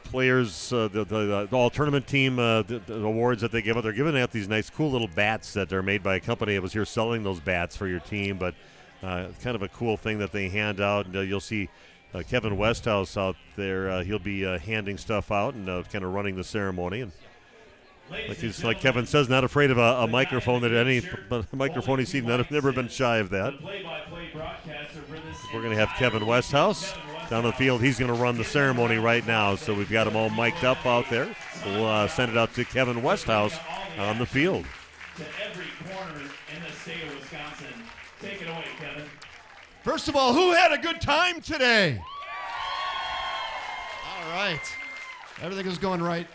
players, the all-tournament team, the awards that they give out. They're giving out these nice, cool little bats that are made by a company that was here selling those bats for your team, but kind of a cool thing that they hand out. And you'll see Kevin Westhouse out there. He'll be handing stuff out and kind of running the ceremony. And like Kevin says, not afraid of a microphone. That any microphone he's seen, never been shy of that. We're going to have Kevin Westhouse down the field. He's going to run the ceremony right now. So we've got him all mic'd up out there. We'll send it out to Kevin Westhouse on the field. to every corner in the state of Wisconsin. Take it away, Kevin. First of all, who had a good time today? All right. Everything is going right.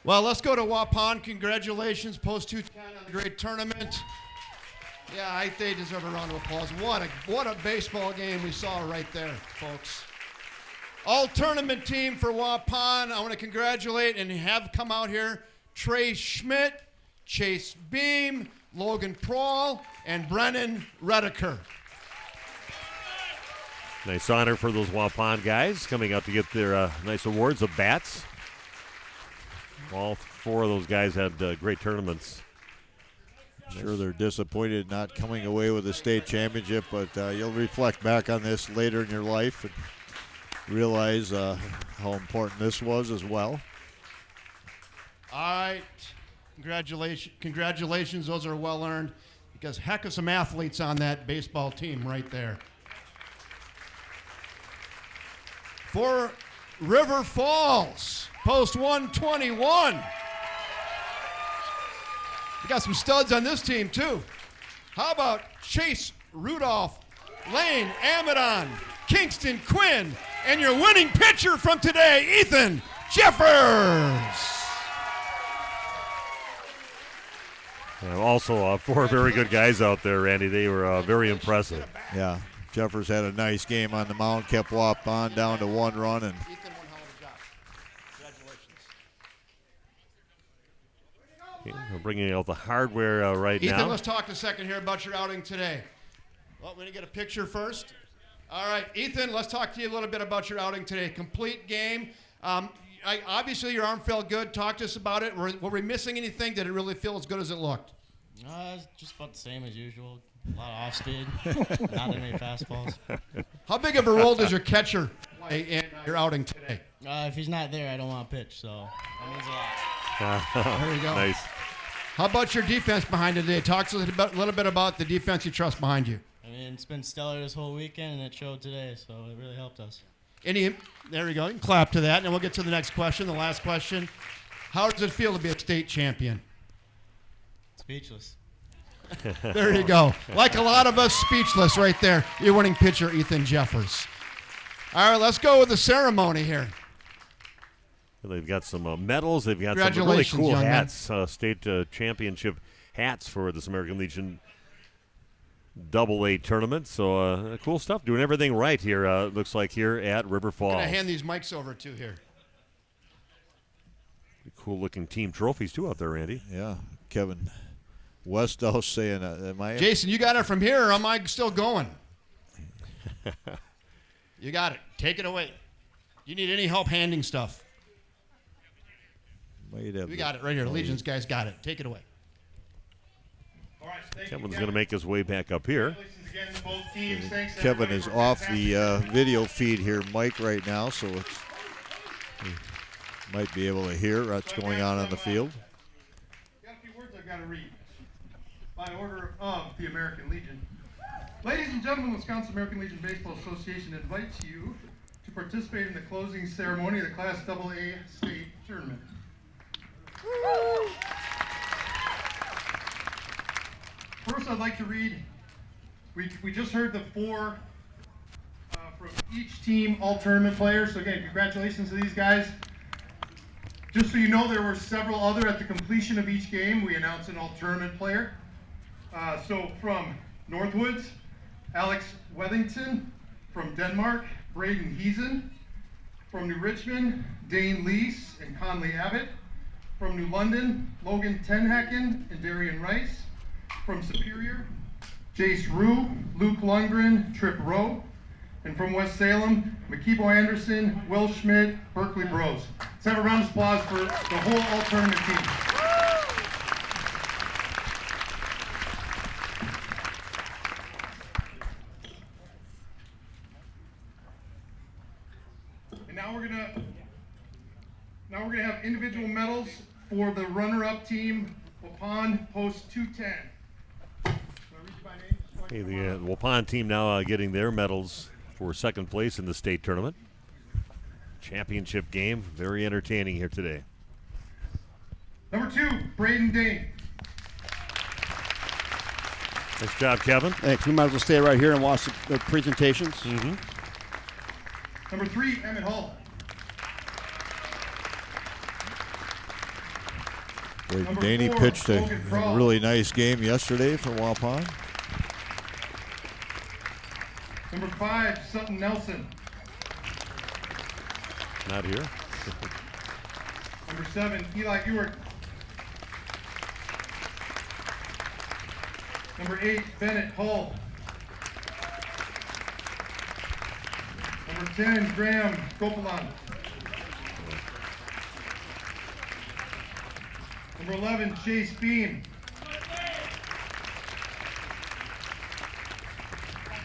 Well, let's go to Waupun. Congratulations, Post 210 on the great tournament. Yeah, I think they deserve a round of applause. What a baseball game we saw right there, folks. All tournament team for Waupun. I want to congratulate and have come out here Trey Schmidt, Chase Beam, Logan Prawl, and Brennan Redeker. Nice honor for those Waupun guys coming out to get their nice awards of bats. All 4 of those guys had great tournaments. Sure, they're disappointed not coming away with a state championship, but you'll reflect back on this later in your life and realize how important this was as well. All right. Congratulations. Those are well earned because heck of some athletes on that baseball team right there. For River Falls, Post 121. We got some studs on this team, too. How about Chase Rudolph, Lane Amadon, Kingston Quinn, and your winning pitcher from today, Ethan Jeffers. Also, 4 very good guys out there, Randy. They were very impressive. Yeah, Jeffers had a nice game on the mound, kept Waupun down to 1 run, and Ethan, one hell of a job. Congratulations. Okay, we're bringing out the hardware right now. Ethan, let's talk a second here about your outing today. Well, we're going to get a picture first. All right, Ethan, let's talk to you a little bit about your outing today. Complete game. Obviously, your arm felt good. Talk to us about it. Were we missing anything? Did it really feel as good as it looked? It's just about the same as usual. A lot of off speed, not that many fastballs. How big of a role does your catcher play in your outing today? If he's not there, I don't want to pitch, so that means a lot. There you go. Nice. How about your defense behind you today? Talk to us a little bit about the defense you trust behind you. I mean, it's been stellar this whole weekend, and it showed today, so it really helped us. There we go. You can clap to that, and then we'll get to the next question, the last question. How does it feel to be a state champion? Speechless. There you go. Like a lot of us, speechless right there. Your winning pitcher, Ethan Jeffers. All right, let's go with the ceremony here. They've got some medals. They've got some really Congratulations, cool young man. hats, state championship hats for this American Legion AA tournament. So cool stuff. Doing everything right here, looks like, here at River Falls. I'm going to hand these mics over to here. Cool looking team trophies, too, out there, Randy. yeah, Kevin Westhouse saying, am I? Jason, you got it from here, or am I still going? You got it. Take it away. You need any help handing stuff? We got it right here. Legion's guys got it. Take it away. All right, thank you, Kevin's going to make his way back up here. Congratulations again to both teams. Thanks, Kevin everybody, is for off fantastic the video feed here, Mike, right now, so you might be able to hear what's going on the field. Got a few words I've got to read. By order of the American Legion. Ladies and gentlemen, Wisconsin American Legion Baseball Association invites you to participate in the closing ceremony of the Class AA State Tournament. First, I'd like to read, we just heard the 4 from each team, all tournament players. So again, congratulations to these guys. Just so you know, there were several other at the completion of each game. We announced an all tournament player. So from Northwoods, Alex Wethington. From Denmark, Braden Heesen. From New Richmond, Dane Lease and Conley Abbott. From New London, Logan Tenhaken and Darian Rice. From Superior, Jace Rue, Luke Lundgren, Trip Rowe. And from West Salem, McKeebo Anderson, Will Schmidt, Berkeley Bros. Let's have a round of applause for the whole all tournament team. And now we're gonna have individual medals for the runner-up team, Waupun Post 210. Do I read you by name? Hey, the Waupun team now getting their medals for second place in the state tournament. Championship game, very entertaining here today. Number 2, Braden Dane. Nice job, Kevin. Thanks. We might as well stay right here and watch the presentations. Mm-hmm. Number 3, Emmett Hall. Number Danny 4, pitched a Logan Crawl. really nice game yesterday for Waupun. Number 5, Sutton Nelson. Not here. Number 7, Eli Ewert. Number 8, Bennett Hull. Number 10, Graham Gopalan. Number 11, Chase Beam.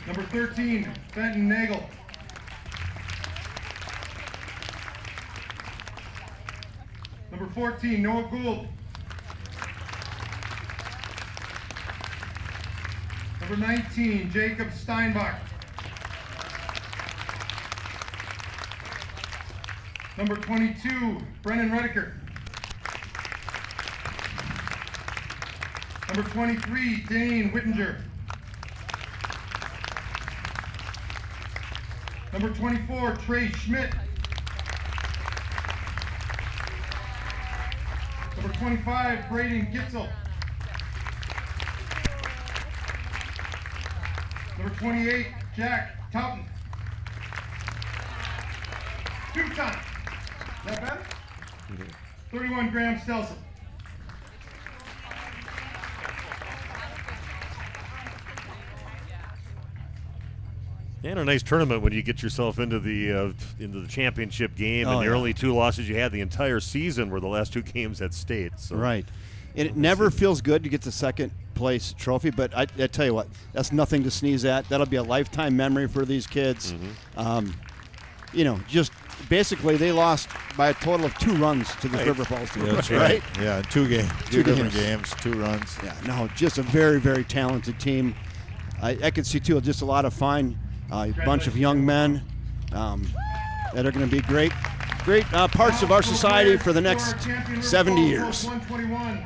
Number 13, Fenton Nagel. Number 14, Noah Gould. Number 19, Jacob Steinbach. Number 22, Brennan Redeker. Number 23, Dane Whittinger. Number 24, Trey Schmidt. Number 25, Braden Gitzel. Number 28, Jack Towton. 2 times. Is that better? 31, Graham Stelson. And a nice tournament when you get yourself into the championship game, and the only 2 losses you had the entire season were the last 2 games at state. So. Right. And it never feels good to get the second place trophy, but I tell you what, that's nothing to sneeze at. That'll be a lifetime memory for these kids. Mm-hmm. Just basically they lost by a total of 2 runs to the River Falls team. Yeah, that's right. Yeah, 2 games. 2 different games, 2 runs. Yeah, no, just a very, very talented team. I could see, too, just a lot of fun. A bunch of young men that are going to be great parts of our society for the next 70 years. 121.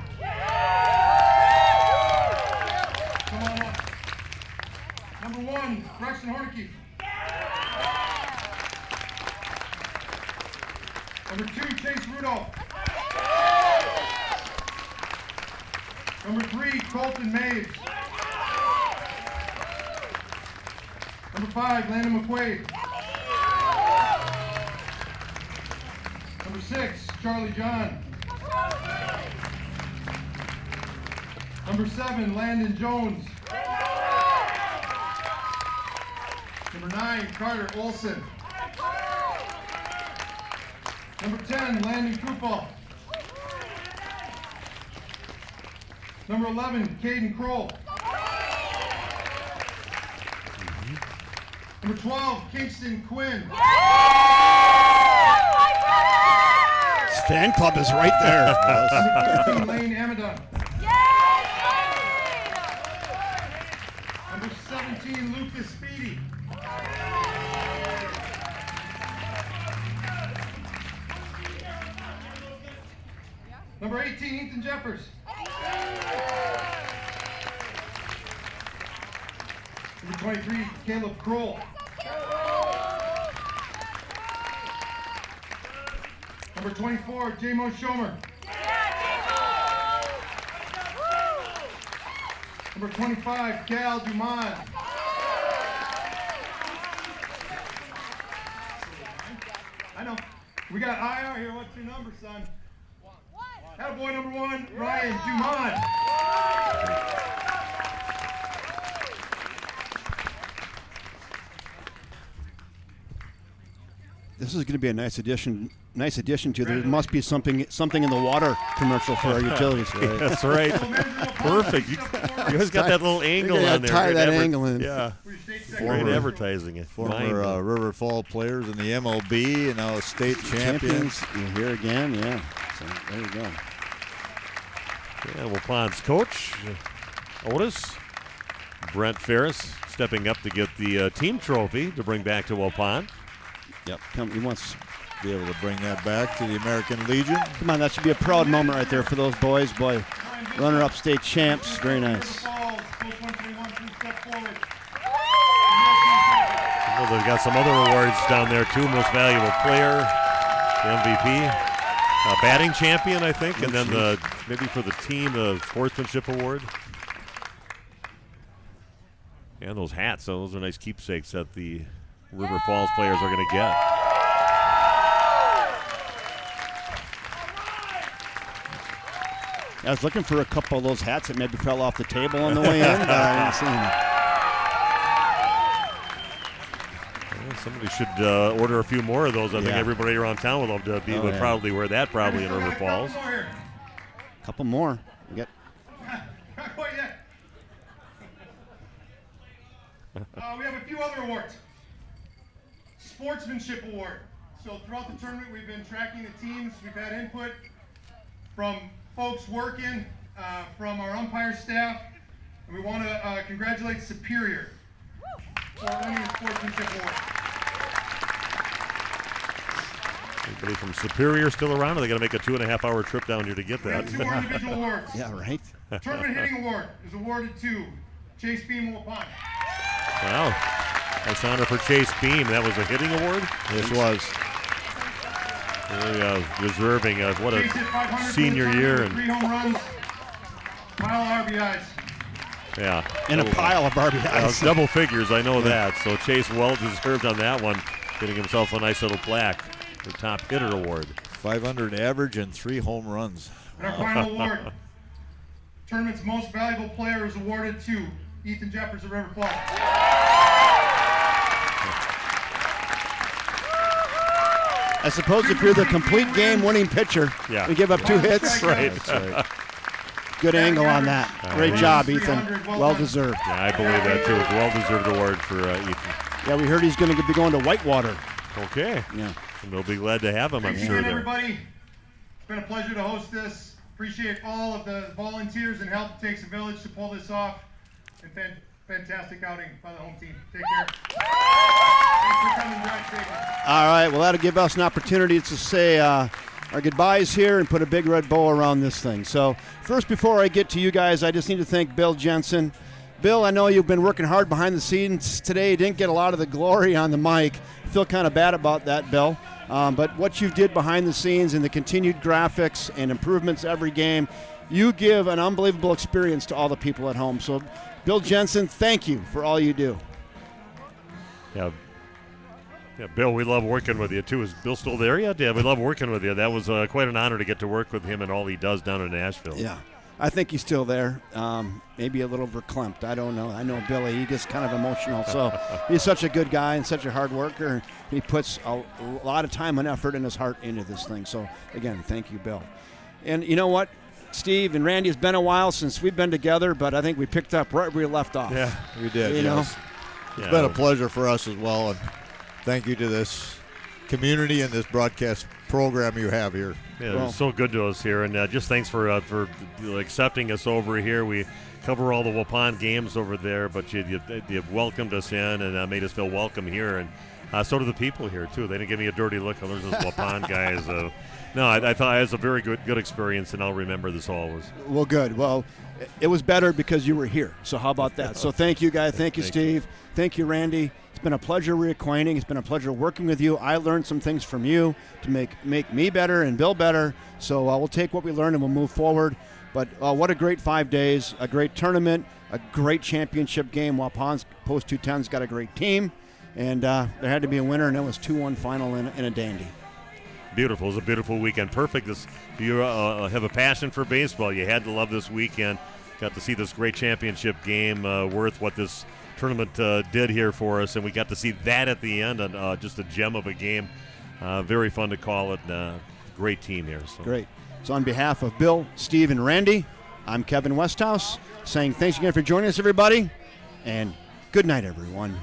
Come on up. Number 1, Braxton Hornicky. Number 2, Chase Rudolph. Number 3, Colton Maves. Number 5, Landon McQuaid. Number 6, Charlie John. Number 7, Landon Jones. Number 9, Carter Olson. Number 10, Landon Kupal. Number 11, Caden Kroll. Number 12, Kingston Quinn. His fan club is right there. Number 13, Lane Amadon. Number 17, Lucas Speedy. Number 18, Ethan Jeffers. Number 23, Caleb Kroll. Number 24, J-Mo Schomer. Number 25, Cal Dumont. I know. We got IR here. What's your number, son? Attaboy number 1, Ryan Dumont. This is going to be a nice addition to. There must be something in the water commercial for our utilities. Right? That's right. Perfect. You always got that little angle on there. Tie that angle in. Yeah. Great advertising it. Former River Falls players in the MLB and now state champions. Here again, yeah. So there you go. Yeah, Waupun's coach, Otis, Brent Ferris, stepping up to get the team trophy to bring back to Waupun. Yep. He wants to be able to bring that back to the American Legion. Come on, that should be a proud moment right there for those boys. Boy, runner-up state champs. Very nice. Well, they've got some other awards down there too. Most valuable player, the MVP, batting champion, I think, and then maybe for the team, the sportsmanship award. And those hats, those are nice keepsakes that the River Falls players are going to get. I was looking for a couple of those hats that maybe fell off the table on the way in, but I didn't see them. Well, somebody should order a few more of those. I think everybody around town would love to be. Would probably wear that in River Falls. A couple more. We got. Not quite yet. We have a few other awards. Sportsmanship award. So throughout the tournament, we've been tracking the teams. We've had input from folks working, from our umpire staff, and we want to congratulate Superior for winning the sportsmanship award. Anybody from Superior still around? Or they got to make a 2.5-hour trip down here to get We that? have 2 more individual awards. Yeah, right. Tournament hitting award is awarded to Chase Beam Waupun. Wow. Nice honor for Chase Beam. That was a hitting award? This was. Very deserving of what Chase hit a 500 senior year. And 3 home runs, pile of RBIs. yeah. And a pile of RBIs. Double figures, I know that. So Chase well deserved on that one, getting himself a nice little plaque for top hitter award. 500 average and 3 home runs. And our final award, tournament's most valuable player, is awarded to Ethan Jeffers of River Falls. I suppose if you're the complete game-winning pitcher, you give up 2 hits. Right. That's right. Good angle on that. Great job, Ethan. Well deserved. Yeah, I believe that too. Well-deserved award for Ethan. Yeah, we heard he's going to be going to Whitewater. Okay. Yeah. And they'll be glad to have him, I'm Thanks sure. again, There. everybody. It's been a pleasure to host this. Appreciate all of the volunteers and help. It takes a village to pull this off. And fantastic outing by the home team. Take care. Thanks for coming, drive safely. All right, well, that'll give us an opportunity to say our goodbyes here and put a big red bow around this thing. So first, before I get to you guys, I just need to thank Bill Jensen. Bill, I know you've been working hard behind the scenes today. You didn't get a lot of the glory on the mic. I feel kind of bad about that, Bill. But what you did behind the scenes and the continued graphics and improvements every game, you give an unbelievable experience to all the people at home. So, Bill Jensen, thank you for all you do. Yeah, Bill, we love working with you, too. Is Bill still there yet? Yeah, we love working with you. That was quite an honor to get to work with him and all he does down in Nashville. Yeah, I think he's still there. Maybe a little verklempt. I don't know. I know Billy. He gets kind of emotional. So he's such a good guy and such a hard worker. He puts a lot of time and effort and his heart into this thing. So, again, thank you, Bill. And you know what? Steve and Randy, it's been a while since we've been together, but I think we picked up right where we left off. Yeah, we did. You know? It's been a pleasure for us as well, and thank you to this community and this broadcast program you have here. Yeah, it was so good to us here, and just thanks for accepting us over here. We cover all the Waupun games over there, but you welcomed us in and made us feel welcome here, and so do the people here too. They didn't give me a dirty look. Oh, there's those Waupun guys. No, I thought it was a very good experience, and I'll remember this always. Well, good. Well, it was better because you were here. So how about that? So thank you, guys. Thank you, Steve. Thank you, Randy. It's been a pleasure reacquainting. It's been a pleasure working with you. I learned some things from you to make me better and Bill better. So we'll take what we learned and we'll move forward. But what a great 5 days, a great tournament, a great championship game. Waupun's Post 210's got a great team. And there had to be a winner, and it was 2-1 final in a dandy. Beautiful. It was a beautiful weekend. Perfect. If you have a passion for baseball, you had to love this weekend. Got to see this great championship game worth what this tournament did here for us, and we got to see that at the end, and just a gem of a game. Very fun to call it. Great team here. So. Great. So on behalf of Bill, Steve, and Randy, I'm Kevin Westhouse saying thanks again for joining us, everybody, and good night, everyone.